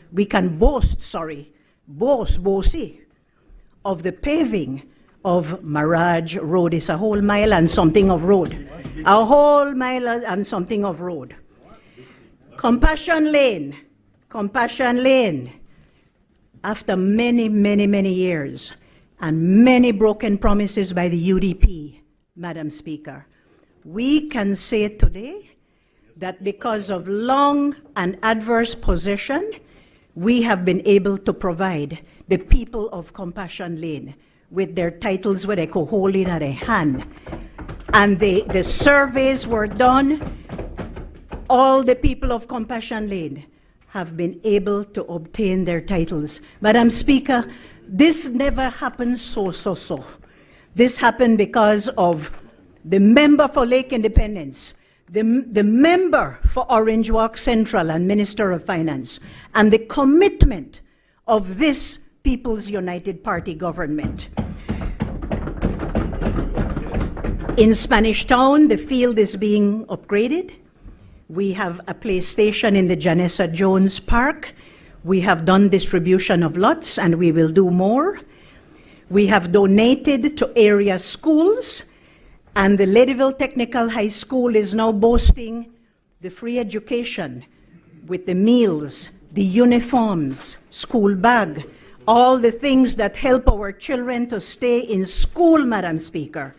of the paving of Mirage Road. Is a whole mile and something of road. A whole mile and something of road. Compassion Lane. After many years and many broken promises by the UDP, Madam Speaker, we can say today that because of long and adverse possession, we have been able to provide the people of Compassion Lane with their titles where they could hold in their hand. And the surveys were done. All the people of Compassion Lane have been able to obtain their titles. Madam Speaker, this never happened so. This happened because of the member for Lake Independence, the member for Orange Walk Central and Minister of Finance, and the commitment of this People's United Party government. In Spanish Town, the field is being upgraded. We have a play station in the Janessa Jones Park. We have done distribution of lots, and we will do more. We have donated to area schools, and the Ladyville Technical High School is now boasting the free education with the meals, the uniforms, school bag, all the things that help our children to stay in school, Madam Speaker.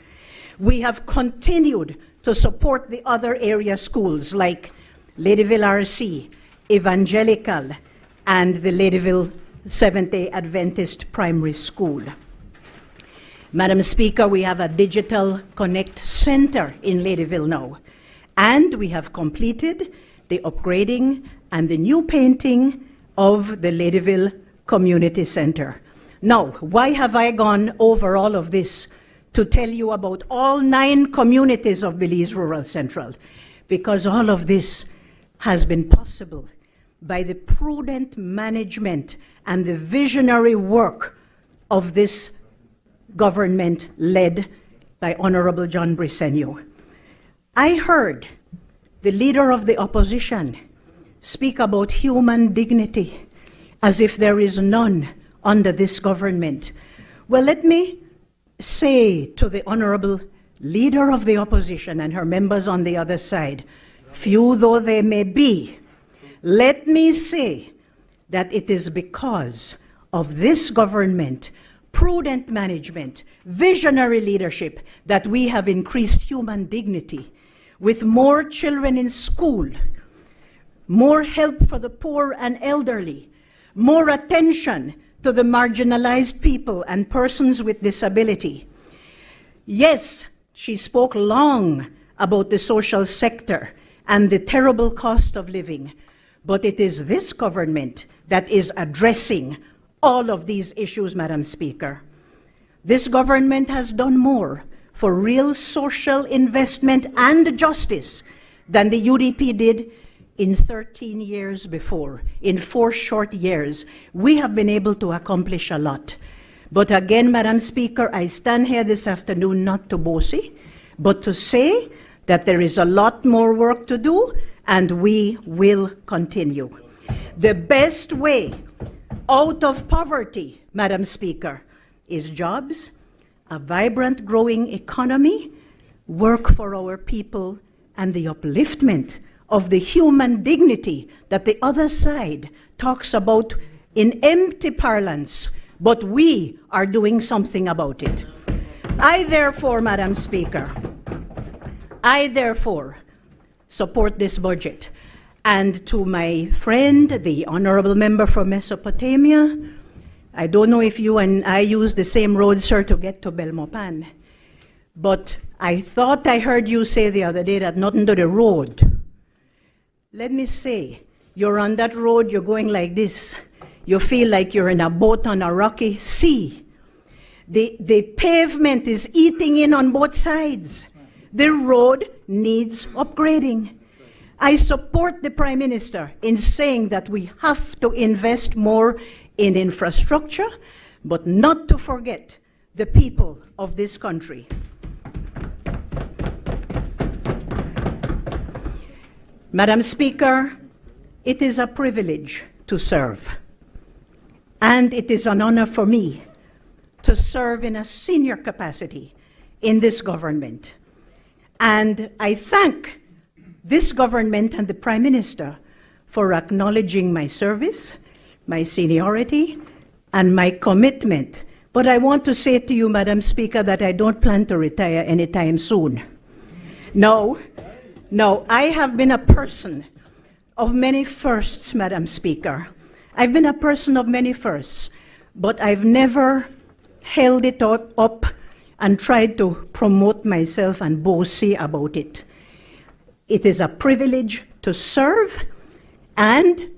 We have continued to support the other area schools like Ladyville RC, Evangelical, and the Ladyville Seventh-day Adventist Primary School. Madam Speaker, we have a Digital Connect Center in Ladyville now, and we have completed the upgrading and the new painting of the Ladyville Community Center. Now, why have I gone over all of this to tell you about all 9 communities of Belize Rural Central? Because all of this has been possible by the prudent management and the visionary work of this government led by Honorable John Briceño. I heard the leader of the opposition speak about human dignity as if there is none under this government. Well, let me say to the honorable leader of the opposition and her members on the other side, few though they may be, let me say that it is because of this government, prudent management, visionary leadership, that we have increased human dignity with more children in school, more help for the poor and elderly, more attention to the marginalized people and persons with disability. Yes, she spoke long about the social sector and the terrible cost of living, but it is this government that is addressing all of these issues, Madam Speaker. This government has done more for real social investment and justice than the UDP did in 13 years before. In 4 short years, we have been able to accomplish a lot. But again, Madam Speaker, I stand here this afternoon not to bossy, but to say that there is a lot more work to do, and we will continue. The best way out of poverty, Madam Speaker, is jobs, a vibrant, growing economy, work for our people, and the upliftment of the human dignity that the other side talks about in empty parlance, but we are doing something about it. I therefore, Madam Speaker, support this budget. And to my friend, the honorable member for Mesopotamia, I don't know if you and I use the same road, sir, to get to Belmopan, but I thought I heard you say the other day that nothing to the road. Let me say, you're on that road, you're going like this. You feel like you're in a boat on a rocky sea. The pavement is eating in on both sides. The road needs upgrading. I support the Prime Minister in saying that we have to invest more in infrastructure, but not to forget the people of this country. Madam Speaker, it is a privilege to serve, and it is an honor for me to serve in a senior capacity in this government. And I thank this government and the Prime Minister for acknowledging my service, my seniority, and my commitment. But I want to say to you, Madam Speaker, that I don't plan to retire anytime soon. No, I have been a person of many firsts, Madam Speaker. I've been a person of many firsts, but I've never held it up and tried to promote myself and bossy about it. It is a privilege to serve, and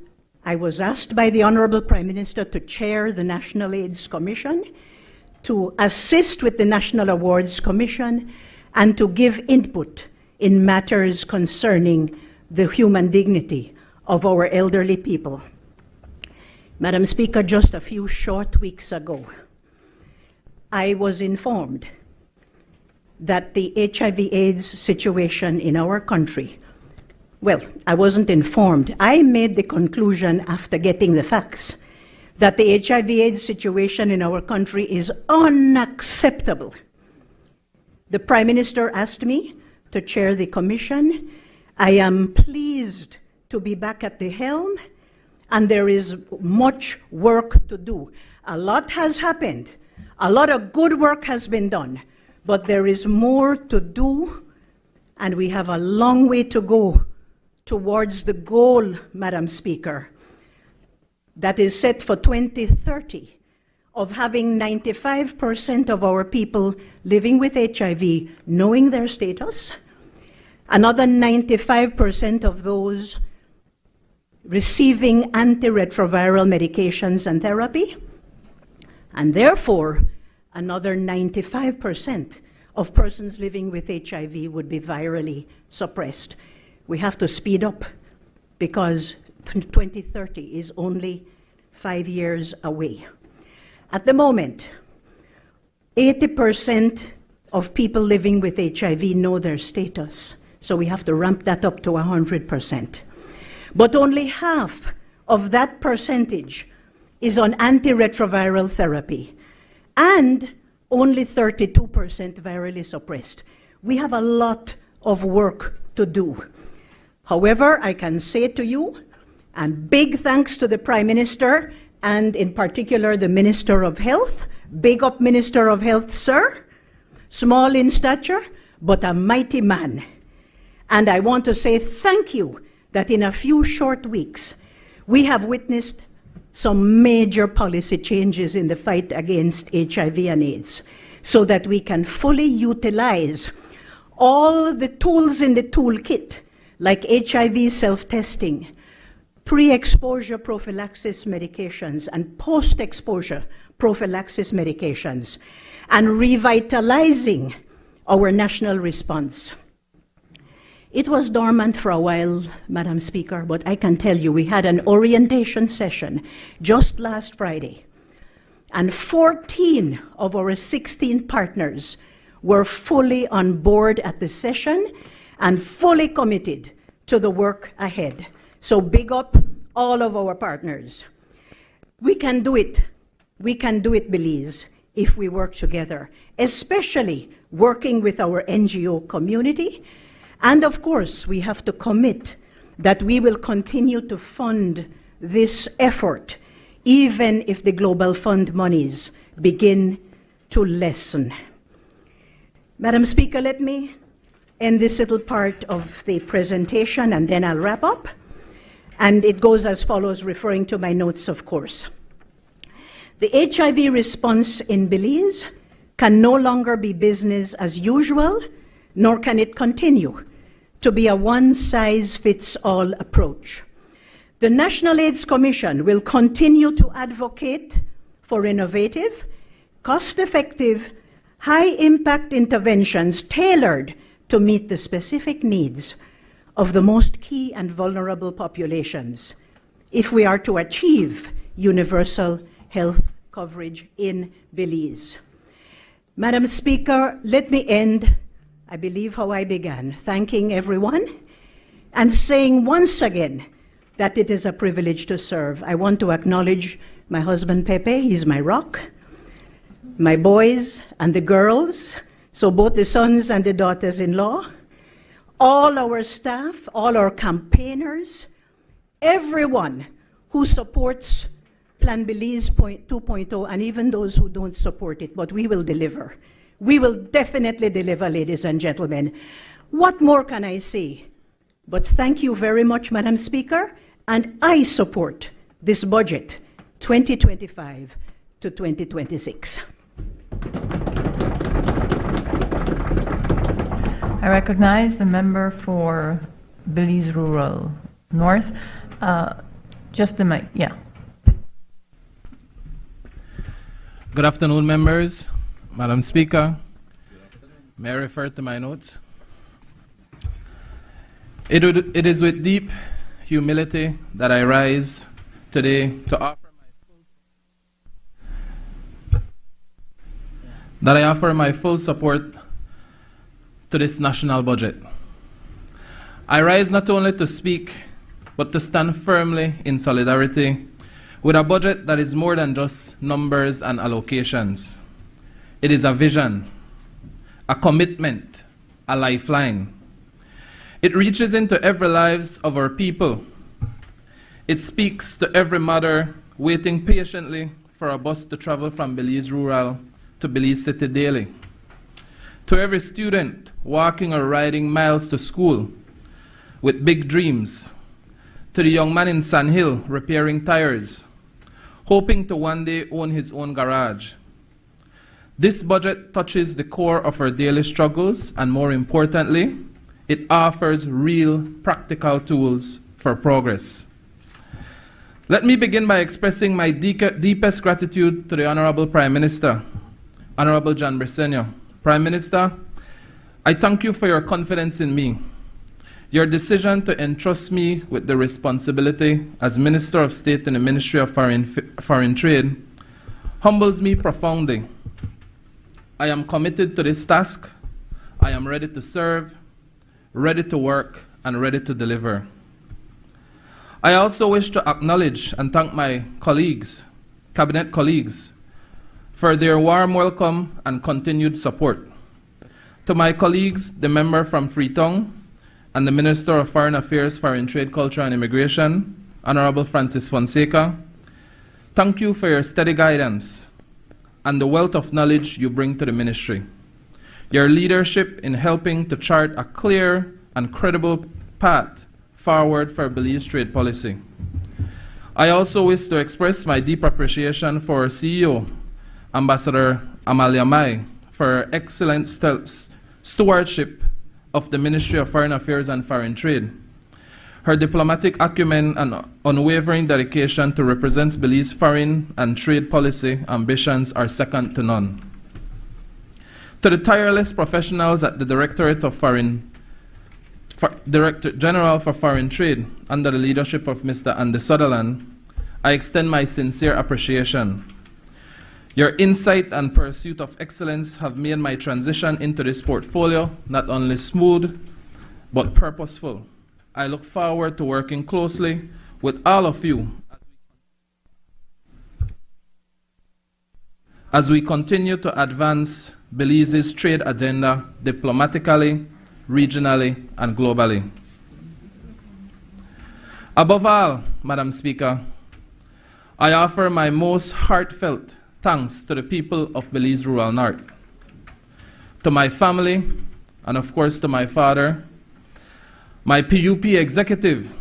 I was asked by the Honorable Prime Minister to chair the National AIDS Commission, to assist with the National Awards Commission, and to give input in matters concerning the human dignity of our elderly people. Madam Speaker, just a few short weeks ago, I was informed that the HIV/AIDS situation in our country, well, I wasn't informed. I made the conclusion after getting the facts that the HIV/AIDS situation in our country is unacceptable. The Prime Minister asked me to chair the commission. I am pleased to be back at the helm, and there is much work to do. A lot has happened. A lot of good work has been done, but there is more to do, and we have a long way to go towards the goal, Madam Speaker, that is set for 2030 of having 95% of our people living with HIV knowing their status, another 95% of those receiving antiretroviral medications and therapy, and therefore another 95% of persons living with HIV would be virally suppressed. We have to speed up because 2030 is only 5 years away. At the moment, 80% of people living with HIV know their status, so we have to ramp that up to 100%. But only half of that percentage is on antiretroviral therapy, and only 32% virally suppressed. We have a lot of work to do. However, I can say to you, and big thanks to the Prime Minister, and in particular the Minister of Health, big up Minister of Health, sir, small in stature, but a mighty man. And I want to say thank you that in a few short weeks, we have witnessed some major policy changes in the fight against HIV and AIDS. so that we can fully utilize all the tools in the toolkit, like HIV self-testing, pre-exposure prophylaxis medications, and post-exposure prophylaxis medications, and revitalizing our national response. It was dormant for a while, Madam Speaker, but I can tell you we had an orientation session just last Friday, and 14 of our 16 partners were fully on board at the session and fully committed to the work ahead. So big up all of our partners. We can do it. We can do it, Belize, if we work together, especially working with our NGO community. And of course, we have to commit that we will continue to fund this effort, even if the Global Fund monies begin to lessen. Madam Speaker, let me end this little part of the presentation and then I'll wrap up. And it goes as follows, referring to my notes, of course. The HIV response in Belize can no longer be business as usual, nor can it continue to be a one-size-fits-all approach. The National AIDS Commission will continue to advocate for innovative, cost-effective, high-impact interventions tailored to meet the specific needs of the most key and vulnerable populations if we are to achieve universal health coverage in Belize. Madam Speaker, let me end, I believe, how I began, thanking everyone and saying once again that it is a privilege to serve. I want to acknowledge my husband, Pepe, he's my rock, my boys and the girls, so both the sons and the daughters-in-law, all our staff, all our campaigners, everyone who supports Plan Belize 2.0, and even those who don't support it, but we will deliver. We will definitely deliver, ladies and gentlemen. What more can I say? But thank you very much, Madam Speaker, and I support this budget 2025 to 2026. I recognize the member for Belize Rural North. Just the mic, yeah. Good afternoon, members. Madam Speaker, may I refer to my notes? It is with deep humility that I rise today to offer my full support to this national budget. I rise not only to speak, but to stand firmly in solidarity with a budget that is more than just numbers and allocations. It is a vision, a commitment, a lifeline. It reaches into every lives of our people. It speaks to every mother waiting patiently for a bus to travel from Belize Rural to Belize City daily. To every student walking or riding miles to school with big dreams. To the young man in Sand Hill repairing tires, hoping to one day own his own garage. This budget touches the core of our daily struggles, and more importantly, it offers real practical tools for progress. Let me begin by expressing my deepest gratitude to the Honorable Prime Minister, Honorable John Bresenio. Prime Minister, I thank you for your confidence in me. Your decision to entrust me with the responsibility as Minister of State in the Ministry of Foreign Trade humbles me profoundly. I am committed to this task. I am ready to serve, ready to work, and ready to deliver. I also wish to acknowledge and thank my colleagues, cabinet colleagues, for their warm welcome and continued support. To my colleagues, the member from Freetown and the Minister of Foreign Affairs, Foreign Trade, Culture and Immigration, Honorable Francis Fonseca, thank you for your steady guidance and the wealth of knowledge you bring to the ministry. Your leadership in helping to chart a clear and credible path forward for Belize trade policy. I also wish to express my deep appreciation for our CEO, Ambassador Amalia Mai, for her excellent stewardship of the Ministry of Foreign Affairs and Foreign Trade. Her diplomatic acumen and unwavering dedication to represent Belize's foreign and trade policy ambitions are second to none. To the tireless professionals at the Director General for Foreign Trade, under the leadership of Mr. Andy Sutherland, I extend my sincere appreciation. Your insight and pursuit of excellence have made my transition into this portfolio not only smooth, but purposeful. I look forward to working closely with all of you as we continue to advance Belize's trade agenda diplomatically, regionally, and globally. Above all, Madam Speaker, I offer my most heartfelt thanks to the people of Belize Rural North, to my family, and of course to my father, my PUP executive,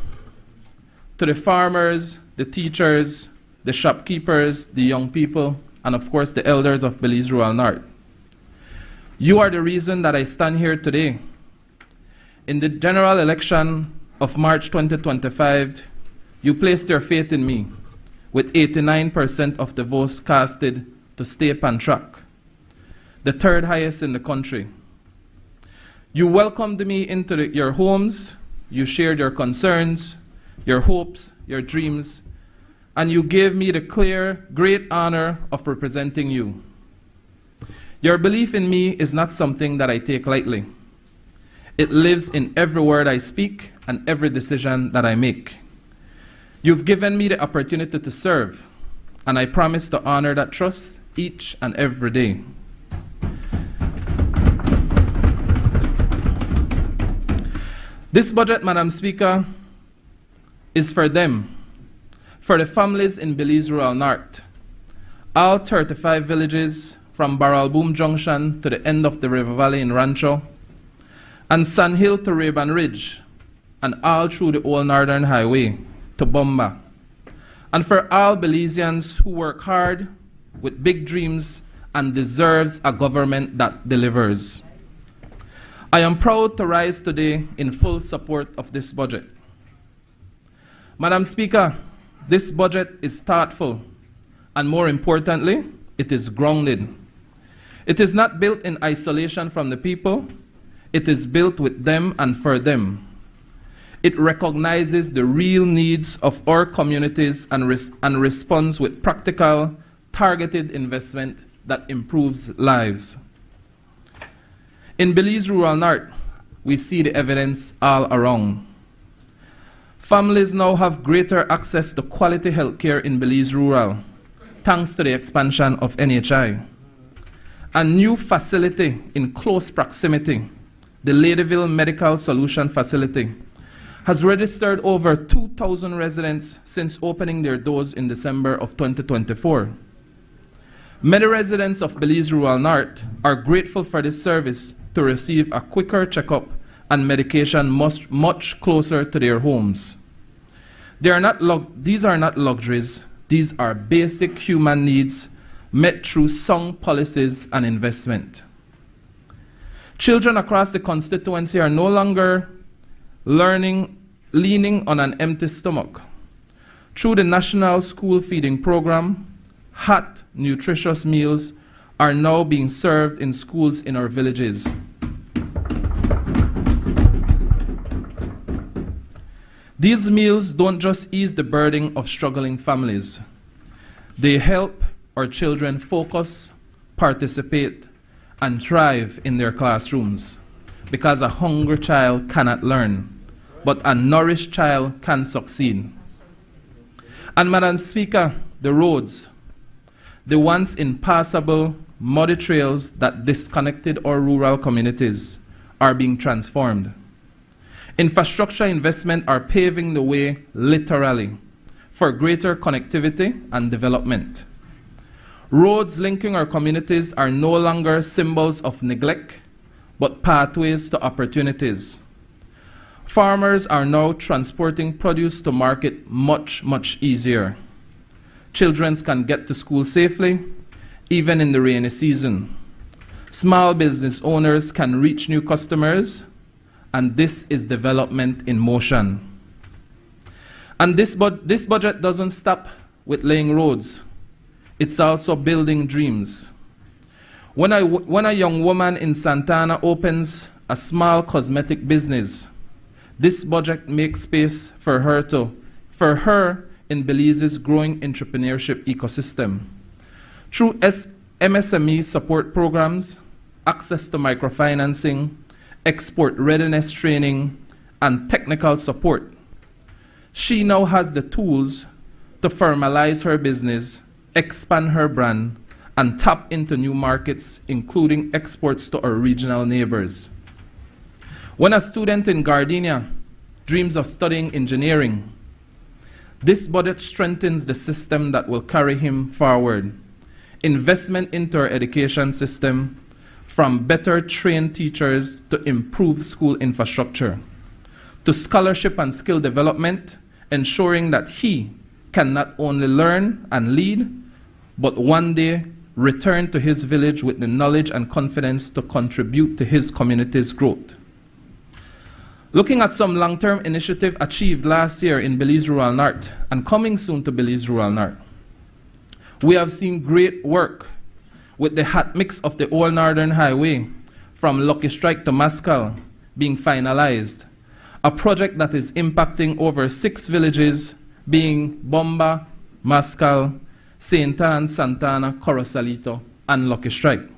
to the farmers, the teachers, the shopkeepers, the young people, and of course the elders of Belize Rural North. You are the reason that I stand here today. In the general election of March 2025, you placed your faith in me, with 89% of the votes casted to stay on track, the third highest in the country. You welcomed me into your homes, you shared your concerns, your hopes, your dreams, and you gave me the clear, great honor of representing you. Your belief in me is not something that I take lightly. It lives in every word I speak and every decision that I make. You've given me the opportunity to serve, and I promise to honor that trust each and every day. This budget, Madam Speaker, is for them, for the families in Belize Rural North, all 35 villages from Barrelboom Junction to the end of the River Valley in Rancho, and Sand Hill to Rayban Ridge, and all through the Old Northern Highway to Bomba, and for all Belizeans who work hard with big dreams and deserves a government that delivers. I am proud to rise today in full support of this budget. Madam Speaker, this budget is thoughtful, and more importantly, it is grounded. It is not built in isolation from the people. It is built with them and for them. It recognizes the real needs of our communities and responds with practical, targeted investment that improves lives. In Belize Rural North, we see the evidence all around. Families now have greater access to quality health care in Belize Rural, thanks to the expansion of NHI. A new facility in close proximity, the Ladyville Medical Solution Facility, has registered over 2,000 residents since opening their doors in December of 2024. Many residents of Belize Rural North are grateful for this service to receive a quicker checkup and medication much closer to their homes. These are not luxuries, these are basic human needs met through sound policies and investment. Children across the constituency are no longer leaning on an empty stomach. Through the National School Feeding Program, hot, nutritious meals are now being served in schools in our villages. These meals don't just ease the burden of struggling families. They help our children focus, participate, and thrive in their classrooms, because a hungry child cannot learn, but a nourished child can succeed. And Madam Speaker, the roads, the once impassable muddy trails that disconnected our rural communities, are being transformed. Infrastructure investment are paving the way, literally, for greater connectivity and development. Roads linking our communities are no longer symbols of neglect, but pathways to opportunities. Farmers are now transporting produce to market much easier. Children can get to school safely, even in the rainy season. Small business owners can reach new customers, and this is development in motion. And this budget doesn't stop with laying roads. It's also building dreams. When a young woman in Santana opens a small cosmetic business, this budget makes space for her in Belize's growing entrepreneurship ecosystem. Through MSME support programs, access to microfinancing, export readiness training, and technical support, she now has the tools to formalize her business, expand her brand, and tap into new markets, including exports to our regional neighbors. When a student in Gardenia dreams of studying engineering, this budget strengthens the system that will carry him forward. Investment into our education system, from better trained teachers to improved school infrastructure, to scholarship and skill development, ensuring that he can not only learn and lead, but one day return to his village with the knowledge and confidence to contribute to his community's growth. Looking at some long-term initiative achieved last year in Belize Rural North and coming soon to Belize Rural North, we have seen great work with the hot mix of the Old Northern Highway from Lucky Strike to Mascal being finalized, a project that is impacting over 6 villages, being Bomba, Mascal, St. Anne, Santana, Corosalito, and Lucky Strike.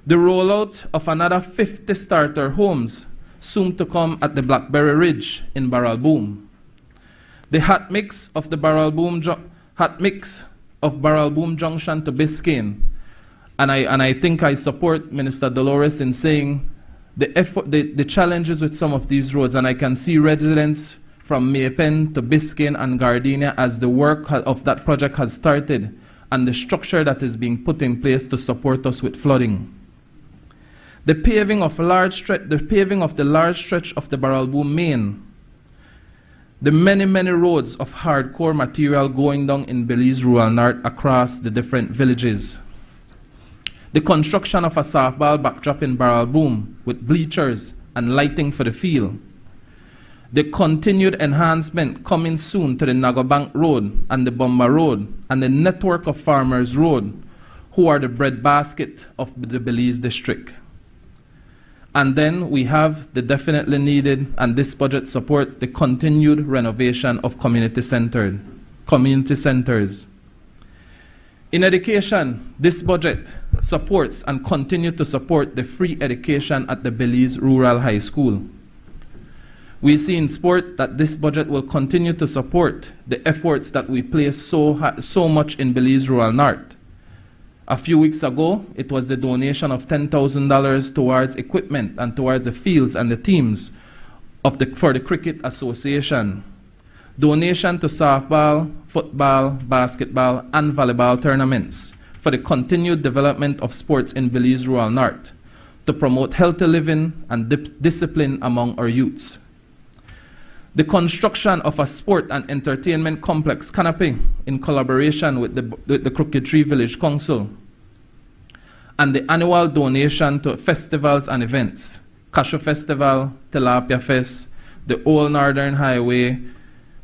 The rollout of another 50 starter homes soon to come at the Blackberry Ridge in Barrel Boom. The hot mix of Barrel Boom Junction to Biscayne, and I think I support Minister Dolores in saying the challenges with some of these roads, and I can see residents from Maypen to Biscayne and Gardenia as the work of that project has started and the structure that is being put in place to support us with flooding. The paving of the large stretch of the Barrel Boom Main, the many roads of hardcore material going down in Belize Rural North across the different villages. The construction of a softball backdrop in Barrel Boom with bleachers and lighting for the field. The continued enhancement coming soon to the Nagobank Road and the Bomba Road and the network of Farmers Road, who are the breadbasket of the Belize district. And then we have the definitely needed, and this budget support, the continued renovation of community centers. In education, this budget supports and continue to support the free education at the Belize Rural High School. We see in sport that this budget will continue to support the efforts that we place so much in Belize Rural North. A few weeks ago, it was the donation of $10,000 towards equipment and towards the fields and the teams for the Cricket Association. Donation to softball, football, basketball, and volleyball tournaments for the continued development of sports in Belize Rural North to promote healthy living and discipline among our youths. The construction of a sport and entertainment complex canopy in collaboration with the Crooked Tree Village Council, and the annual donation to festivals and events, Cashew Festival, Tilapia Fest, the Old Northern Highway,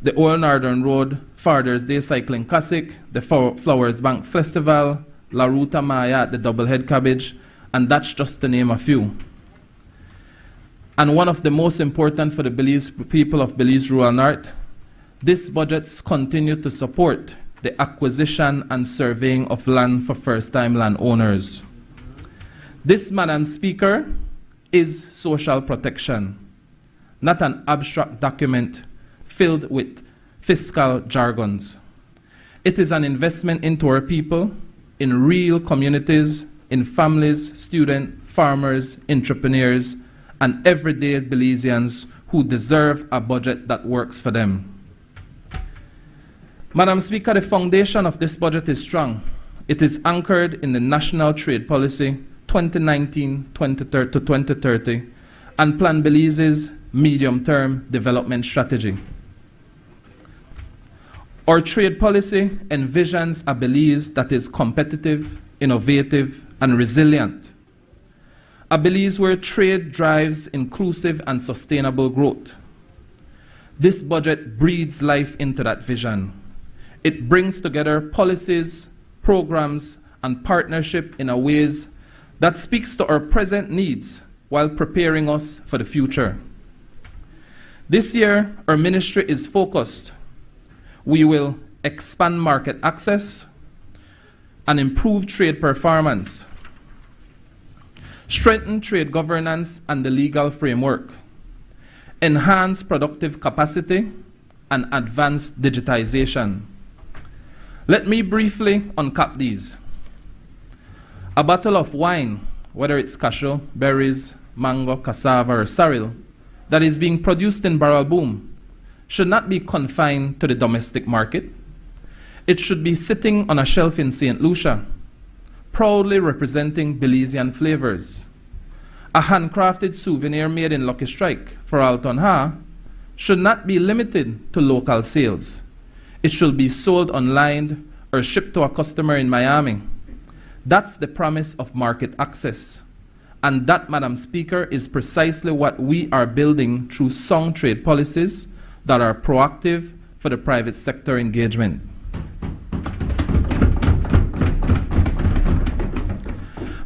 the Old Northern Road, Father's Day Cycling Classic, the Flowers Bank Festival, La Ruta Maya at the Doublehead Cabbage, and that's just to name a few. And one of the most important for the people of Belize Rural North, this budget continues to support the acquisition and surveying of land for first-time landowners. This, Madam Speaker, is social protection, not an abstract document filled with fiscal jargons. It is an investment into our people, in real communities, in families, students, farmers, entrepreneurs, and everyday Belizeans who deserve a budget that works for them. Madam Speaker, the foundation of this budget is strong. It is anchored in the National Trade Policy 2019 to 2030 and Plan Belize's medium-term development strategy. Our trade policy envisions a Belize that is competitive, innovative, and resilient. A Belize where trade drives inclusive and sustainable growth. This budget breathes life into that vision. It brings together policies, programs, and partnership in a ways that speaks to our present needs while preparing us for the future. This year, our ministry is focused. We will expand market access and improve trade performance, strengthen trade governance and the legal framework, enhance productive capacity, and advance digitization. Let me briefly uncap these. A bottle of wine, whether it's cashew, berries, mango, cassava, or sorrel, that is being produced in Barrel Boom should not be confined to the domestic market. It should be sitting on a shelf in St. Lucia, proudly representing Belizean flavors. A handcrafted souvenir made in Lucky Strike for Alton Ha should not be limited to local sales. It should be sold online or shipped to a customer in Miami. That's the promise of market access. And that, Madam Speaker, is precisely what we are building through sound trade policies that are proactive for the private sector engagement.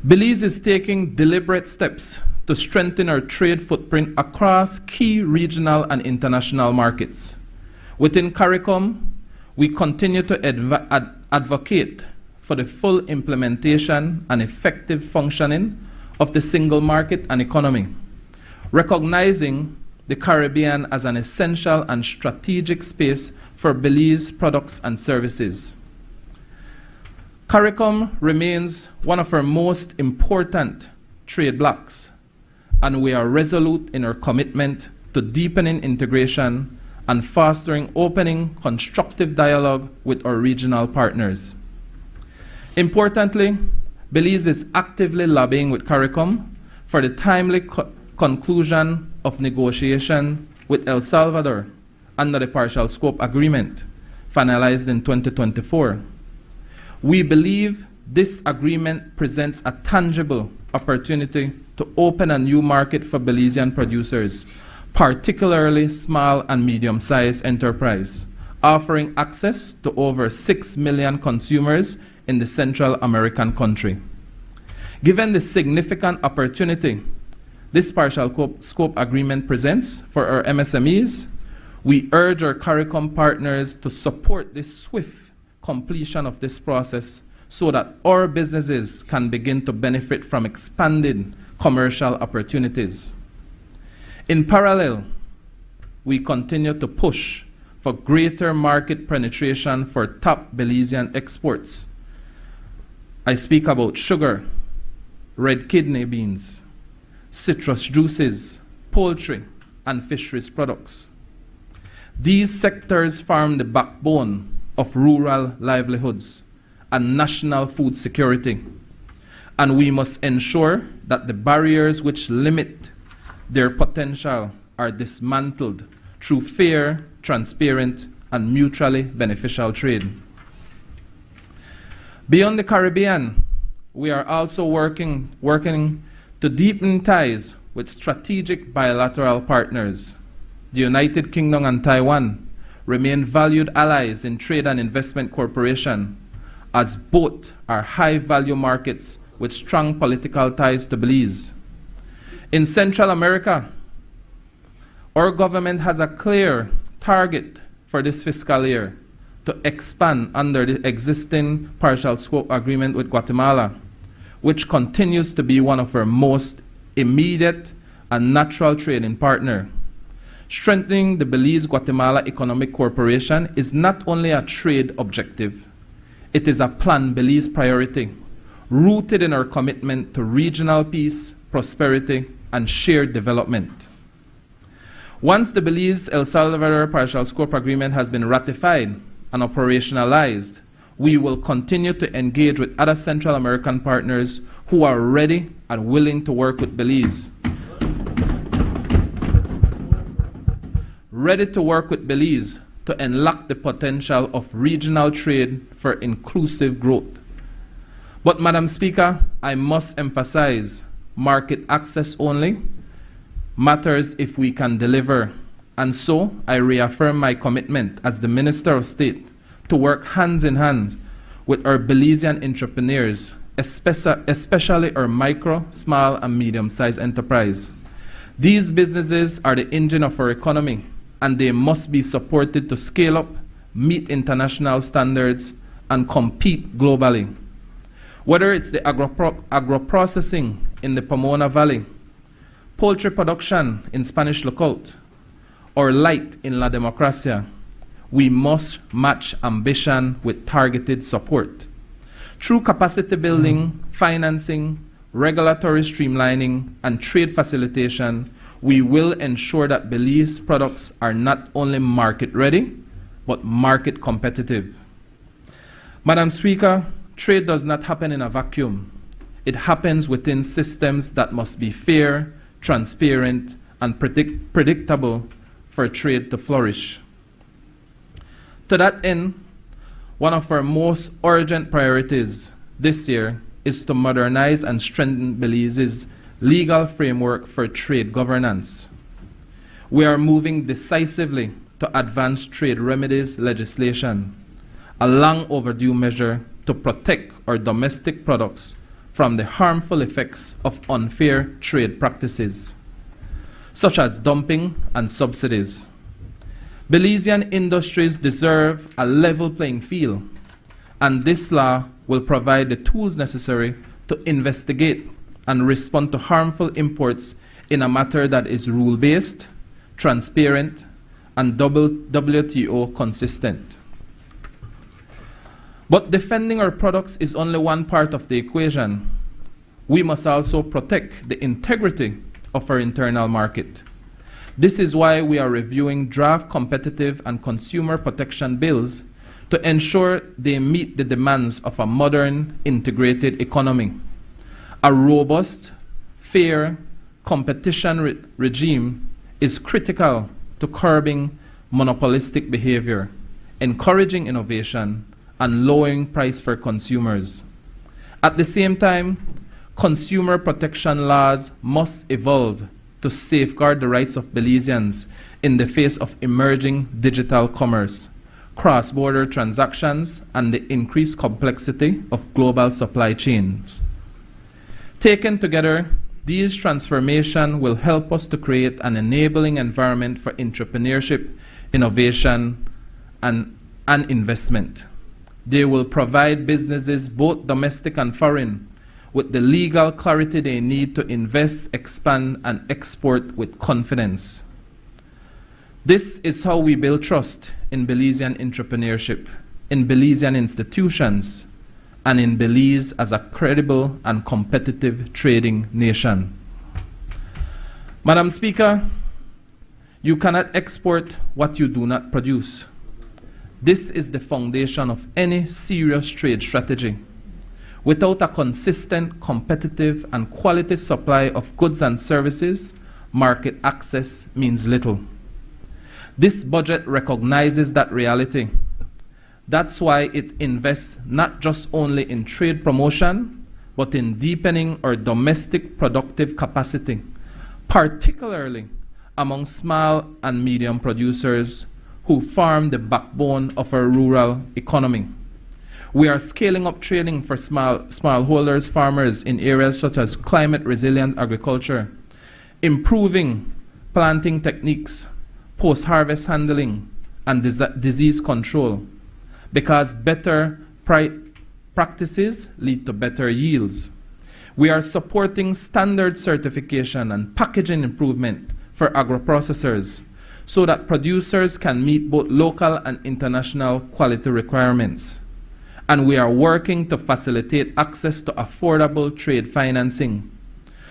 Belize is taking deliberate steps to strengthen our trade footprint across key regional and international markets. Within CARICOM, we continue to advocate for the full implementation and effective functioning of the single market and economy, recognizing the Caribbean as an essential and strategic space for Belize products and services. CARICOM remains one of our most important trade blocs, and we are resolute in our commitment to deepening integration and fostering opening, constructive dialogue with our regional partners. Importantly, Belize is actively lobbying with CARICOM for the timely conclusion of negotiation with El Salvador under the Partial Scope Agreement, finalized in 2024. We believe this agreement presents a tangible opportunity to open a new market for Belizean producers, particularly small and medium-sized enterprise, offering access to over 6 million consumers in the Central American country. Given the significant opportunity this partial scope agreement presents for our MSMEs, we urge our CARICOM partners to support the swift completion of this process so that our businesses can begin to benefit from expanded commercial opportunities. In parallel, we continue to push for greater market penetration for top Belizean exports. I speak about sugar, red kidney beans, citrus juices, poultry, and fisheries products. These sectors form the backbone of rural livelihoods and national food security, and we must ensure that the barriers which limit their potential are dismantled through fair, transparent, and mutually beneficial trade. Beyond the Caribbean, we are also working to deepen ties with strategic bilateral partners. The United Kingdom and Taiwan remain valued allies in trade and investment cooperation, as both are high-value markets with strong political ties to Belize. In Central America, our government has a clear target for this fiscal year to expand under the existing partial scope agreement with Guatemala, which continues to be one of our most immediate and natural trading partner. Strengthening the Belize-Guatemala Economic Cooperation is not only a trade objective, it is a Plan Belize priority, rooted in our commitment to regional peace, prosperity, and shared development. Once the Belize-El Salvador Partial Scope Agreement has been ratified and operationalized, we will continue to engage with other Central American partners who are ready and willing to work with Belize. Ready to work with Belize to unlock the potential of regional trade for inclusive growth. But, Madam Speaker, I must emphasize market access only matters if we can deliver. And so I reaffirm my commitment as the Minister of State to work hands in hand with our Belizean entrepreneurs, especially our micro, small, and medium-sized enterprise. These businesses are the engine of our economy, and they must be supported to scale up, meet international standards, and compete globally. Whether it's the agro-processing in the Pomona Valley, poultry production in Spanish Lookout, or light in La Democracia, we must match ambition with targeted support. Through capacity building, financing, regulatory streamlining, and trade facilitation, we will ensure that Belize products are not only market ready, but market competitive. Madam Speaker, trade does not happen in a vacuum. It happens within systems that must be fair, transparent, and predictable for trade to flourish. To that end, one of our most urgent priorities this year is to modernize and strengthen Belize's legal framework for trade governance. We are moving decisively to advance trade remedies legislation, a long overdue measure to protect our domestic products from the harmful effects of unfair trade practices, such as dumping and subsidies. Belizean industries deserve a level playing field, and this law will provide the tools necessary to investigate and respond to harmful imports in a manner that is rule-based, transparent, and WTO consistent. But defending our products is only one part of the equation. We must also protect the integrity of our internal market. This is why we are reviewing draft competitive and consumer protection bills to ensure they meet the demands of a modern, integrated economy. A robust, fair competition regime is critical to curbing monopolistic behavior, encouraging innovation, and lowering price for consumers. At the same time, consumer protection laws must evolve to safeguard the rights of Belizeans in the face of emerging digital commerce, cross-border transactions, and the increased complexity of global supply chains. Taken together, these transformations will help us to create an enabling environment for entrepreneurship, innovation, and investment. They will provide businesses, both domestic and foreign, with the legal clarity they need to invest, expand, and export with confidence. This is how we build trust in Belizean entrepreneurship, in Belizean institutions, and in Belize as a credible and competitive trading nation. Madam Speaker, you cannot export what you do not produce. This is the foundation of any serious trade strategy. Without a consistent, competitive, and quality supply of goods and services, market access means little. This budget recognizes that reality. That's why it invests not just only in trade promotion, but in deepening our domestic productive capacity, particularly among small and medium producers who form the backbone of our rural economy. We are scaling up training for smallholders, farmers in areas such as climate-resilient agriculture, improving planting techniques, post-harvest handling, and disease control, because better practices lead to better yields. We are supporting standard certification and packaging improvement for agro-processors so that producers can meet both local and international quality requirements. And we are working to facilitate access to affordable trade financing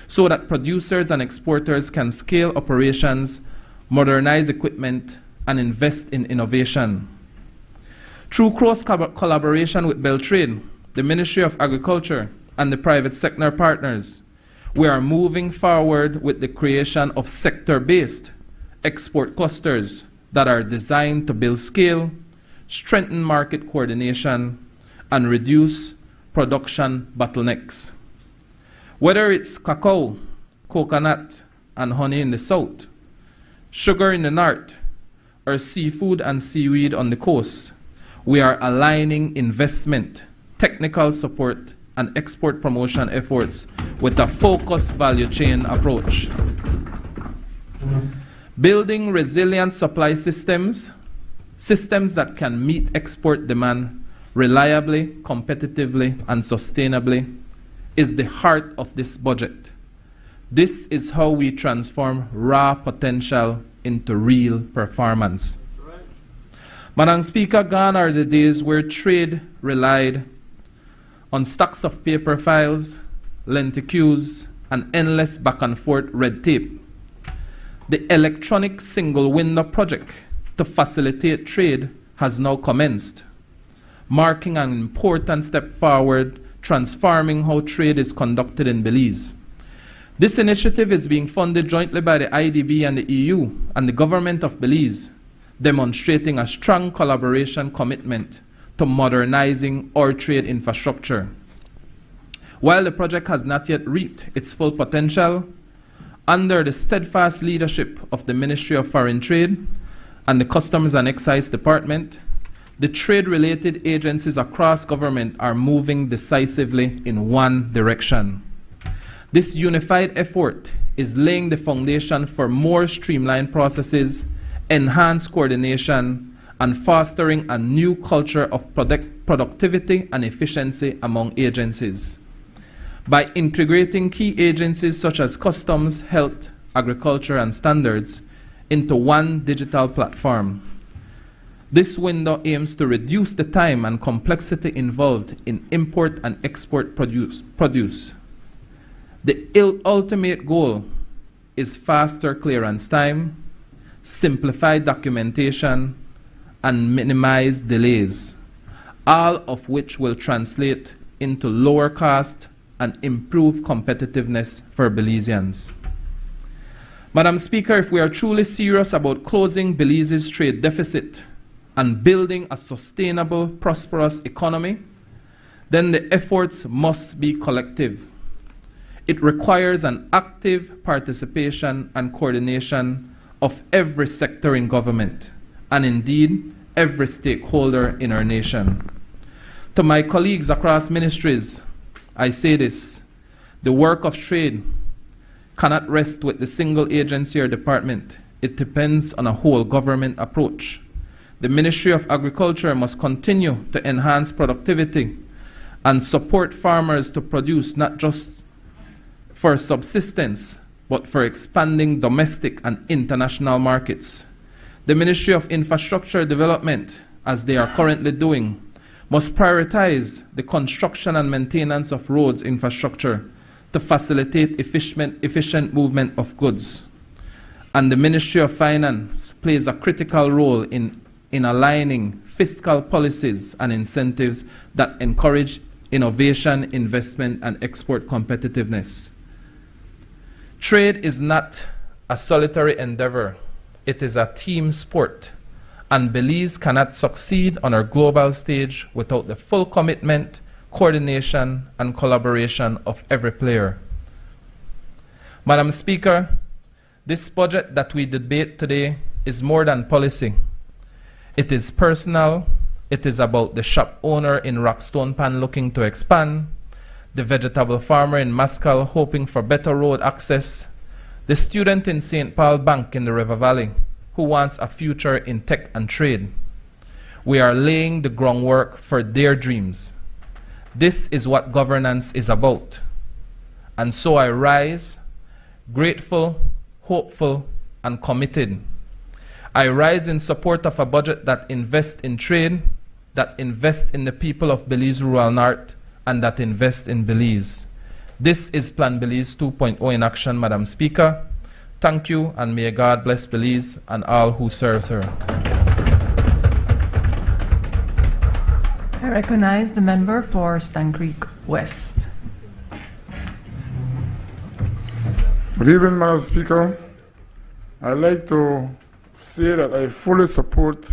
so that producers and exporters can scale operations, modernize equipment, and invest in innovation. Through close collaboration with Beltrade, the Ministry of Agriculture, and the private sector partners, we are moving forward with the creation of sector-based export clusters that are designed to build scale, strengthen market coordination, and reduce production bottlenecks. Whether it's cacao, coconut, and honey in the south, sugar in the north, or seafood and seaweed on the coast, we are aligning investment, technical support, and export promotion efforts with a focused value chain approach. Building resilient supply systems, systems that can meet export demand reliably, competitively, and sustainably, is the heart of this budget. This is how we transform raw potential into real performance. Madam Speaker, gone are the days where trade relied on stacks of paper files, lenticules, and endless back and forth red tape. The electronic single window project to facilitate trade has now commenced, marking an important step forward, transforming how trade is conducted in Belize. This initiative is being funded jointly by the IDB and the EU and the government of Belize, demonstrating a strong collaboration commitment to modernizing our trade infrastructure. While the project has not yet reaped its full potential, under the steadfast leadership of the Ministry of Foreign Trade and the Customs and Excise Department, the trade-related agencies across government are moving decisively in one direction. This unified effort is laying the foundation for more streamlined processes, enhanced coordination, and fostering a new culture of productivity and efficiency among agencies. By integrating key agencies such as customs, health, agriculture, and standards into one digital platform, this window aims to reduce the time and complexity involved in import and export produce. The ultimate goal is faster clearance time, simplified documentation, and minimize delays, all of which will translate into lower cost and improved competitiveness for Belizeans. Madam Speaker, if we are truly serious about closing Belize's trade deficit and building a sustainable, prosperous economy, then the efforts must be collective. It requires an active participation and coordination of every sector in government, and indeed, every stakeholder in our nation. To my colleagues across ministries, I say this: the work of trade cannot rest with the single agency or department. It depends on a whole government approach. The Ministry of Agriculture must continue to enhance productivity and support farmers to produce not just for subsistence, but for expanding domestic and international markets. The Ministry of Infrastructure Development, as they are currently doing, must prioritize the construction and maintenance of roads infrastructure to facilitate efficient movement of goods. And the Ministry of Finance plays a critical role in aligning fiscal policies and incentives that encourage innovation, investment, and export competitiveness. Trade is not a solitary endeavor. It is a team sport, and Belize cannot succeed on our global stage without the full commitment, coordination, and collaboration of every player. Madam Speaker, this budget that we debate today is more than policy. It is personal. It is about the shop owner in Rockstone Pan looking to expand, the vegetable farmer in Mascal hoping for better road access, the student in St. Paul Bank in the River Valley who wants a future in tech and trade. We are laying the groundwork for their dreams. This is what governance is about. And so I rise, grateful, hopeful, and committed. I rise in support of a budget that invests in trade, that invests in the people of Belize Rural North, and that invests in Belize. This is Plan Belize 2.0 in action, Madam Speaker. Thank you, and may God bless Belize and all who serves her. I recognize the member for Stan Creek West. Good evening, Madam Speaker. I'd like to say that I fully support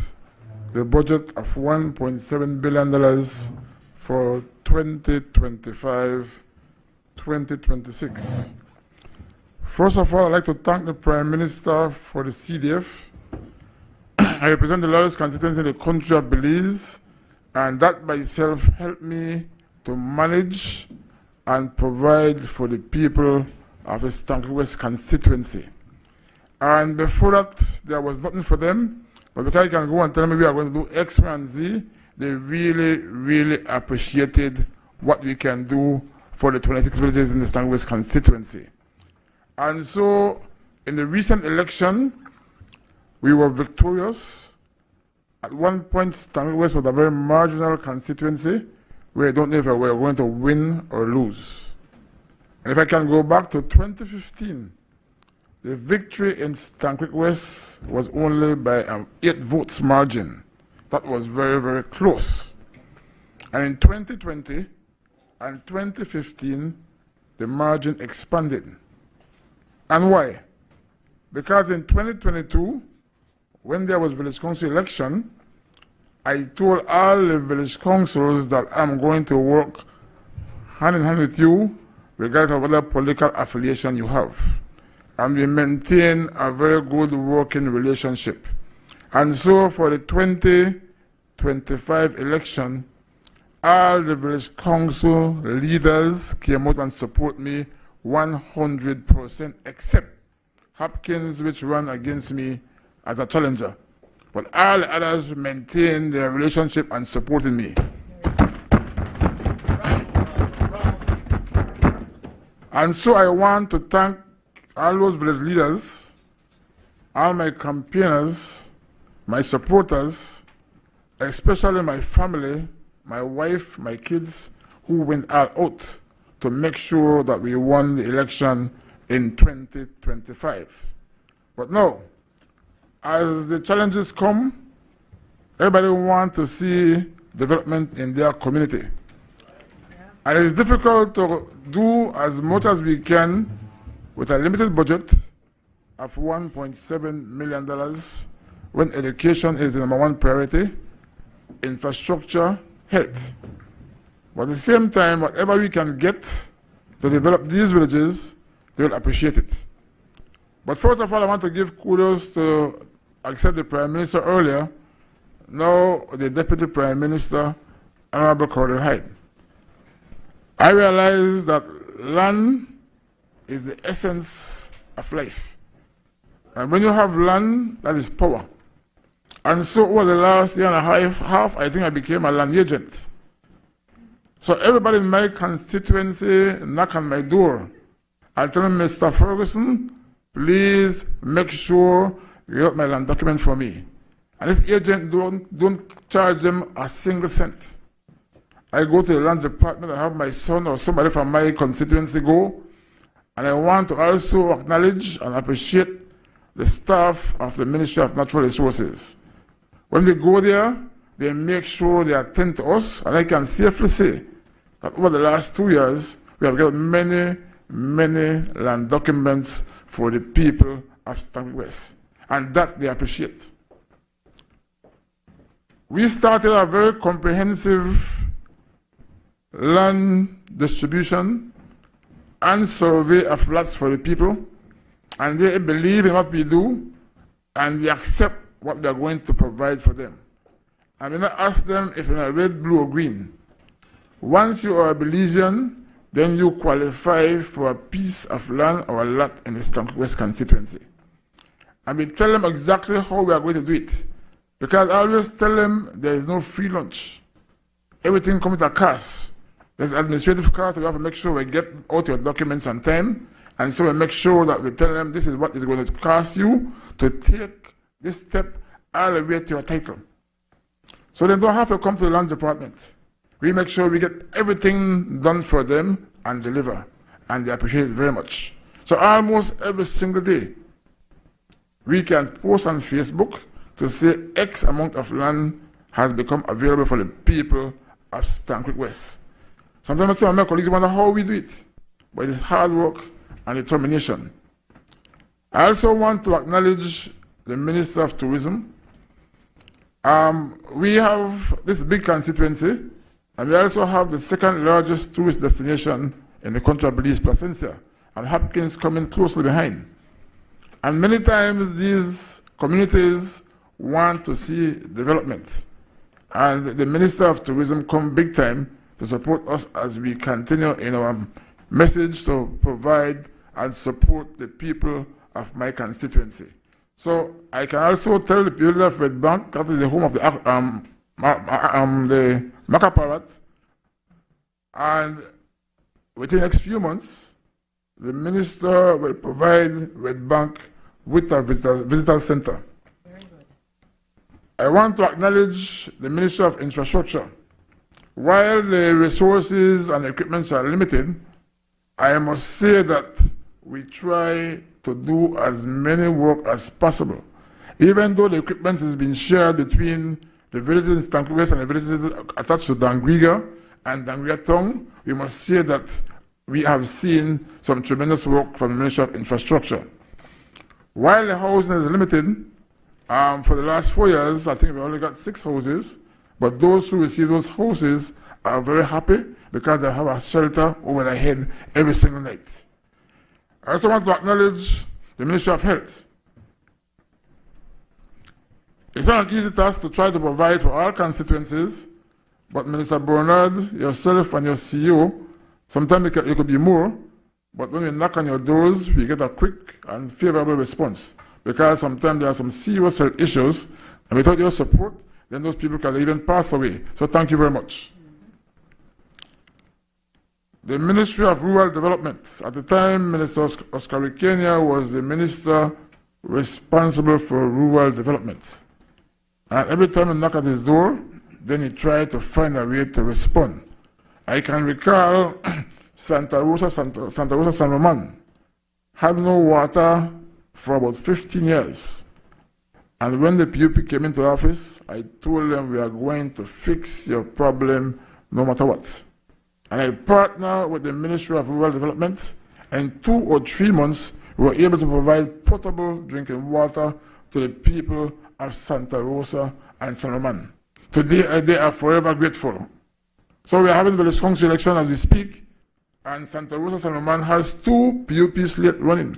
the budget of $1.7 billion for 2025-2026. First of all, I'd like to thank the Prime Minister for the CDF. I represent the largest constituency in the country of Belize, and that by itself helped me to manage and provide for the people of the Stanky West constituency. And before that, there was nothing for them, but because I can go and tell them we are going to do X, Y, and Z, they really, really appreciated what we can do for the 26 villages in the Stanky West constituency. And so, in the recent election, we were victorious. At one point, Stanky West was a very marginal constituency where I don't know if we were going to win or lose. And if I can go back to 2015, the victory in Stanky West was only by an 8 votes margin. That was very, very close. And in 2020 and 2015, the margin expanded. And why? Because in 2022, when there was village council election, I told all the village councils that I'm going to work hand in hand with you, regardless of whatever political affiliation you have. And we maintain a very good working relationship. And so for the 2025 election, all the village council leaders came out and support me 100%, except Hopkins, which ran against me as a challenger. But all the others maintained their relationship and supported me. And so I want to thank all those village leaders, all my campaigners, my supporters, especially my family, my wife, my kids, who went all out to make sure that we won the election in 2025. But no, as the challenges come, everybody wants to see development in their community. And it's difficult to do as much as we can with a limited budget of $1.7 million when education is the number one priority, infrastructure, health. But at the same time, whatever we can get to develop these villages, they will appreciate it. But first of all, I want to give kudos to, accept the Prime Minister earlier, now the Deputy Prime Minister, Honorable Cordell Hyde. I realize that land is the essence of life. And when you have land, that is power. And so over the last year and a half, I think I became a land agent. So everybody in my constituency knock on my door. I tell them, Mr. Ferguson, please make sure you get my land document for me. And this agent don't charge them a single cent. I go to the lands department, I have my son or somebody from my constituency go, and I want to also acknowledge and appreciate the staff of the Ministry of Natural Resources. When they go there, they make sure they attend to us, and I can safely say that over the last 2 years, we have got many, many land documents for the people of Stanky West, and that they appreciate. We started a very comprehensive land distribution and survey of lots for the people, and they believe in what we do, and they accept what we are going to provide for them. And we not ask them if they're red, blue, or green. Once you are a Belizean, then you qualify for a piece of land or a lot in the Stanky West constituency. And we tell them exactly how we are going to do it. Because I always tell them there is no free lunch. Everything comes at a cost. There's administrative cost. We have to make sure we get out your documents on time. And so we make sure that we tell them this is what is going to cost you to take this step all the way to your title. So they don't have to come to the lands department. We make sure we get everything done for them and deliver. And they appreciate it very much. So almost every single day, we can post on Facebook to say X amount of land has become available for the people of Stanky West. Sometimes some of my colleagues wonder how we do it, but it is hard work and determination. I also want to acknowledge the Minister of Tourism. We have this big constituency, And we also have the second largest tourist destination in the country, I believe, Placencia, and Hopkins coming closely behind. And many times these communities want to see development. And the Minister of Tourism come big time to support us as we continue in our message to provide and support the people of my constituency. So I can also tell the people of Red Bank, that is the home of the Macaparat, and within the next few months, the minister will provide Red Bank with a visitor center. I want to acknowledge the Ministry of Infrastructure. While the resources and equipment are limited, I must say that we try to do as many work as possible. Even though the equipment has been shared between the villages in Stankoe West and the villages attached to Dangriga and Dangriga Town, we must say that we have seen some tremendous work from the Ministry of Infrastructure. While the housing is limited, for the last 4 years, I think we only got 6 houses, but those who receive those houses are very happy because they have a shelter over their head every single night. I also want to acknowledge the Ministry of Health. It's not an easy task to try to provide for all constituencies, but Minister Bernard, yourself and your CEO, sometimes it could be more, but when we knock on your doors, we get a quick and favorable response, because sometimes there are some serious health issues, and without your support, then those people can even pass away. So thank you very much. The Ministry of Rural Development. At the time, Minister Oscar Rikenia was the minister responsible for rural development. And every time I knock at his door, then he tried to find a way to respond. I can recall Santa Rosa San Roman had no water for about 15 years. And when the PUP came into office, I told them we are going to fix your problem no matter what. And I partnered with the Ministry of Rural Development, and 2 or 3 months, we were able to provide potable drinking water to the people of Santa Rosa and San Roman. Today, they are forever grateful. So we are having the village council election as we speak, and Santa Rosa San Roman has 2 PUP slates running.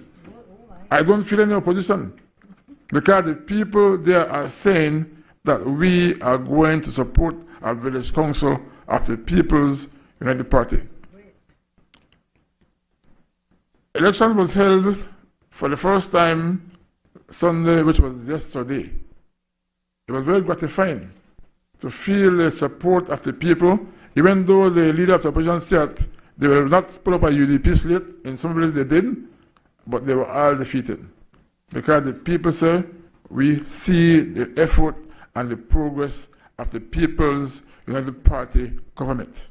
I don't feel any opposition, because the people there are saying that we are going to support our village council of the People's United Party. Election was held for the first time Sunday, which was yesterday. It was very gratifying to feel the support of the people, even though the leader of the opposition said they will not put up a UDP slate. In some places they did, but they were all defeated. Because the people say, we see the effort and the progress of the People's United Party government.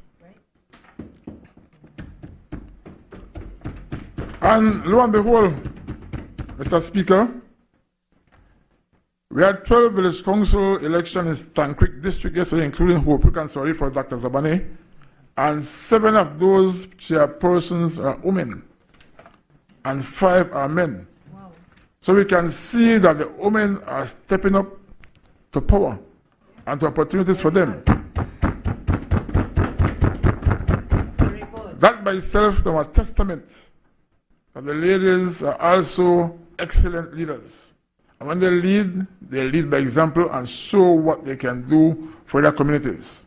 And lo and behold, Mr. Speaker, we had 12 village council elections in Stankoe Creek district yesterday, including Hope Creek and sorry for Dr. Zabane, and 7 of those chairpersons are women, and 5 are men. Wow. So we can see that the women are stepping up to power and to opportunities for them. That by itself is a testament that the ladies are also excellent leaders. And when they lead by example and show what they can do for their communities.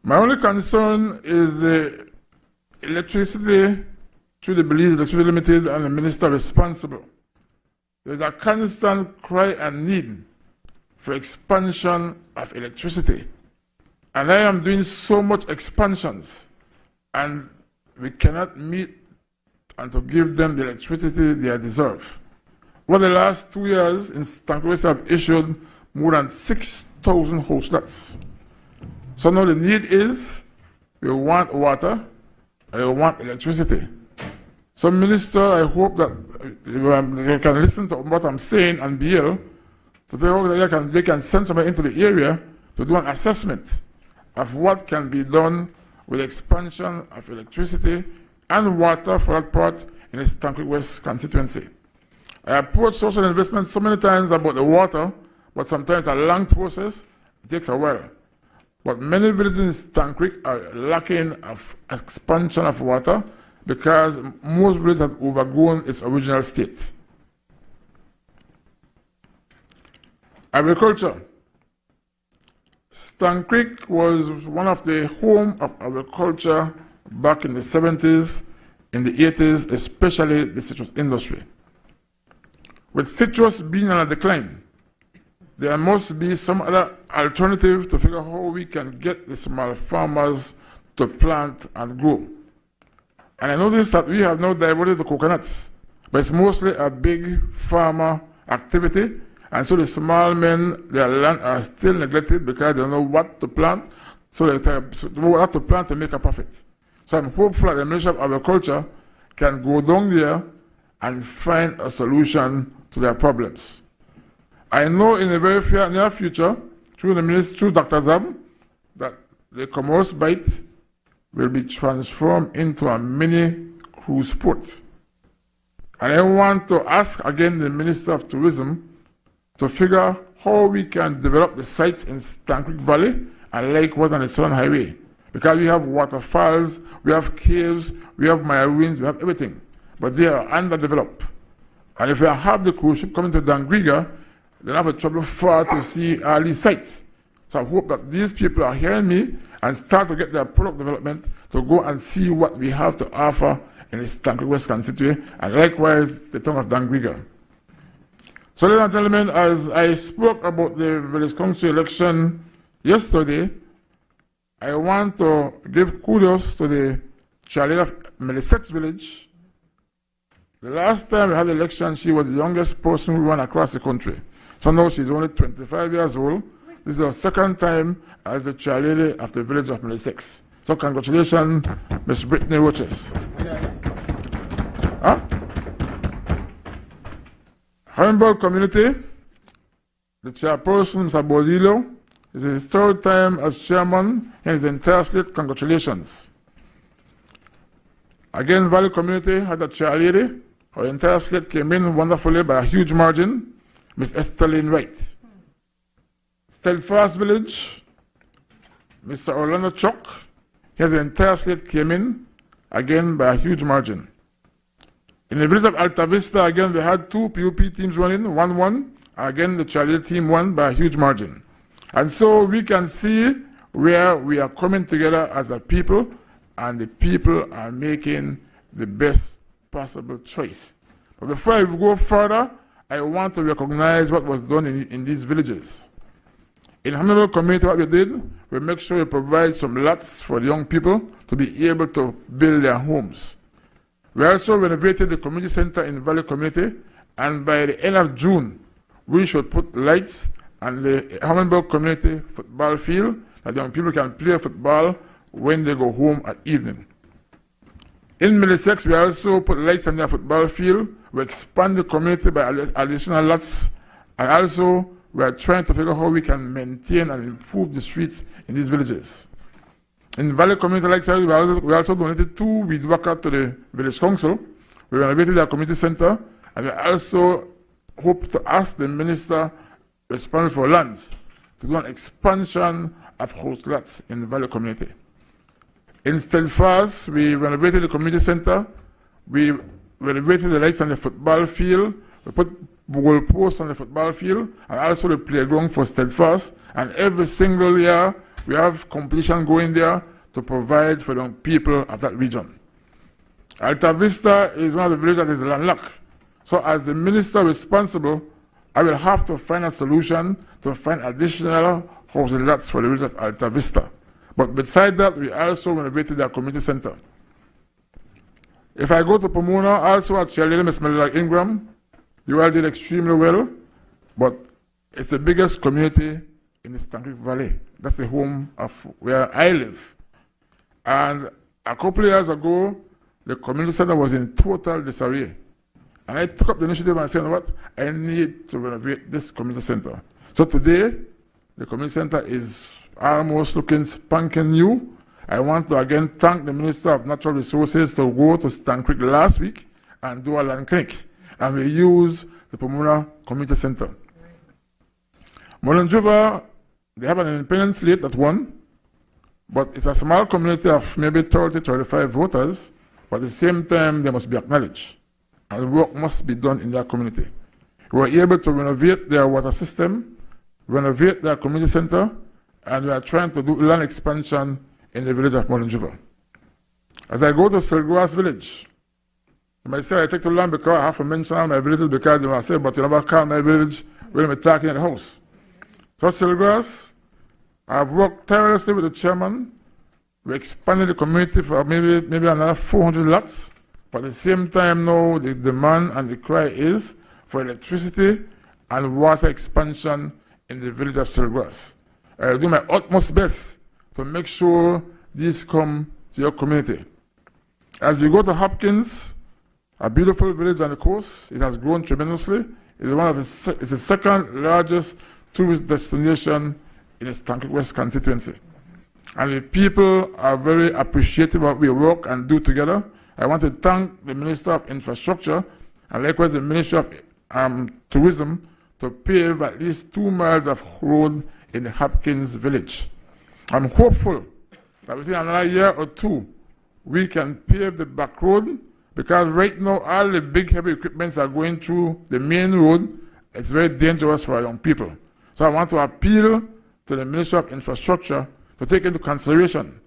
My only concern is the electricity through the Belize Electricity Limited and the minister responsible. There is a constant cry and need for expansion of electricity. And I am doing so much expansions, and we cannot meet and to give them the electricity they deserve. Over the last 2 years, in Stankoe West have issued more than 6,000 house lots. So now the need is, we want water, and we want electricity. So Minister, I hope that you can listen to what I'm saying and be able to figure out that they can send somebody into the area to do an assessment of what can be done with expansion of electricity and water for that part in the Stankoe West constituency. I approached social investment so many times about the water, but sometimes it's a long process, It takes a while. But many villages in Stan Creek are lacking of expansion of water because most villages have overgrown its original state. Agriculture. Stan Creek was one of the home of agriculture back in the 70s, in the 80s, especially the citrus industry. With citrus being on a decline, there must be some other alternative to figure out how we can get the small farmers to plant and grow. And I noticed that we have now diverted to coconuts, but it's mostly a big farmer activity, and so the small men, their land are still neglected because they don't know what to plant, so they know what to plant to make a profit. So I'm hopeful that the Ministry of Agriculture can go down there and find a solution to their problems. I know in the very near future, through the ministry, through Dr. Zab, that the Comoros Bight will be transformed into a mini cruise port. And I want to ask again the Minister of Tourism to figure how we can develop the sites in Stan Creek Valley and Lakewood and the Southern Highway. Because we have waterfalls, we have caves, we have Maya ruins, we have everything. But they are underdeveloped. And if we have the cruise ship coming to Dangriga, they'll have a trouble far to see all these sites. So I hope that these people are hearing me and start to get their product development to go and see what we have to offer in the Stan Creek West Constituency, and likewise the town of Dangriga. So, ladies and gentlemen, as I spoke about the village council election yesterday, I want to give kudos to the chairlady of Middlesex Village. The last time we had the election, she was the youngest person who ran across the country. So now she's only 25 years old. This is her second time as the chairlady of the village of Middlesex. So congratulations, Ms. Brittany Roches. Huh? Humble community, the chairperson, Mr. Bolo, this is his third time as chairman in his entire slate. Congratulations. Again, Valley community had a chairlady. Her entire slate came in wonderfully by a huge margin. Miss Esther Wright. Steadfast Village, Mr. Orlando Chuck. His entire slate came in again by a huge margin. In the village of Alta Vista, again, we had two PUP teams running, 1-1. Again, the chairlady team won by a huge margin. And so we can see where we are coming together as a people, and the people are making the best possible choice. But before I go further, I want to recognize what was done in these villages. In Hamilton community, what we did, we make sure we provide some lots for the young people to be able to build their homes. We also renovated the community center in Valley community, and by the end of June, we should put lights on the Hamilton community football field that young people can play football when they go home at evening. In Middlesex, we also put lights on their football field. We expand the community by additional lots, and also we are trying to figure out how we can maintain and improve the streets in these villages. In Valley Community, like I said, we also donated 2 weed whacker to the village council. We renovated their community center, and we also hope to ask the minister responsible for lands to do an expansion of house lots in the Valley community. In Steadfast, we renovated the community center. We renovated the lights on the football field. We put goal posts on the football field, and also the playground for Steadfast. And every single year, we have competition going there to provide for the people of that region. Alta Vista is one of the villages that is landlocked. So as the minister responsible, I will have to find a solution to find additional housing lots for the village of Alta Vista. But beside that, we also renovated our community center. If I go to Pomona, also at Chairlady Ms. Melilla Ingram, you all did extremely well, but it's the biggest community in the Stan Creek Valley. That's the home of where I live. And a couple of years ago, the community center was in total disarray. And I took up the initiative and said, you know what, I need to renovate this community center. So today, the community center is almost looking spanking new. I want to again thank the Minister of Natural Resources to go to Stan Creek last week and do a land clinic. And we use the Pomona Community Center. Molenjuva They have an independent slate that won, but it's a small community of maybe 30, 35 voters, but at the same time, they must be acknowledged, and work must be done in their community. We were able to renovate their water system, renovate their community center, and we are trying to do land expansion in the village of Mullins River. As I go to Silgrass village, you might say I take too long because I have to mention all my villages because they might say, but you never call my village when I'm talking at the house. So Silgrass, I've worked tirelessly with the chairman. We expanded the community for maybe another 400 lots, but at the same time now the demand and the cry is for electricity and water expansion in the village of Silgrass. I'll do my utmost best to make sure these come to your community. As we go to Hopkins, a beautiful village on the coast, it has grown tremendously. It's the second largest tourist destination in the Stankoke West constituency. And the people are very appreciative of what we work and do together. I want to thank the Minister of Infrastructure and likewise the Ministry of Tourism to pave at least 2 miles of road in the Hopkins village. I'm hopeful that within another year or two, we can pave the back road, because right now all the big heavy equipments are going through the main road. It's very dangerous for our young people. So I want to appeal to the Ministry of Infrastructure to take into consideration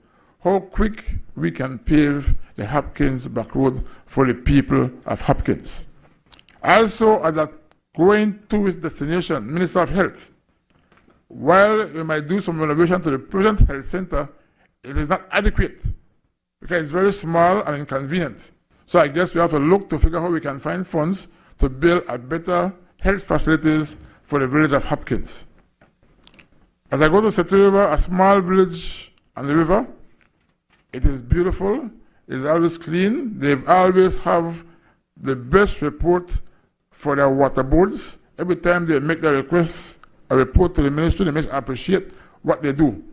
how quick we can pave the Hopkins back road for the people of Hopkins. Also, as a growing tourist destination, Minister of Health, while we might do some renovation to the present health center, it is not adequate because it's very small and inconvenient. So I guess we have to look to figure out how we can find funds to build a better health facilities for the village of Hopkins. As I go to City River, a small village on the river, it is beautiful, it's always clean, they always have the best report for their water boards. Every time they make their request, a report to the ministry, they make appreciate what they do.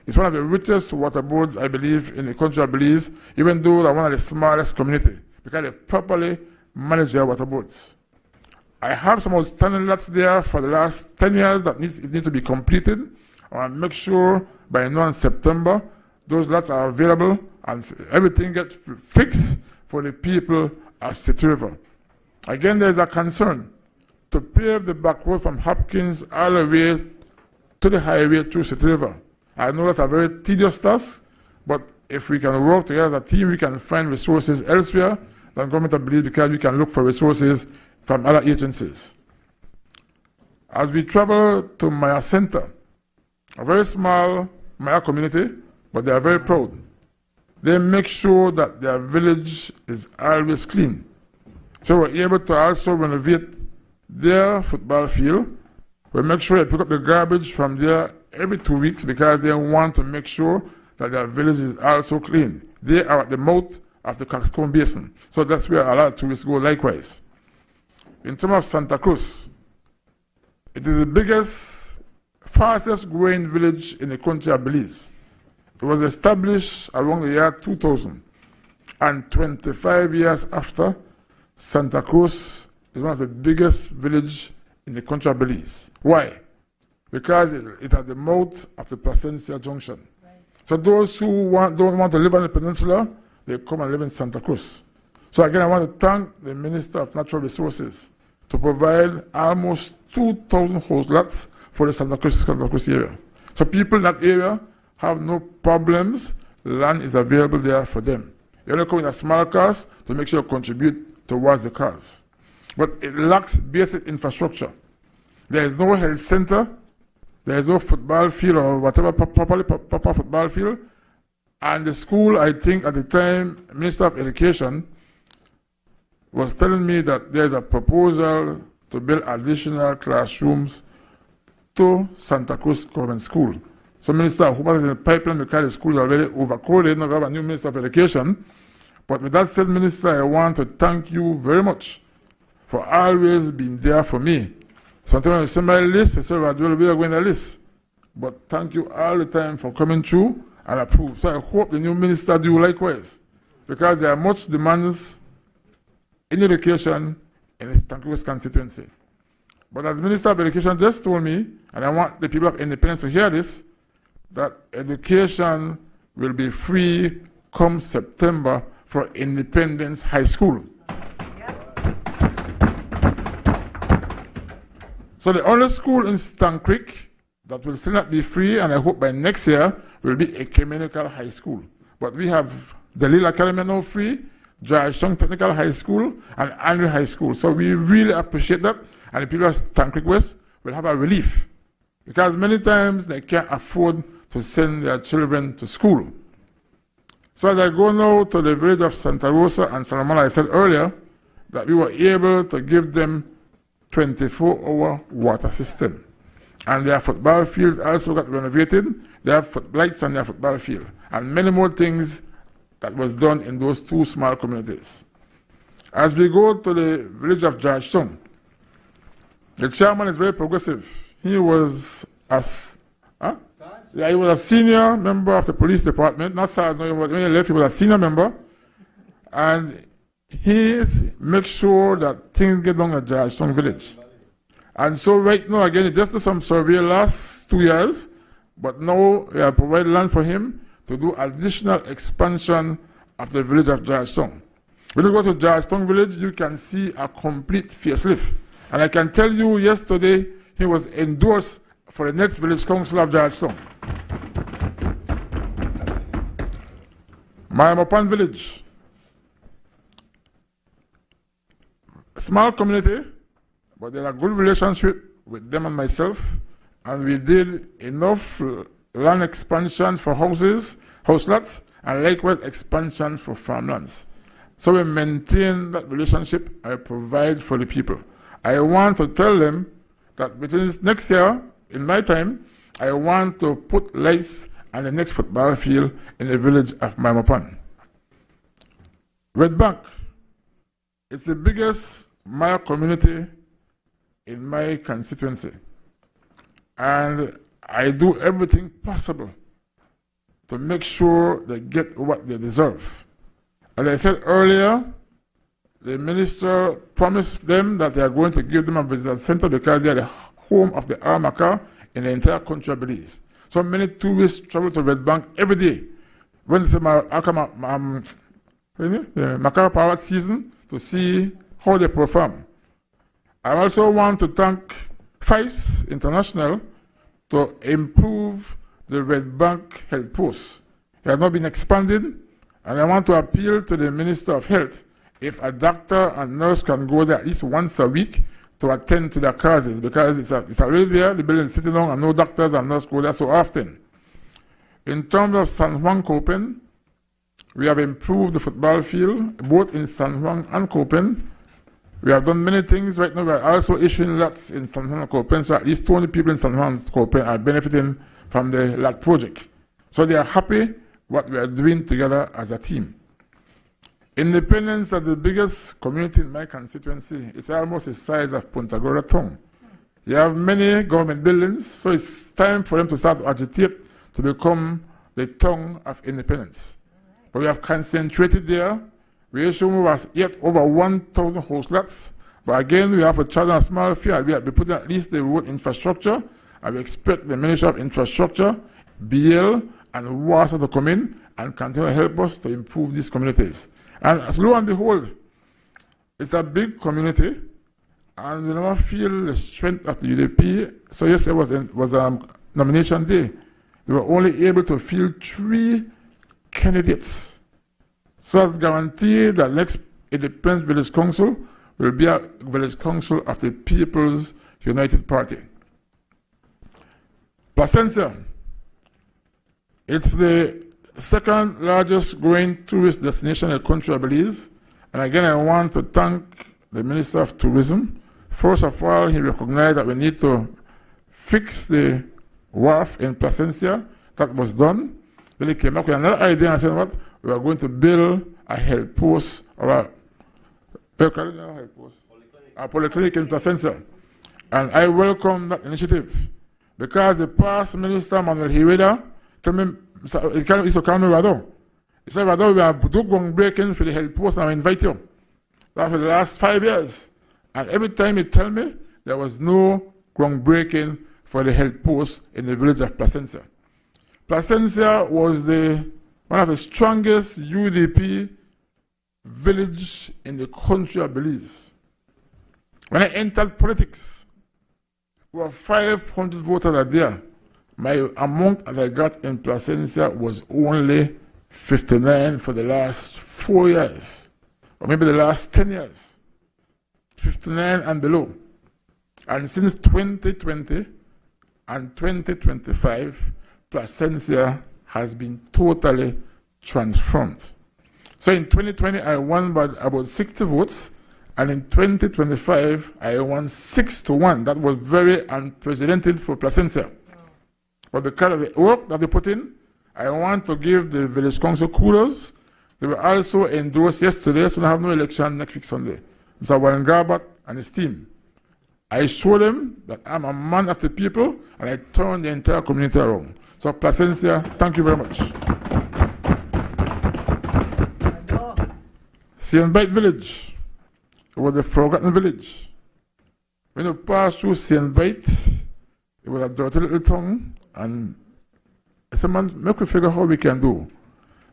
It's one of the richest water boards, I believe, in the country of Belize, even though they're one of the smallest community, because they properly manage their water boards. I have some outstanding lots there for the last 10 years that need to be completed. I want to make sure by now in September, those lots are available and everything gets fixed for the people of City River. Again, there's a concern to pave the back road from Hopkins all the way to the highway through City River. I know that's a very tedious task, but if we can work together as a team, we can find resources elsewhere than government of Belize, because we can look for resources from other agencies. As we travel to Maya Center, a very small Maya community, but they are very proud. They make sure that their village is always clean. So we're able to also renovate their football field. We make sure they pick up the garbage from there every 2 weeks because they want to make sure that their village is also clean. They are at the mouth of the Coxcomb Basin. So that's where a lot of tourists go likewise. In terms of Santa Cruz, it is the biggest, fastest growing village in the country of Belize. It was established around the year 2000. And 25 years after, Santa Cruz is one of the biggest villages in the country of Belize. Why? Because it's at the mouth of the Placencia Junction. Right. So those who don't want to live on the peninsula, they come and live in Santa Cruz. So again, I want to thank the Minister of Natural Resources to provide almost 2,000 house lots for the Santa Cruz area. So people in that area have no problems. Land is available there for them. You only come in a small cars to make sure you contribute towards the cars. But it lacks basic infrastructure. There is no health center. There is no football field or whatever proper football field. And the school, I think at the time, Minister of Education was telling me that there's a proposal to build additional classrooms to Santa Cruz Government School. So Minister, I hope that is in the pipeline because the school is already overcrowded. Now we have a new Minister of Education. But with that said, Minister, I want to thank you very much for always being there for me. Sometimes when you send my list, you say, well, we are going to list. But thank you all the time for coming through and approve. So I hope the new minister do likewise, because there are much demands in education in the Stankoke West constituency. But as Minister of Education just told me, and I want the people of Independence to hear this, that education will be free come September for Independence High School. So the only school in Stan Creek that will still not be free, and I hope by next year, will be a communal high school. But we have the Lille Academy now free, Georgetown Technical High School, and Andrew High School. So we really appreciate that, and the people of Stan Creek West will have a relief, because many times they can't afford to send their children to school. So as I go now to the village of Santa Rosa and San Ramon, I said earlier that we were able to give them 24-hour water system. And their football fields also got renovated. They have lights on their football field. And many more things that was done in those two small communities. As we go to the village of Georgetown, the chairman is very progressive. He was he was a senior member of the police department. Not sergeant, when he left, he was a senior member. And he makes sure that things get done at Georgetown village. And so right now, again, he just did some survey last 2 years, but now we have provided land for him to do additional expansion of the village of Georgetown. When you go to Georgetown village, you can see a complete facelift. And I can tell you, yesterday, he was endorsed for the next village council of Georgetown. Belmopan village. Small community, but there's a good relationship with them and myself, and we did enough land expansion for houses, house lots, and likewise expansion for farmlands. So we maintain that relationship I provide for the people. I want to tell them that within this next year, in my time, I want to put lights on the next football field in the village of Belmopan. Red Bank, it's the biggest Maya community in my constituency. And I do everything possible to make sure they get what they deserve. As I said earlier, the minister promised them that they are going to give them a visitor center because they are the home of the Armaka in the entire country of Belize. So many tourists travel to Red Bank every day when it's Makara Parrot season to see how they perform. I also want to thank FICE International to improve the Red Bank health post. It has not been expanded, and I want to appeal to the Minister of Health if a doctor and nurse can go there at least once a week to attend to their causes, because it's already there, the building is sitting down, and no doctors and nurses go there so often. In terms of San Juan Copen, we have improved the football field, both in San Juan and Copen. We have done many things. Right now, we are also issuing lots in San Juan and Copen, so at least 20 people in San Juan and Copen are benefiting from the lot project. So they are happy what we are doing together as a team. Independence is the biggest community in my constituency. It's almost the size of Punta Gorda town. You have many government buildings, so it's time for them to start to agitate to become the town of independence. But we have concentrated there. We issue over 1,000 house lots. But again, we have a charge on a small fee. We have to put at least the road infrastructure. And we expect the Ministry of Infrastructure, BL, and water to come in and continue to help us to improve these communities. And as lo and behold, it's a big community, and we never feel the strength of the UDP. So yesterday was nomination day. We were only able to field 3 candidates. So it's guaranteed that next Independence Village Council will be a village council of the People's United Party. Placencia. It's the second largest growing tourist destination in the country of Belize. And again, I want to thank the Minister of Tourism. First of all, he recognized that we need to fix the wharf in Placencia. That was done. Then he came up with another idea and said, what? We are going to build a health post or a polyclinic in Placencia. And I welcome that initiative because the past Minister, Manuel Hireda, told me, he used to call me Rado. He said, Rado, we are doing breaking for the health post and I invite you. That's for the last 5 years. And every time he tell me, there was no groundbreaking for the health post in the village of Placencia. Placencia was one of the strongest UDP village in the country, I believe. When I entered politics, there were 500 voters are there. My amount that I got in Placencia was only 59 for the last 4 years, or maybe the last 10 years. 59 and below. And since 2020 and 2025, Placencia has been totally transformed. So in 2020, I won by about 60 votes, and in 2025, I won 6-1. That was very unprecedented for Placencia. But because of the work that they put in, I want to give the village council kudos. They were also endorsed yesterday, so they have no election next week Sunday. Mr. Warren Garbutt and his team. I showed them that I'm a man of the people, and I turned the entire community around. So Placencia, thank you very much. Sienbite village, it was a forgotten village. When you pass through Sienbite, it was a dirty little town, and I said, man, make we figure how we can do.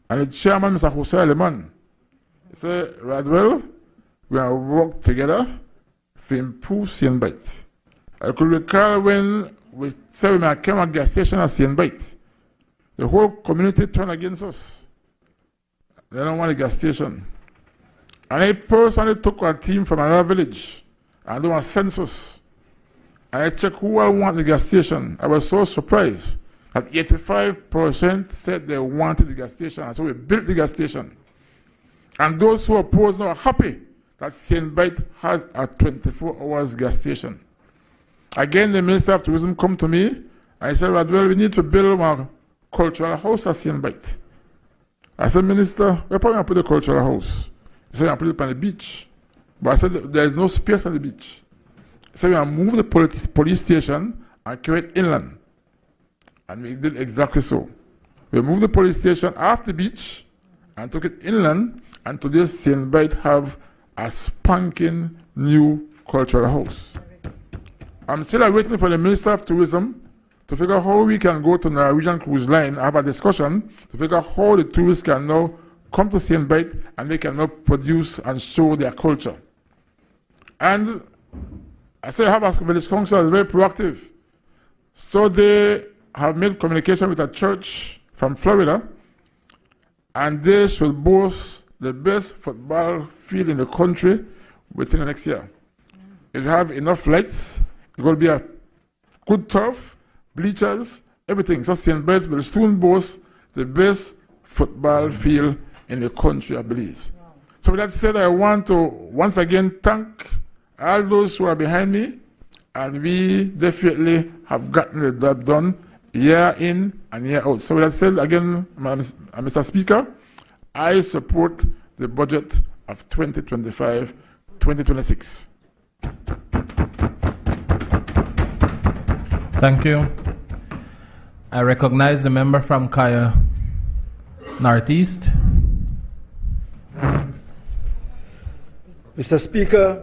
And the chairman, Mr. Jose Aleman, he said, Radwell, we have worked together to improve Sienbite. I could recall when we said we might come at gas station at Sienbite, the whole community turned against us. They don't want a gas station. And I personally took a team from another village and do a census. And I checked who all want the gas station. I was so surprised that 85% said they wanted the gas station. And so we built the gas station. And those who oppose now are happy that Sienbite has a 24 hours gas station. Again, the Minister of Tourism come to me and I said, well, we need to build a cultural house at Sienbite. I said, Minister, where probably put the cultural house? He said, I put it on the beach. But I said, there is no space on the beach. He said, we move the police station and carry it inland. And we did exactly so. We moved the police station off the beach and took it inland, and today Sienbite have a spanking new cultural house. I'm still waiting for the Minister of Tourism to figure out how we can go to Norwegian Cruise Line and have a discussion to figure out how the tourists can now come to Sienbite and they can now produce and show their culture. And I say I have a village council that is very proactive. So they have made communication with a church from Florida, and they should boast the best football field in the country within the next year. If you have enough lights, it's going to be a good turf, bleachers, everything. So Sienbite will soon boast the best football field in the country, I believe. So with that said, I want to once again thank all those who are behind me, and we definitely have gotten the job done year in and year out. So with that said, again, Mr. Speaker, I support the budget of 2025-2026. Thank you. I recognize the member from Kaya Northeast. Mr. Speaker,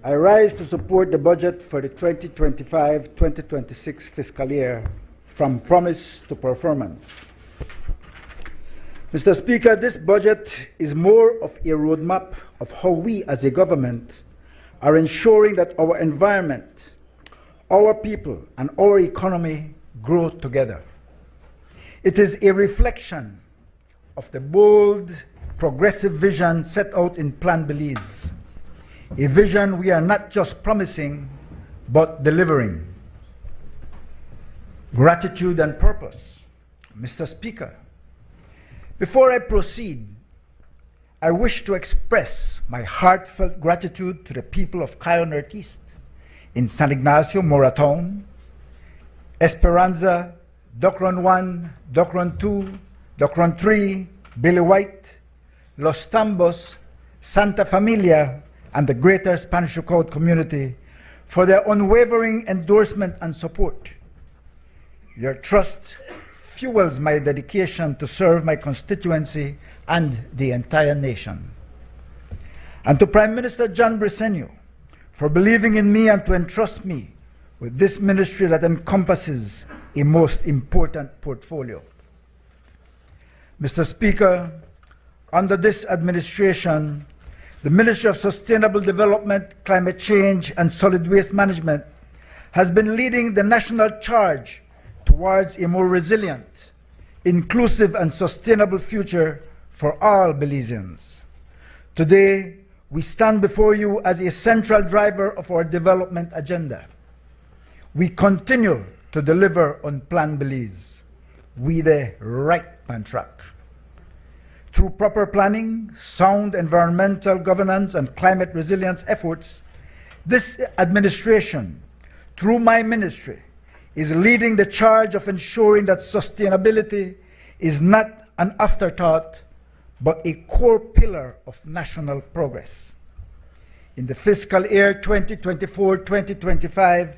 I rise to support the budget for the 2025-2026 fiscal year, from promise to performance. Mr. Speaker, this budget is more of a roadmap of how we as a government are ensuring that our environment, our people, and our economy grow together. It is a reflection of the bold, progressive vision set out in Plan Belize, a vision we are not just promising, but delivering. Gratitude and purpose. Mr. Speaker, before I proceed, I wish to express my heartfelt gratitude to the people of Cayo Northeast, in San Ignacio, Moratown, Esperanza, Docron 1, Docron 2, Docron 3, Billy White, Los Tambos, Santa Familia, and the greater Spanish Lookout community for their unwavering endorsement and support. Your trust fuels my dedication to serve my constituency and the entire nation. And to Prime Minister John Briceño for believing in me and to entrust me with this ministry that encompasses a most important portfolio. Mr. Speaker, under this administration, the Ministry of Sustainable Development, Climate Change, and Solid Waste Management has been leading the national charge towards a more resilient, inclusive, and sustainable future for all Belizeans. Today, we stand before you as a central driver of our development agenda. We continue to deliver on Plan Belize. We the right on track. Through proper planning, sound environmental governance, and climate resilience efforts, this administration, through my ministry, is leading the charge of ensuring that sustainability is not an afterthought, but a core pillar of national progress. In the fiscal year 2024-2025,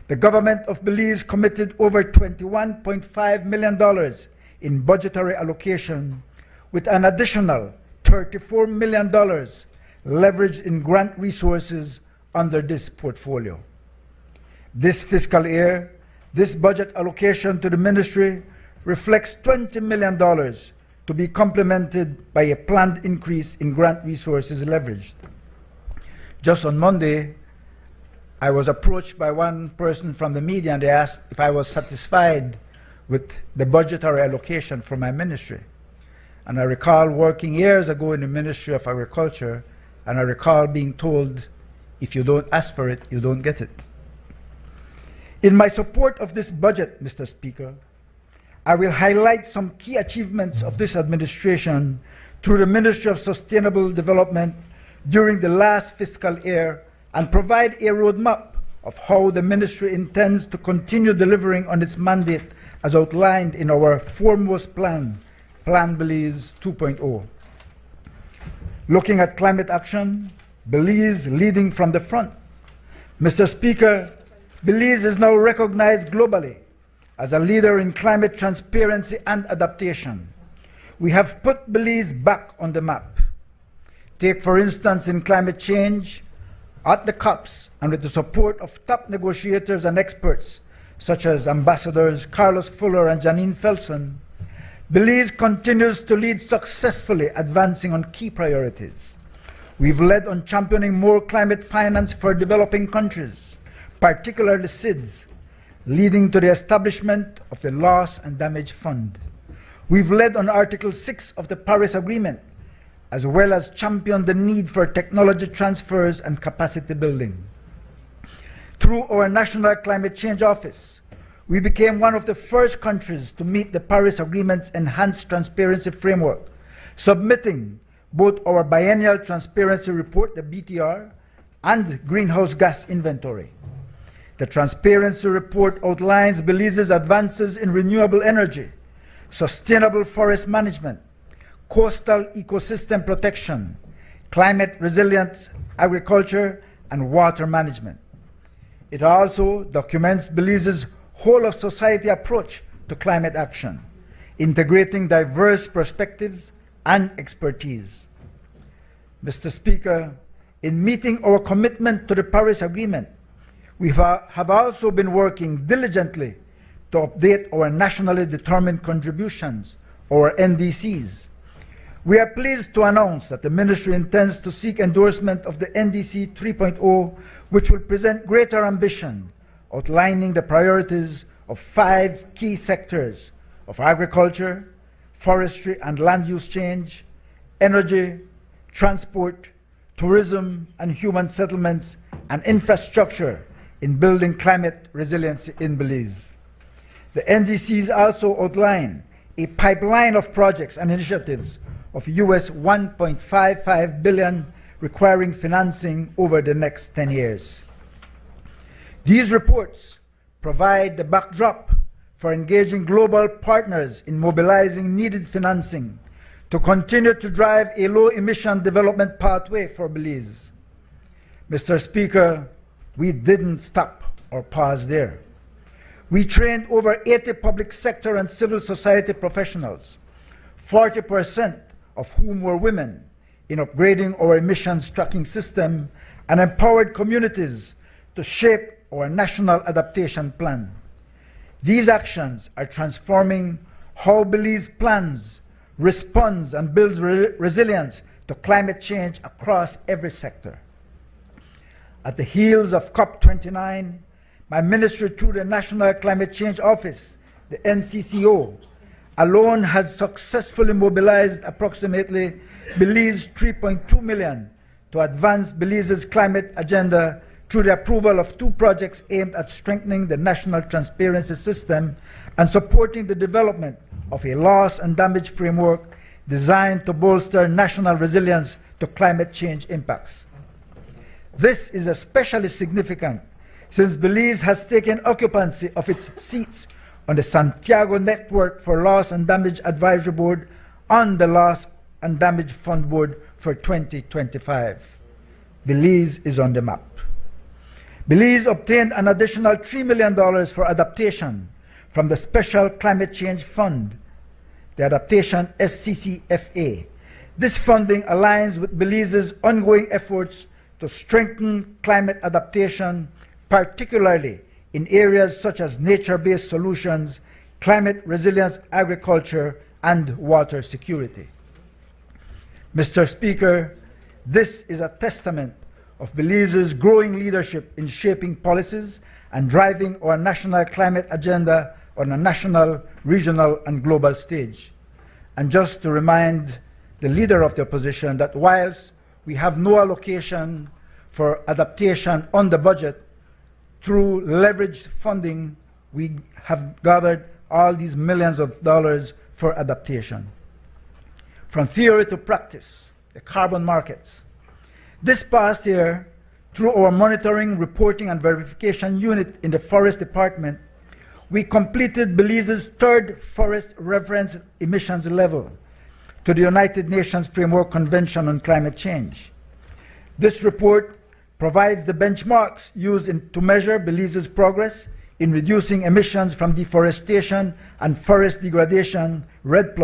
the government of Belize committed over $21.5 million in budgetary allocation, with an additional $34 million leveraged in grant resources under this portfolio. This fiscal year, this budget allocation to the ministry reflects $20 million to be complemented by a planned increase in grant resources leveraged. Just on Monday, I was approached by one person from the media and they asked if I was satisfied with the budgetary allocation for my ministry. And I recall working years ago in the Ministry of Agriculture, and I recall being told, if you don't ask for it, you don't get it. In my support of this budget, Mr. Speaker, I will highlight some key achievements of this administration through the Ministry of Sustainable Development during the last fiscal year and provide a roadmap of how the ministry intends to continue delivering on its mandate as outlined in our foremost plan, Plan Belize 2.0. Looking at climate action, Belize leading from the front. Mr. Speaker, Belize is now recognized globally as a leader in climate transparency and adaptation. We have put Belize back on the map. Take, for instance, in climate change, at the COPs and with the support of top negotiators and experts such as Ambassadors Carlos Fuller and Janine Felson, Belize continues to lead successfully, advancing on key priorities. We've led on championing more climate finance for developing countries, particularly SIDS, leading to the establishment of the Loss and Damage Fund. We've led on Article 6 of the Paris Agreement, as well as championed the need for technology transfers and capacity building. Through our National Climate Change Office, we became one of the first countries to meet the Paris Agreement's Enhanced Transparency Framework, submitting both our biennial transparency report, the BTR, and greenhouse gas inventory. The transparency report outlines Belize's advances in renewable energy, sustainable forest management, coastal ecosystem protection, climate resilient agriculture, and water management. It also documents Belize's whole of society approach to climate action, integrating diverse perspectives and expertise. Mr. Speaker, in meeting our commitment to the Paris Agreement, we have also been working diligently to update our nationally determined contributions, or NDCs. We are pleased to announce that the Ministry intends to seek endorsement of the NDC 3.0, which will present greater ambition, outlining the priorities of 5 key sectors of agriculture, forestry and land use change, energy, transport, tourism and human settlements, and infrastructure in building climate resiliency in Belize. The NDCs also outline a pipeline of projects and initiatives of US $1.55 billion requiring financing over the next 10 years. These reports provide the backdrop for engaging global partners in mobilizing needed financing to continue to drive a low-emission development pathway for Belize. Mr. Speaker, we didn't stop or pause there. We trained over 80 public sector and civil society professionals, 40% of whom were women, in upgrading our emissions tracking system and empowered communities to shape our national adaptation plan. These actions are transforming how Belize plans, responds, and builds resilience to climate change across every sector. At the heels of COP29, my ministry, through the National Climate Change Office, the NCCO, alone has successfully mobilized approximately Belize 3.2 million to advance Belize's climate agenda through the approval of 2 projects aimed at strengthening the national transparency system and supporting the development of a loss and damage framework designed to bolster national resilience to climate change impacts. This is especially significant since Belize has taken occupancy of its seats on the Santiago Network for Loss and Damage Advisory Board on the Loss and Damage Fund Board for 2025. Belize is on the map. Belize obtained an additional $3 million for adaptation from the Special Climate Change Fund, the Adaptation SCCFA. This funding aligns with Belize's ongoing efforts to strengthen climate adaptation, particularly in areas such as nature-based solutions, climate resilience agriculture, and water security. Mr. Speaker, this is a testament of Belize's growing leadership in shaping policies and driving our national climate agenda on a national, regional, and global stage. And just to remind the leader of the opposition that whilst we have no allocation for adaptation on the budget, through leveraged funding, we have gathered all these millions of dollars for adaptation. From theory to practice, the carbon markets. This past year, through our monitoring, reporting, and verification unit in the Forest Department, we completed Belize's 3rd forest reference emissions level to the United Nations Framework Convention on Climate Change. This report provides the benchmarks used to measure Belize's progress in reducing emissions from deforestation and forest degradation, REDD+,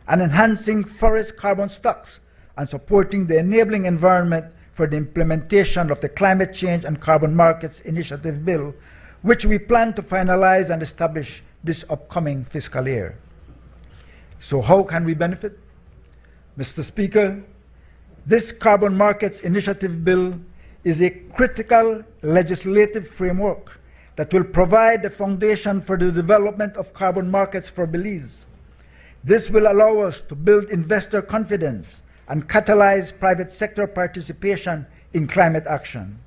and enhancing forest carbon stocks and supporting the enabling environment for the implementation of the Climate Change and Carbon Markets Initiative Bill, which we plan to finalize and establish this upcoming fiscal year. So how can we benefit? Mr. Speaker, this Carbon Markets Initiative Bill is a critical legislative framework that will provide the foundation for the development of carbon markets for Belize. This will allow us to build investor confidence and catalyze private sector participation in climate action.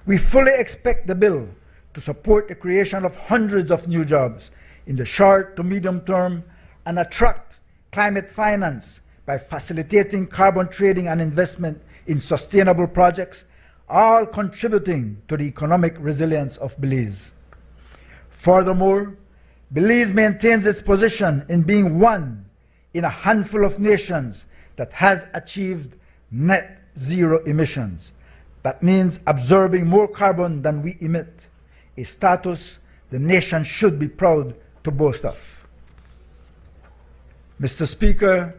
We fully expect the bill to support the creation of hundreds of new jobs in the short to medium term and attract climate finance by facilitating carbon trading and investment in sustainable projects, all contributing to the economic resilience of Belize. Furthermore, Belize maintains its position in being one in a handful of nations that has achieved net zero emissions. That means absorbing more carbon than we emit, a status the nation should be proud to boast of. Mr. Speaker,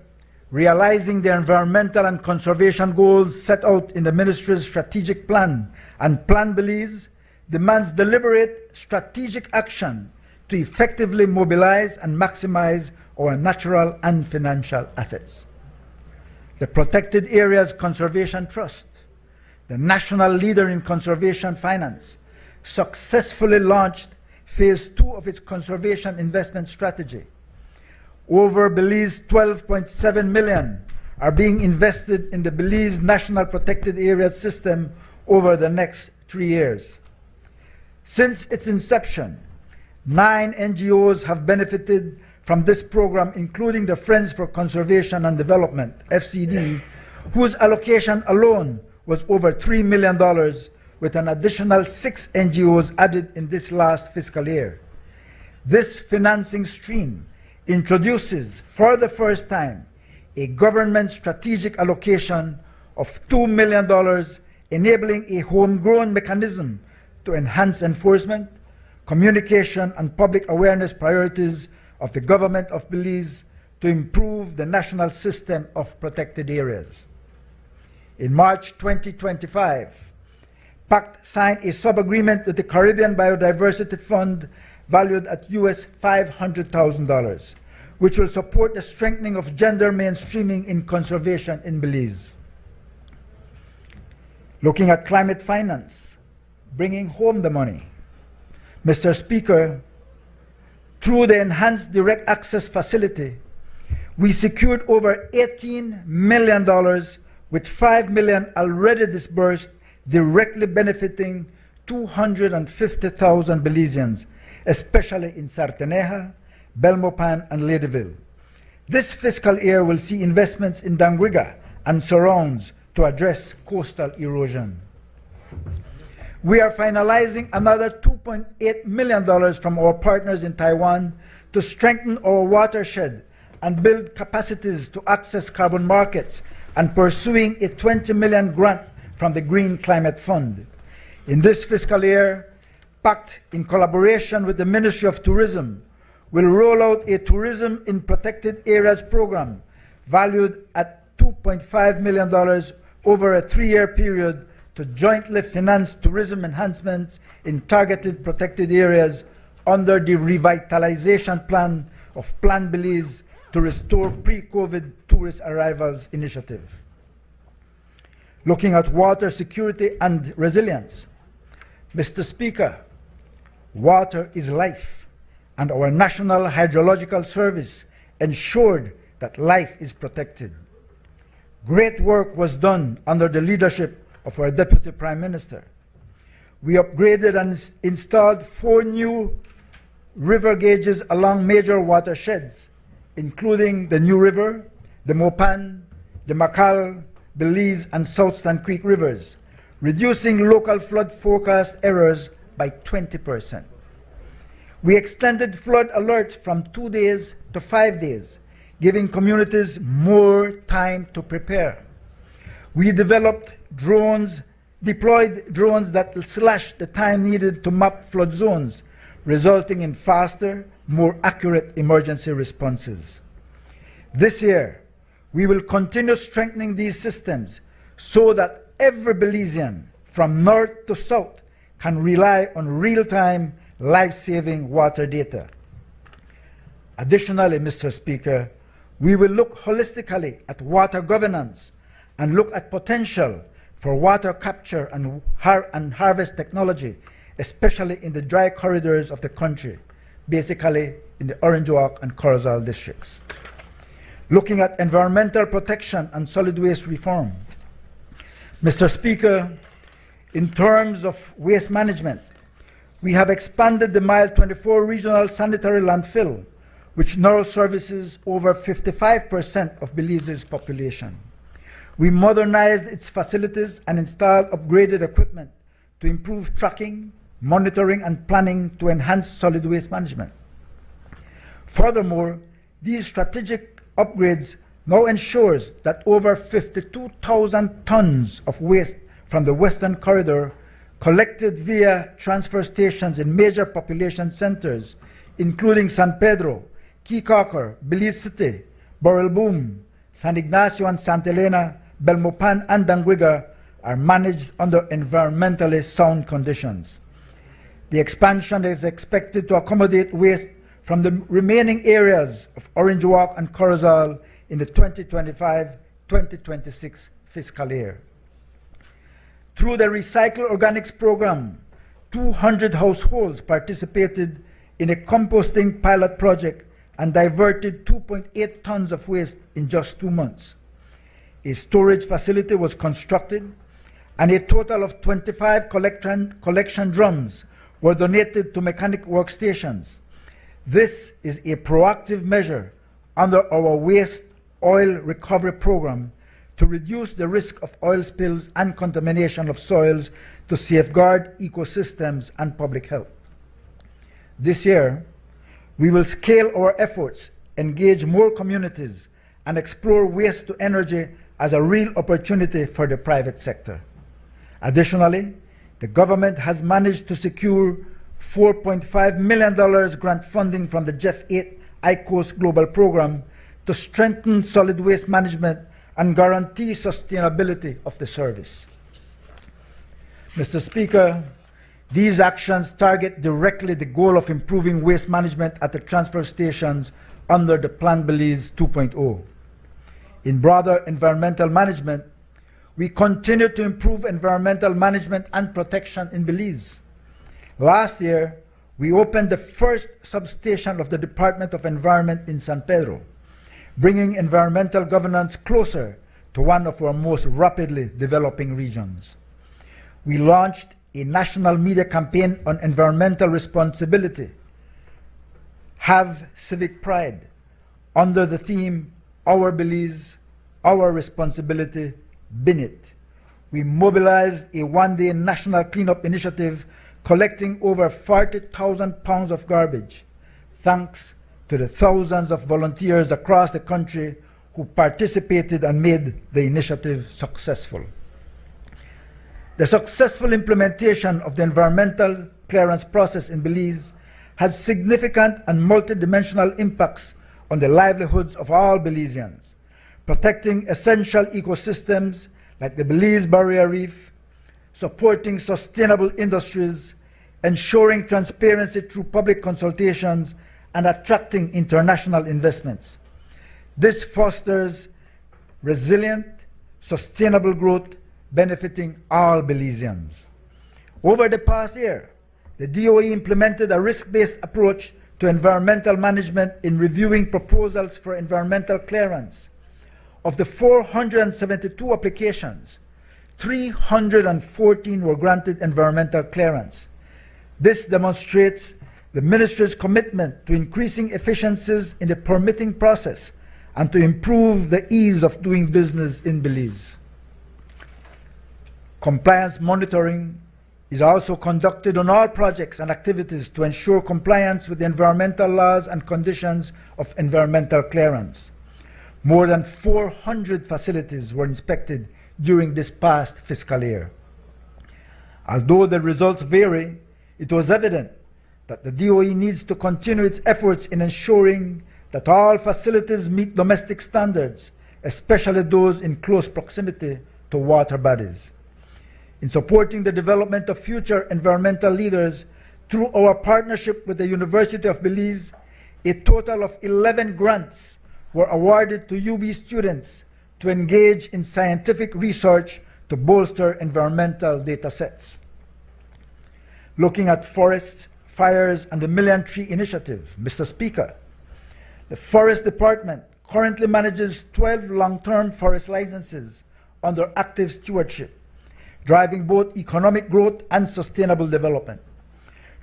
realizing the environmental and conservation goals set out in the Ministry's strategic plan and Plan Belize demands deliberate strategic action to effectively mobilize and maximize our natural and financial assets. The Protected Areas Conservation Trust, the national leader in conservation finance, successfully launched Phase 2 of its conservation investment strategy. Over Belize $12.7 million are being invested in the Belize National Protected Areas system over the next 3 years. Since its inception, 9 NGOs have benefited from this program, including the Friends for Conservation and Development, FCD, whose allocation alone was over $3 million, with an additional 6 NGOs added in this last fiscal year. This financing stream introduces, for the first time, a government strategic allocation of $2 million, enabling a homegrown mechanism to enhance enforcement, communication, and public awareness priorities of the government of Belize to improve the national system of protected areas. In March 2025, PACT signed a sub-agreement with the Caribbean Biodiversity Fund valued at US $500,000, which will support the strengthening of gender mainstreaming in conservation in Belize. Looking at climate finance, bringing home the money. Mr. Speaker, through the Enhanced Direct Access Facility, we secured over $18 million, with $5 million already disbursed, directly benefiting 250,000 Belizeans, especially in Sarteneja, Belmopan, and Ladyville. This fiscal year will see investments in Dangriga and surrounds to address coastal erosion. We are finalizing another $2.8 million from our partners in Taiwan to strengthen our watershed and build capacities to access carbon markets, and pursuing a $20 million grant from the Green Climate Fund. In this fiscal year, PACT, in collaboration with the Ministry of Tourism, will roll out a Tourism in Protected Areas program valued at $2.5 million over a 3-year period to jointly finance tourism enhancements in targeted protected areas under the revitalization plan of Plan Belize to restore pre-COVID tourist arrivals initiative. Looking at water security and resilience, Mr. Speaker, water is life, and our National Hydrological Service ensured that life is protected. Great work was done under the leadership of our Deputy Prime Minister. We upgraded and installed 4 new river gauges along major watersheds, including the New River, the Mopan, the Makal, Belize, and South Stand Creek rivers, reducing local flood forecast errors by 20%. We extended flood alerts from 2 days to 5 days, giving communities more time to prepare. We deployed drones that slashed the time needed to map flood zones, resulting in faster, more accurate emergency responses. This year, we will continue strengthening these systems so that every Belizean, from north to south, can rely on real-time, life-saving water data. Additionally, Mr. Speaker, we will look holistically at water governance and look at potential for water capture and harvest technology, especially in the dry corridors of the country, basically in the Orange Walk and Corozal districts. Looking at environmental protection and solid waste reform. Mr. Speaker, in terms of waste management, we have expanded the Mile 24 Regional Sanitary Landfill, which now services over 55% of Belize's population. We modernized its facilities and installed upgraded equipment to improve tracking, monitoring, and planning to enhance solid waste management. Furthermore, these strategic upgrades now ensures that over 52,000 tons of waste from the Western Corridor collected via transfer stations in major population centers, including San Pedro, Kikaker, Belize City, Borelboom, San Ignacio and Santa Elena, Belmopan, and Dangriga, are managed under environmentally sound conditions. The expansion is expected to accommodate waste from the remaining areas of Orange Walk and Corozal in the 2025-2026 fiscal year. Through the Recycle Organics program, 200 households participated in a composting pilot project and diverted 2.8 tons of waste in just 2 months. A storage facility was constructed, and a total of 25 collection drums were donated to mechanic workstations. This is a proactive measure under our waste oil recovery program to reduce the risk of oil spills and contamination of soils to safeguard ecosystems and public health. This year, we will scale our efforts, engage more communities, and explore waste to energy as a real opportunity for the private sector. Additionally, the government has managed to secure $4.5 million grant funding from the Jeff 8 ICOS Global Program to strengthen solid waste management and guarantee sustainability of the service. Mr. Speaker, these actions target directly the goal of improving waste management at the transfer stations under the Plan Belize 2.0. In broader environmental management, we continue to improve environmental management and protection in Belize. Last year, we opened the first substation of the Department of Environment in San Pedro, bringing environmental governance closer to one of our most rapidly developing regions. We launched a national media campaign on environmental responsibility, Have Civic Pride, under the theme, Our Belize, Our Responsibility, Bin It. We mobilized a one-day national cleanup initiative collecting over 40,000 pounds of garbage, thanks to the thousands of volunteers across the country who participated and made the initiative successful. The successful implementation of the environmental clearance process in Belize has significant and multidimensional impacts on the livelihoods of all Belizeans, protecting essential ecosystems like the Belize Barrier Reef, supporting sustainable industries, ensuring transparency through public consultations, and attracting international investments. This fosters resilient, sustainable growth benefiting all Belizeans. Over the past year, the DOE implemented a risk-based approach to environmental management in reviewing proposals for environmental clearance. Of the 472 applications, 314 were granted environmental clearance. This demonstrates the Ministry's commitment to increasing efficiencies in the permitting process and to improve the ease of doing business in Belize. Compliance monitoring is also conducted on all projects and activities to ensure compliance with the environmental laws and conditions of environmental clearance. More than 400 facilities were inspected during this past fiscal year. Although the results vary, it was evident that the DOE needs to continue its efforts in ensuring that all facilities meet domestic standards, especially those in close proximity to water bodies. In supporting the development of future environmental leaders through our partnership with the University of Belize, a total of 11 grants were awarded to UB students to engage in scientific research to bolster environmental data sets. Looking at forests, fires, and the Million Tree Initiative, Mr. Speaker, the Forest Department currently manages 12 long-term forest licenses under active stewardship, driving both economic growth and sustainable development.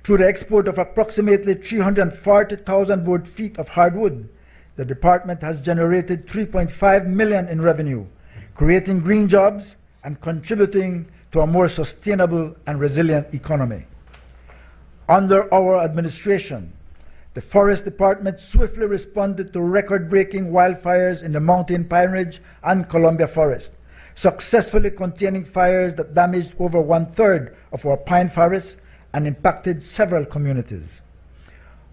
Through the export of approximately 340,000 board feet of hardwood, the department has generated $3.5 million in revenue, creating green jobs and contributing to a more sustainable and resilient economy. Under our administration, the Forest Department swiftly responded to record-breaking wildfires in the Mountain Pine Ridge and Columbia Forest, successfully containing fires that damaged over 1/3 of our pine forests and impacted several communities.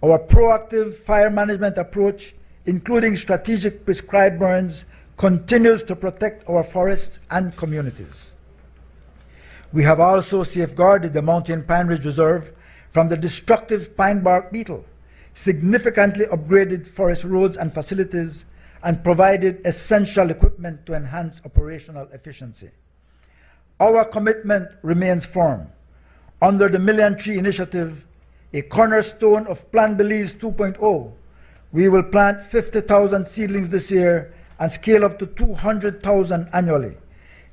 Our proactive fire management approach, including strategic prescribed burns, continues to protect our forests and communities. We have also safeguarded the Mountain Pine Ridge Reserve from the destructive pine bark beetle, significantly upgraded forest roads and facilities, and provided essential equipment to enhance operational efficiency. Our commitment remains firm. Under the Million Tree Initiative, a cornerstone of Plan Belize 2.0, we will plant 50,000 seedlings this year and scale up to 200,000 annually.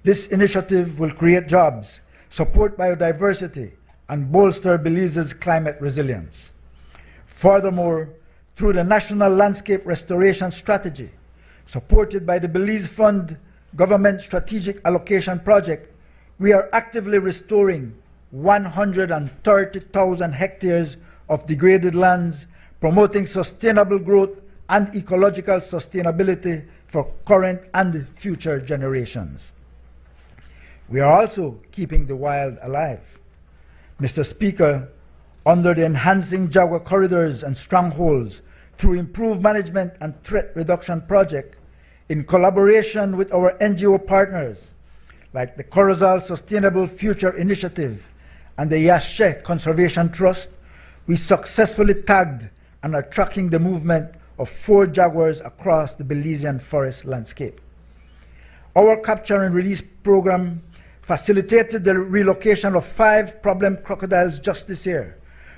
This initiative will create jobs, support biodiversity, and bolster Belize's climate resilience. Furthermore, through the National Landscape Restoration Strategy, supported by the Belize Fund Government Strategic Allocation Project, we are actively restoring 130,000 hectares of degraded lands, promoting sustainable growth and ecological sustainability for current and future generations. We are also keeping the wild alive. Mr. Speaker, under the Enhancing Jaguar Corridors and Strongholds through Improved Management and Threat Reduction Project, in collaboration with our NGO partners, like the Corozal Sustainable Future Initiative and the Yache Conservation Trust, we successfully tagged and are tracking the movement of 4 jaguars across the Belizean forest landscape. Our capture and release program facilitated the relocation of 5 problem crocodiles just this year,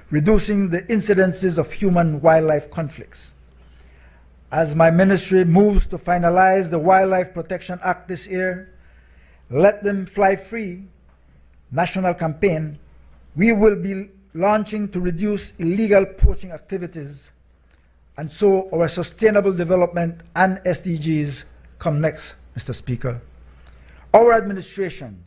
reducing the incidences of human-wildlife conflicts. As my ministry moves to finalize the Wildlife Protection Act this year, Let Them Fly Free national campaign, we will be launching to reduce illegal poaching activities, and so our sustainable development and SDGs come next, Mr. Speaker. Our administration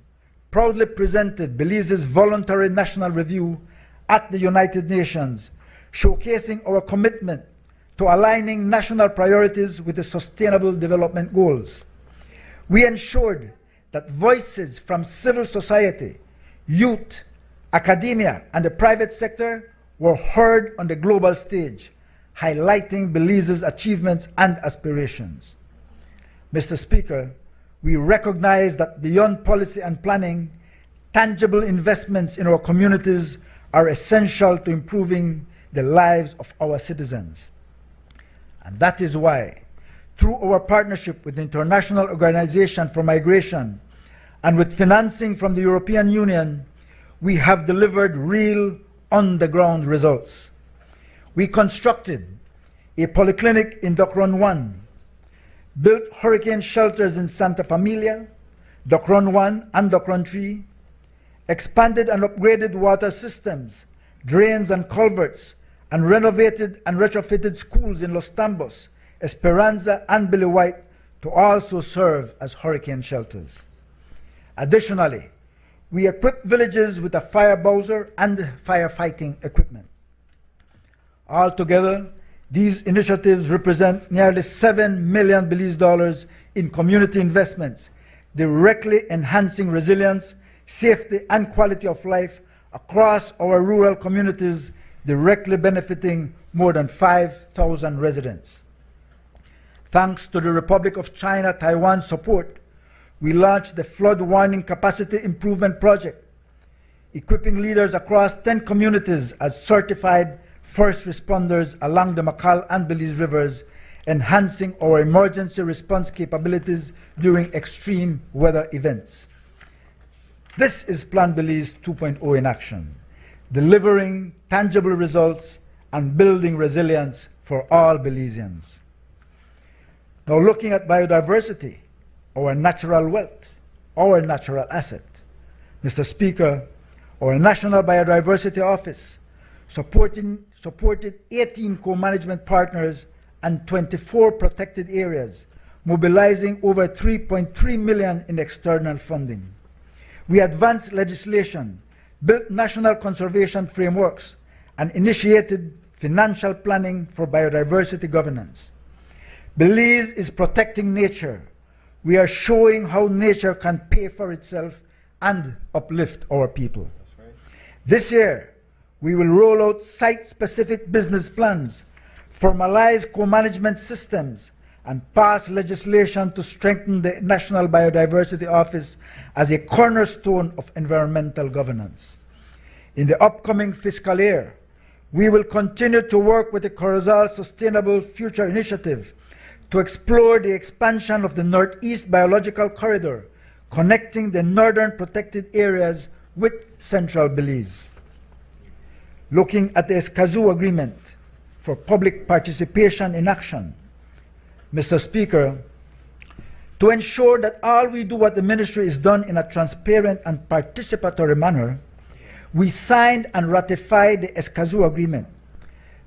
proudly presented Belize's voluntary national review at the United Nations, showcasing our commitment to aligning national priorities with the Sustainable Development Goals. We ensured that voices from civil society, youth, academia, and the private sector were heard on the global stage, highlighting Belize's achievements and aspirations. Mr. Speaker, we recognize that beyond policy and planning, tangible investments in our communities are essential to improving the lives of our citizens. And that is why, through our partnership with the International Organization for Migration and with financing from the European Union, we have delivered real, on-the-ground results. We constructed a polyclinic in Docron 1, built hurricane shelters in Santa Familia, Docron 1 and Docron 3, expanded and upgraded water systems, drains and culverts, and renovated and retrofitted schools in Los Tambos, Esperanza, and Billy White to also serve as hurricane shelters. Additionally, we equipped villages with a fire bowser and firefighting equipment. Altogether, these initiatives represent nearly $7 million Belize in community investments, directly enhancing resilience, safety, and quality of life across our rural communities, directly benefiting more than 5,000 residents. Thanks to the Republic of China Taiwan's support, we launched the Flood Warning Capacity Improvement Project, equipping leaders across 10 communities as certified first responders along the Makal and Belize rivers, enhancing our emergency response capabilities during extreme weather events. This is Plan Belize 2.0 in action, delivering tangible results and building resilience for all Belizeans. Now, looking at biodiversity, our natural wealth, our natural asset. Mr. Speaker, our National Biodiversity Office supported 18 co-management partners and 24 protected areas, mobilizing over $3.3 million in external funding. We advanced legislation, built national conservation frameworks, and initiated financial planning for biodiversity governance. Belize is protecting nature. We are showing how nature can pay for itself and uplift our people. Right. This year, we will roll out site-specific business plans, formalize co-management systems, and pass legislation to strengthen the National Biodiversity Office as a cornerstone of environmental governance. In the upcoming fiscal year, we will continue to work with the Corozal Sustainable Future Initiative to explore the expansion of the Northeast Biological Corridor, connecting the northern protected areas with central Belize. Looking at the Escazú Agreement for public participation in action, Mr. Speaker, to ensure that all we do at the ministry is done in a transparent and participatory manner, we signed and ratified the Escazú Agreement.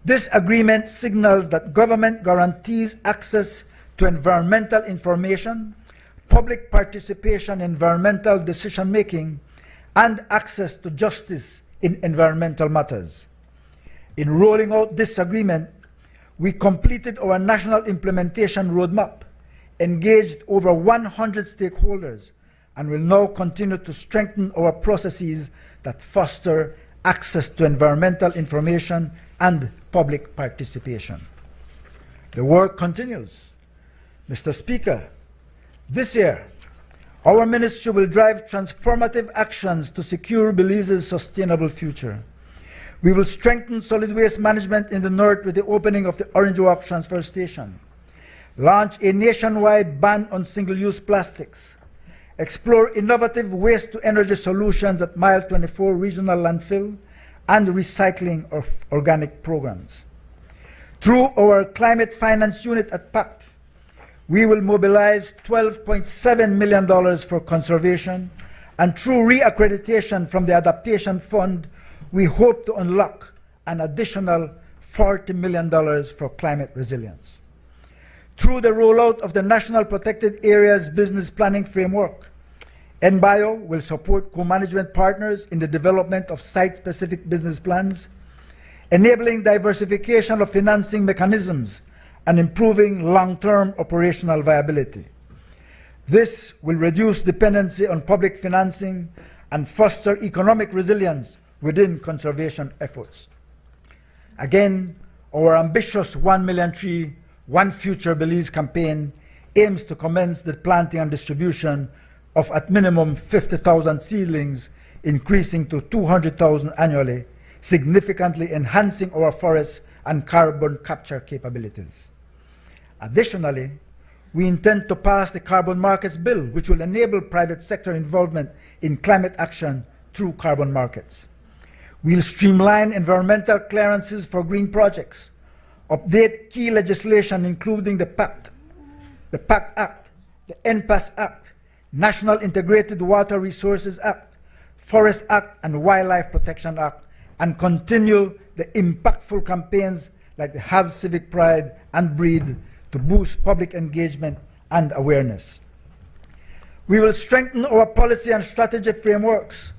This agreement signals that government guarantees access to environmental information, public participation in environmental decision-making, and access to justice in environmental matters. In rolling out this agreement, we completed our national implementation roadmap, engaged over 100 stakeholders, and will now continue to strengthen our processes that foster access to environmental information and public participation. The work continues. Mr. Speaker, this year, Our ministry will drive transformative actions to secure Belize's sustainable future. We will strengthen solid waste management in the north with the opening of the Orange Walk Transfer Station, launch a nationwide ban on single-use plastics, explore innovative waste-to-energy solutions at Mile 24 Regional Landfill, and recycling of organic programs. Through our climate finance unit at PACT, we will mobilize $12.7 million for conservation, and through reaccreditation from the Adaptation Fund, we hope to unlock an additional $40 million for climate resilience. Through the rollout of the National Protected Areas Business Planning Framework, NBio will support co-management partners in the development of site-specific business plans, enabling diversification of financing mechanisms and improving long-term operational viability. This will reduce dependency on public financing and foster economic resilience within conservation efforts. Again, our ambitious 1 million tree, One Future Belize campaign aims to commence the planting and distribution of at minimum 50,000 seedlings, increasing to 200,000 annually, significantly enhancing our forests and carbon capture capabilities. Additionally, we intend to pass the Carbon Markets Bill, which will enable private sector involvement in climate action through carbon markets. We'll streamline environmental clearances for green projects, update key legislation including the PACT Act, the NPAS Act, National Integrated Water Resources Act, Forest Act, and Wildlife Protection Act, and continue the impactful campaigns like the Have Civic Pride and Breathe to boost public engagement and awareness. We will strengthen our policy and strategy frameworks,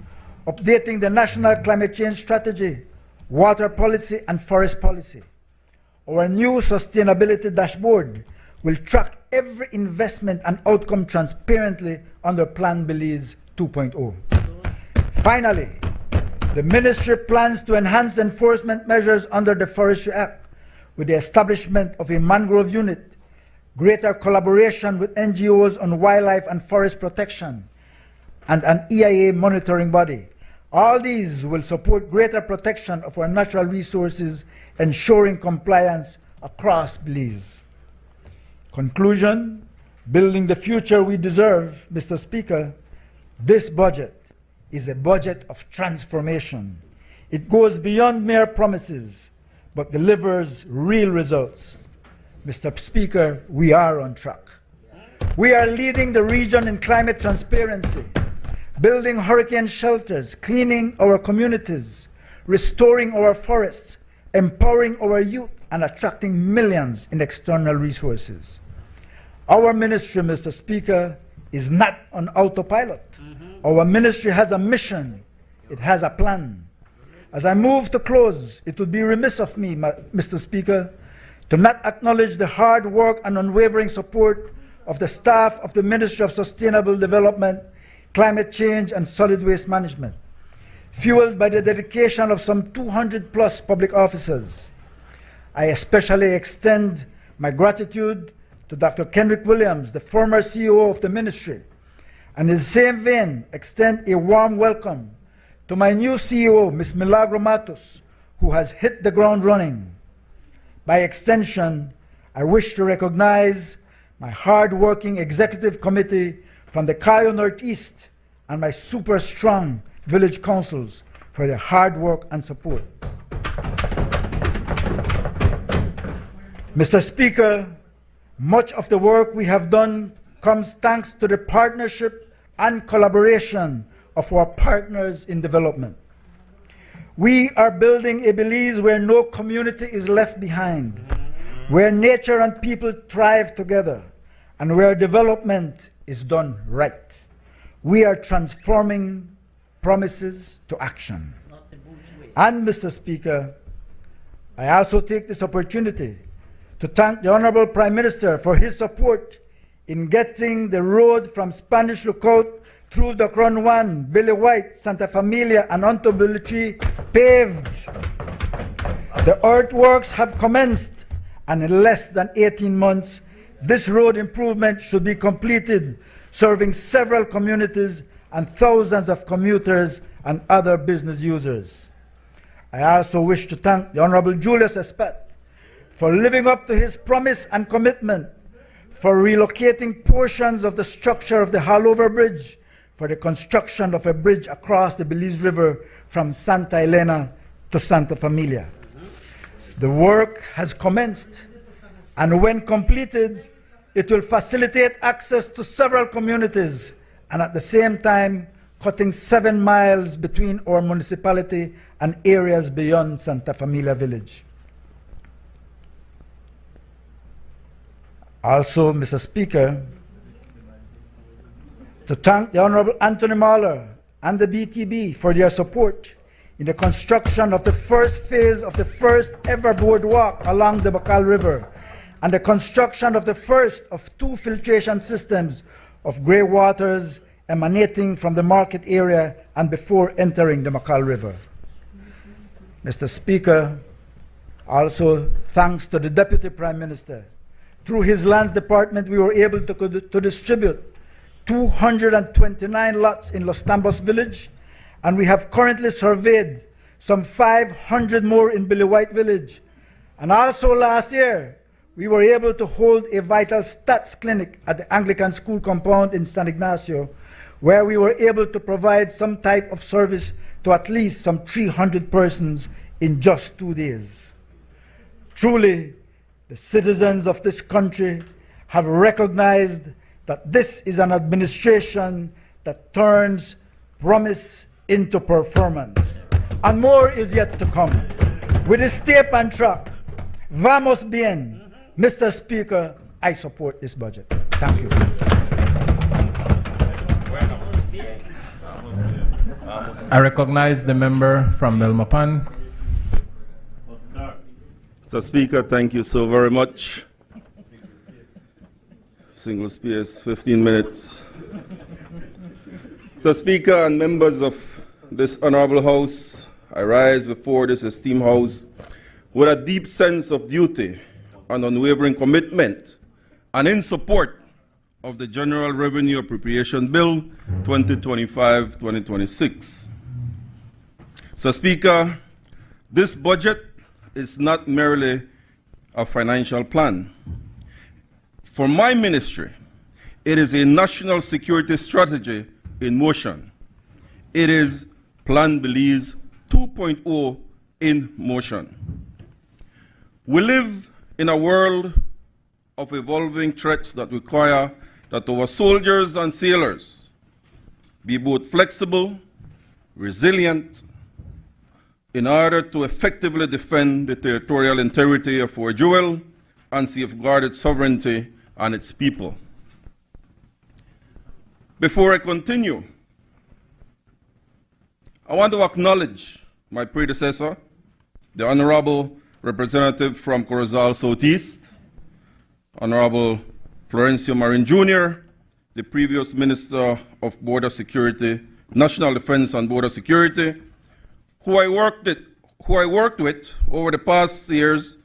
updating the National Climate Change Strategy, water policy, and forest policy. Our new sustainability dashboard will track every investment and outcome transparently under Plan Belize 2.0. Finally, the ministry plans to enhance enforcement measures under the Forestry Act with the establishment of a mangrove unit, greater collaboration with NGOs on wildlife and forest protection, and an EIA monitoring body. All these will support greater protection of our natural resources, ensuring compliance across Belize. Conclusion, building the future we deserve, Mr. Speaker, this budget is a budget of transformation. It goes beyond mere promises, but delivers real results. Mr. Speaker, we are on track. We are leading the region in climate transparency, building hurricane shelters, cleaning our communities, restoring our forests, empowering our youth, and attracting millions in external resources. Our ministry, Mr. Speaker, is not on autopilot. Our ministry has a mission. It has a plan. As I move to close, it would be remiss of me, Mr. Speaker, to not acknowledge the hard work and unwavering support of the staff of the Ministry of Sustainable Development, Climate Change, and Solid Waste Management, fueled by the dedication of some 200+ public officers. I especially extend my gratitude to Dr. Kenrick Williams, the former CEO of the ministry, and in the same vein, extend a warm welcome to my new CEO, Ms. Milagro Matos, who has hit the ground running. By extension, I wish to recognize my hard-working executive committee from the Cayo Northeast and my super strong village councils for their hard work and support. Mr. Speaker, much of the work we have done comes thanks to the partnership and collaboration of our partners in development. We are building a Belize where no community is left behind, where nature and people thrive together, and where development is done right. We are transforming promises to action. And, Mr. Speaker, I also take this opportunity to thank the Honorable Prime Minister for his support in getting the road from Spanish Lookout through the Crown 1, Billy White, Santa Familia, and onto Billy Tree paved. The earthworks have commenced, and in less than 18 months, This road improvement should be completed, serving several communities and thousands of commuters and other business users. I also wish to thank the Honorable Julius Espet for living up to his promise and commitment for relocating portions of the structure of the Hallover Bridge for the construction of a bridge across the Belize River from Santa Elena to Santa Familia. The work has commenced, and when completed, it will facilitate access to several communities and at the same time cutting 7 miles between our municipality and areas beyond Santa Familia village. Also, Mr. Speaker, to thank the Honorable Anthony Mahler and the BTB for their support in the construction of the first phase of the first ever boardwalk along the Bacal River and the construction of the first of 2 filtration systems of grey waters emanating from the market area and before entering the Bacal River. Mr. Speaker, also thanks to the Deputy Prime Minister. Through his lands department, we were able to distribute 229 lots in Los Tambos village, and we have currently surveyed some 500 more in Billy White village. And also last year, we were able to hold a vital stats clinic at the Anglican school compound in San Ignacio, where we were able to provide some type of service to at least some 300 persons in just 2 days. Truly, the citizens of this country have recognized that this is an administration that turns promise into performance. And more is yet to come. With this tape and track, vamos bien, Mr. Speaker, I support this budget. Thank you. I recognize the member from Belmopan. Mr. Speaker, thank you so very much. Single space, 15 minutes. Mr. Speaker and members of this honorable House, I rise before this esteemed House with a deep sense of duty and unwavering commitment and in support of the General Revenue Appropriation Bill 2025-2026. Mr. Speaker, this budget is not merely a financial plan. For my ministry, it is a national security strategy in motion. It is Plan Belize 2.0 in motion. We live in a world of evolving threats that require that our soldiers and sailors be both flexible, resilient, in order to effectively defend the territorial integrity of our jewel and safeguard its sovereignty and its people. Before I continue, I want to acknowledge my predecessor, the Honorable Representative from Corozal Southeast, Honorable Florencio Marin Jr., the previous Minister of Border Security, National Defense and Border Security, who I worked with over the past years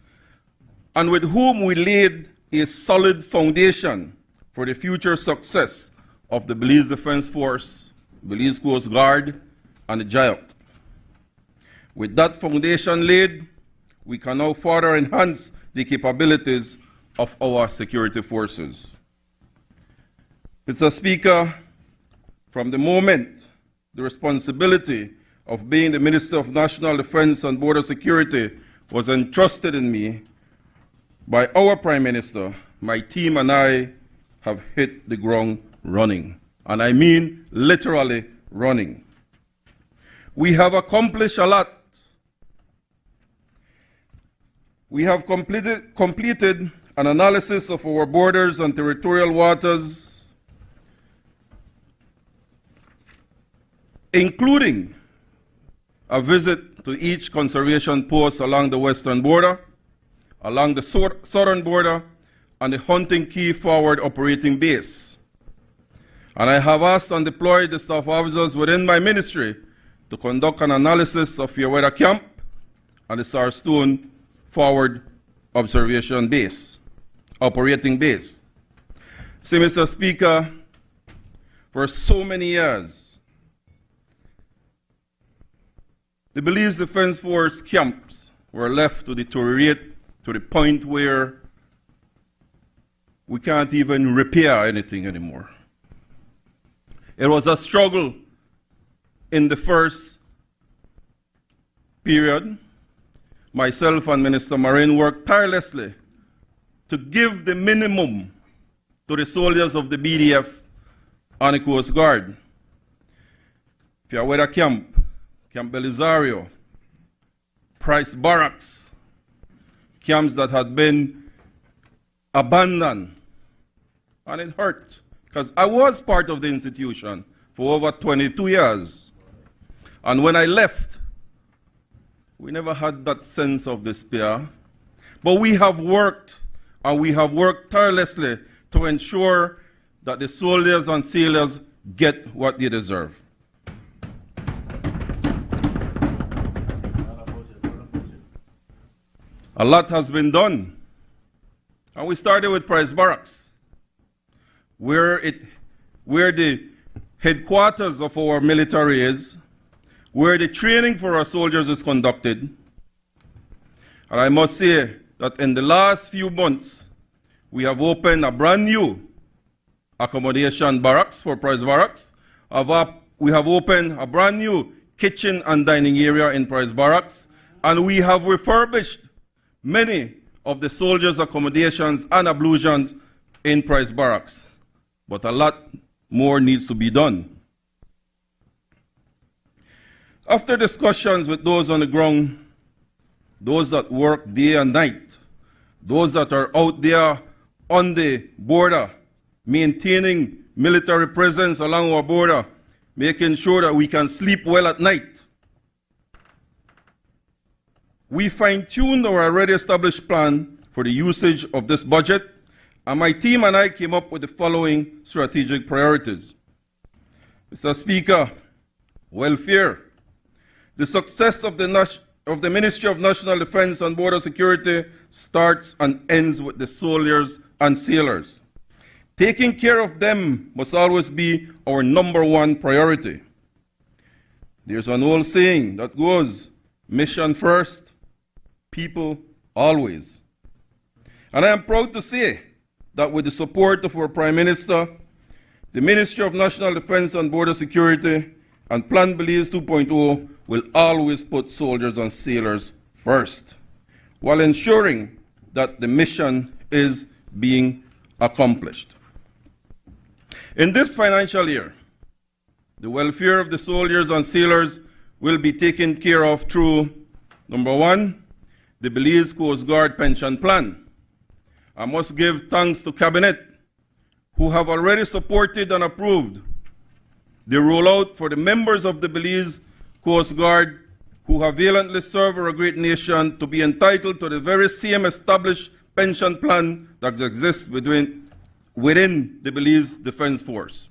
and with whom we laid a solid foundation for the future success of the Belize Defense Force, Belize Coast Guard, and the GIOC. With that foundation laid, we can now further enhance the capabilities of our security forces. Mr. Speaker, from the moment the responsibility of being the Minister of National Defense and Border Security was entrusted in me by our Prime Minister, my team and I have hit the ground running. And I mean literally running. We have accomplished a lot. We have completed an analysis of our borders and territorial waters, including a visit to each conservation post along the western border, along the southern border, and the Hunting Key Forward Operating Base. And I have asked and deployed the staff officers within my ministry to conduct an analysis of Yaweda Camp and the Sarstone Forward Observation Base, Operating Base. See, Mr. Speaker, for so many years, the Belize Defense Force camps were left to deteriorate to the point where we can't even repair anything anymore. It was a struggle in the first period. Myself and Minister Marin worked tirelessly to give the minimum to the soldiers of the BDF and the Coast Guard. Fiaweda Camp, Camp Belisario, Price Barracks, camps that had been abandoned. And it hurt, because I was part of the institution for over 22 years. And when I left, we never had that sense of despair. But we have worked, and we have worked tirelessly to ensure that the soldiers and sailors get what they deserve. A lot has been done. And we started with Price Barracks, where the headquarters of our military is, where the training for our soldiers is conducted. And I must say that in the last few months, we have opened a brand new accommodation barracks for Price Barracks. We have opened a brand new kitchen and dining area in Price Barracks, and we have refurbished many of the soldiers' accommodations and ablutions in Price Barracks. But a lot more needs to be done. After discussions with those on the ground, those that work day and night, those that are out there on the border, maintaining military presence along our border, making sure that we can sleep well at night, we fine-tuned our already established plan for the usage of this budget, and my team and I came up with the following strategic priorities. Mr. Speaker, welfare. The success of the Ministry of National Defense and Border Security starts and ends with the soldiers and sailors. Taking care of them must always be our #1 priority. There's an old saying that goes, mission first, people always. And I am proud to say that with the support of our Prime Minister, the Ministry of National Defense and Border Security and Plan Belize 2.0 will always put soldiers and sailors first, while ensuring that the mission is being accomplished. In this financial year, the welfare of the soldiers and sailors will be taken care of through, #1, the Belize Coast Guard Pension Plan. I must give thanks to Cabinet, who have already supported and approved the rollout for the members of the Belize Coast Guard who have valiantly served our great nation to be entitled to the very same established pension plan that exists within the Belize Defense Force.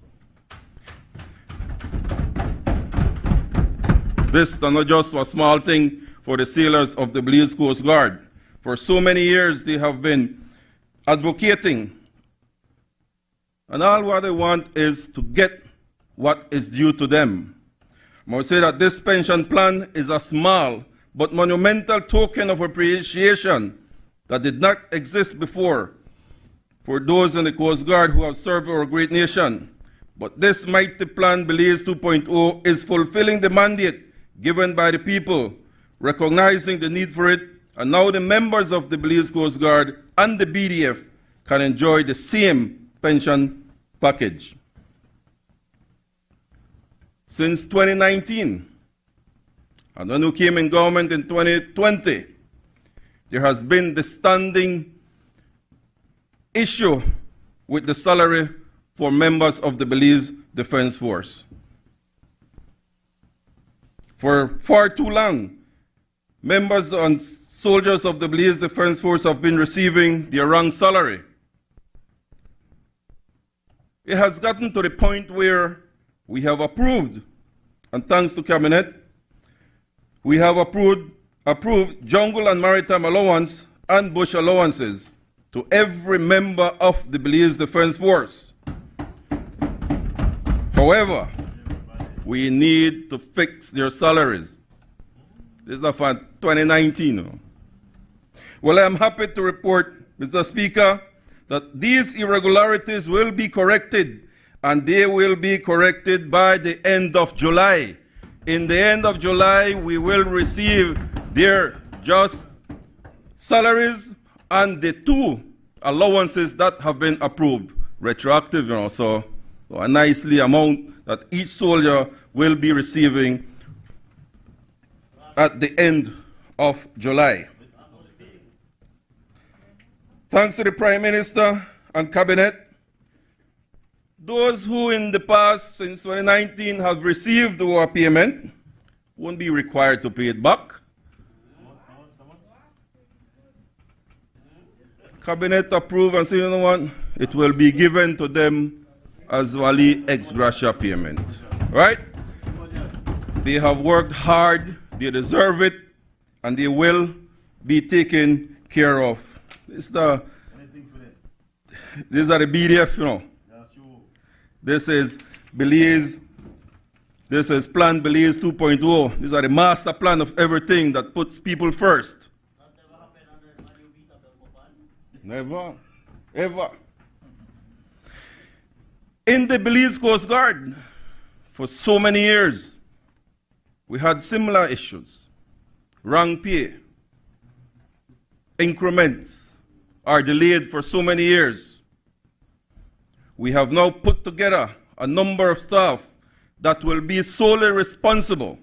This is not just a small thing for the sailors of the Belize Coast Guard. For so many years they have been advocating, and all what they want is to get what is due to them. I would say that this pension plan is a small but monumental token of appreciation that did not exist before for those in the Coast Guard who have served our great nation. But this mighty plan, Belize 2.0, is fulfilling the mandate given by the people, recognizing the need for it, and now the members of the Belize Coast Guard and the BDF can enjoy the same pension package. Since 2019, and when we came in government in 2020, there has been the standing issue with the salary for members of the Belize Defense Force. For far too long, members and soldiers of the Belize Defense Force have been receiving their wrong salary. It has gotten to the point where we have approved, and thanks to Cabinet, we have approved jungle and maritime allowance and bush allowances to every member of the Belize Defense Force. However, we need to fix their salaries. This is not for 2019. No? Well, I am happy to report, Mr. Speaker, that these irregularities will be corrected, and they will be corrected by the end of July. In the end of July, we will receive their just salaries and the 2 allowances that have been approved, retroactive, so a nicely amount that each soldier will be receiving at the end of July. Thanks to the Prime Minister and Cabinet, those who in the past, since 2019, have received our payment won't be required to pay it back. Cabinet approve and say, you know what, it will be given to them as wali ex gratia payment. Right? They have worked hard, they deserve it, and they will be taken care of. These are the BDF, you know. This is Belize, this is Plan Belize 2.0. These are the master plan of everything that puts people first. Never, ever. In the Belize Coast Guard, for so many years, we had similar issues. Wrong pay, increments are delayed for so many years. We have now put together a number of staff that will be solely responsible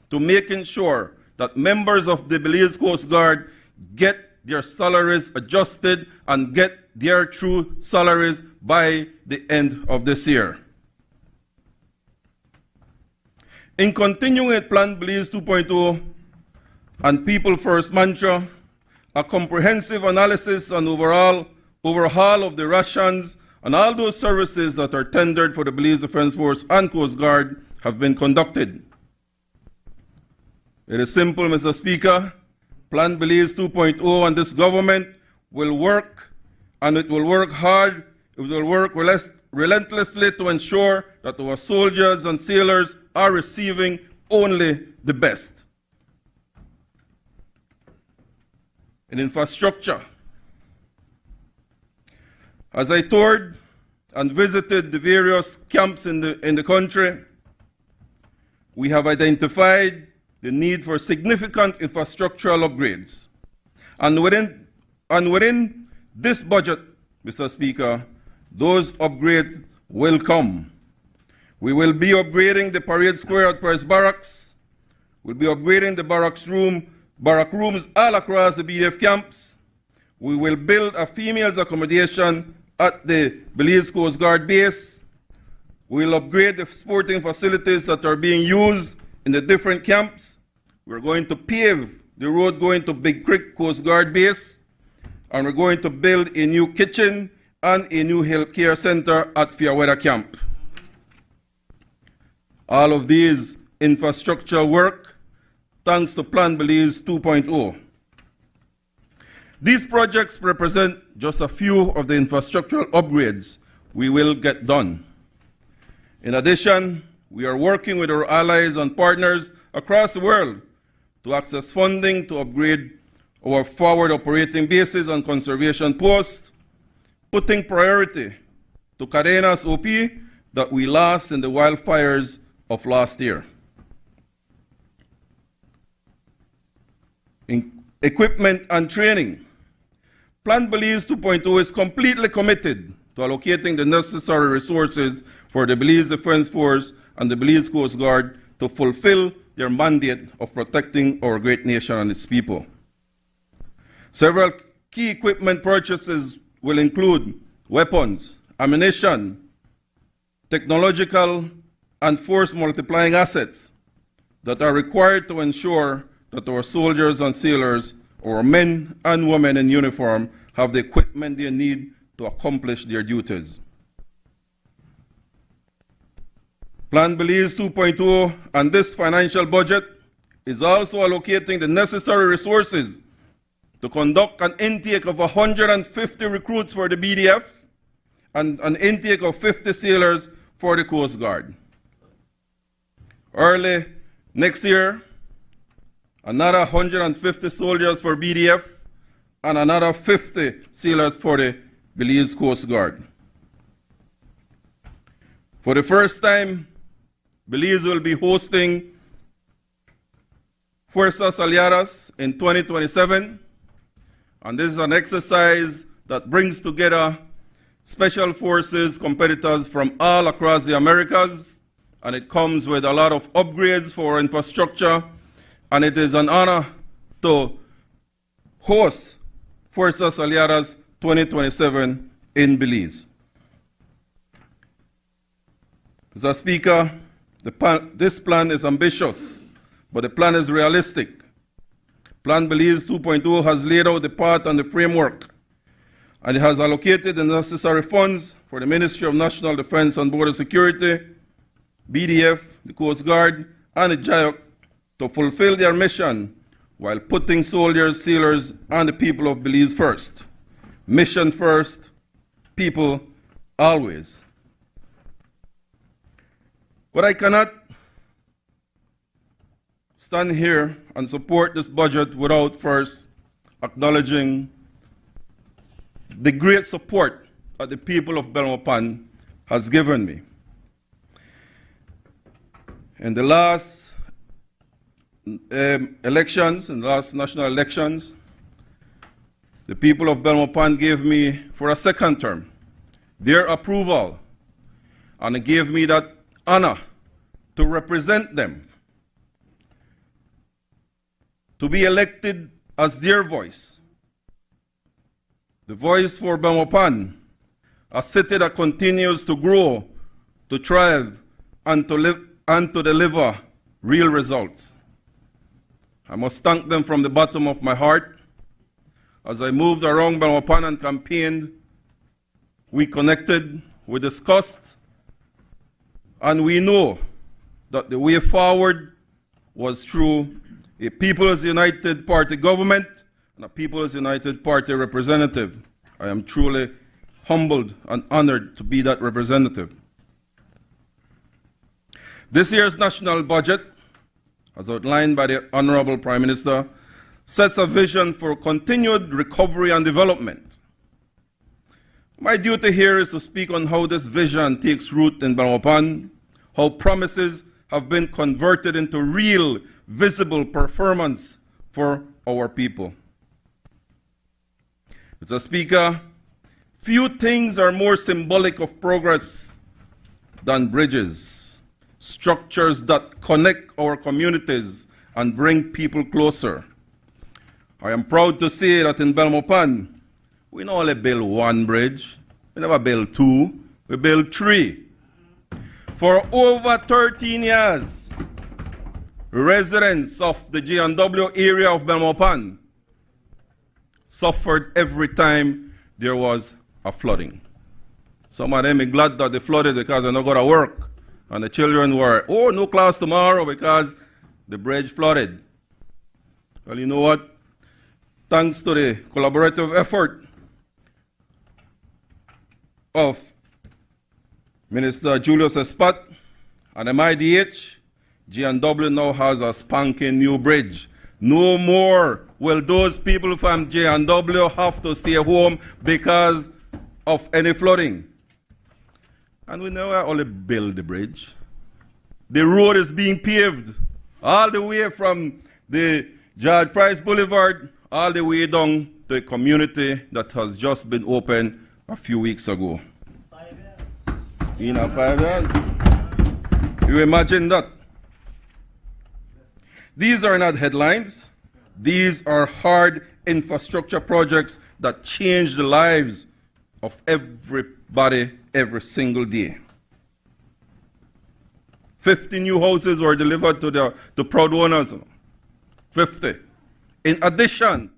to making sure that members of the Belize Coast Guard get their salaries adjusted and get their true salaries by the end of this year. In continuing with Plan Belize 2.0 and People First mantra, a comprehensive analysis and overhaul of the rations and all those services that are tendered for the Belize Defense Force and Coast Guard have been conducted. It is simple, Mr. Speaker. Plan Belize 2.0 and this government will work, and it will work hard, it will work relentlessly to ensure that our soldiers and sailors are receiving only the best. In infrastructure, as I toured and visited the various camps in the country, we have identified the need for significant infrastructural upgrades. And within this budget, Mr. Speaker, those upgrades will come. We will be upgrading the parade square at Price Barracks. We'll be upgrading the barrack rooms all across the BDF camps. We will build a females accommodation at the Belize Coast Guard base. We'll upgrade the sporting facilities that are being used in the different camps. We're going to pave the road going to Big Creek Coast Guard base, and we're going to build a new kitchen and a new health care center at Fiaweda camp. All of these infrastructure work thanks to Plan Belize 2.0. These projects represent just a few of the infrastructural upgrades we will get done. In addition, we are working with our allies and partners across the world to access funding to upgrade our forward operating bases and conservation posts, putting priority to Cadenas OP that we lost in the wildfires of last year. In equipment and training, Plan Belize 2.0 is completely committed to allocating the necessary resources for the Belize Defense Force and the Belize Coast Guard to fulfill their mandate of protecting our great nation and its people. Several key equipment purchases will include weapons, ammunition, technological and force multiplying assets that are required to ensure that our soldiers and sailors, our men and women in uniform, have the equipment they need to accomplish their duties. Plan Belize 2.0 and this financial budget is also allocating the necessary resources to conduct an intake of 150 recruits for the BDF and an intake of 50 sailors for the Coast Guard. Early next year, another 150 soldiers for BDF and another 50 sailors for the Belize Coast Guard. For the first time, Belize will be hosting Fuerzas Aliadas in 2027, and this is an exercise that brings together special forces competitors from all across the Americas, and it comes with a lot of upgrades for infrastructure, and it is an honor to host Fuerzas Aliadas 2027 in Belize. Mr. Speaker, this plan is ambitious, but the plan is realistic. Plan Belize 2.0 has laid out the path and the framework, and it has allocated the necessary funds for the Ministry of National Defense and Border Security, BDF, the Coast Guard, and the JIOC to fulfill their mission while putting soldiers, sailors, and the people of Belize first. Mission first, people always. But I cannot stand here and support this budget without first acknowledging the great support that the people of Belmopan has given me. In the last elections, in the last national elections, the people of Belmopan gave me, for a second term, their approval, and it gave me that honor to represent them, to be elected as their voice, the voice for Belmopan, a city that continues to grow, to thrive, and to deliver real results. I must thank them from the bottom of my heart. As I moved around Belmopan and campaigned, we connected, we discussed, and we know that the way forward was through a People's United Party government and a People's United Party representative. I am truly humbled and honored to be that representative. This year's national budget, as outlined by the Honorable Prime Minister, sets a vision for continued recovery and development. My duty here is to speak on how this vision takes root in Belmopan, how promises have been converted into real, visible performance for our people. Mr. Speaker, few things are more symbolic of progress than bridges, structures that connect our communities and bring people closer. I am proud to say that in Belmopan, we not only build one bridge, we never build two, we build three. For over 13 years, residents of the J&W area of Belmopan suffered every time there was a flooding. Some of them are glad that they flooded because they not go to work. And the children were, oh, no class tomorrow because the bridge flooded. Well, you know what? Thanks to the collaborative effort of Minister Julius Espat and MIDH, J&W now has a spanking new bridge. No more will those people from J&W have to stay home because of any flooding. And we never only build the bridge. The road is being paved all the way from the George Price Boulevard all the way down to the community that has just been opened a few weeks ago. 5 years. In 5 years. You imagine that? These are not headlines. These are hard infrastructure projects that change the lives of everybody every single day. 50 new houses were delivered to proud owners. 50. In addition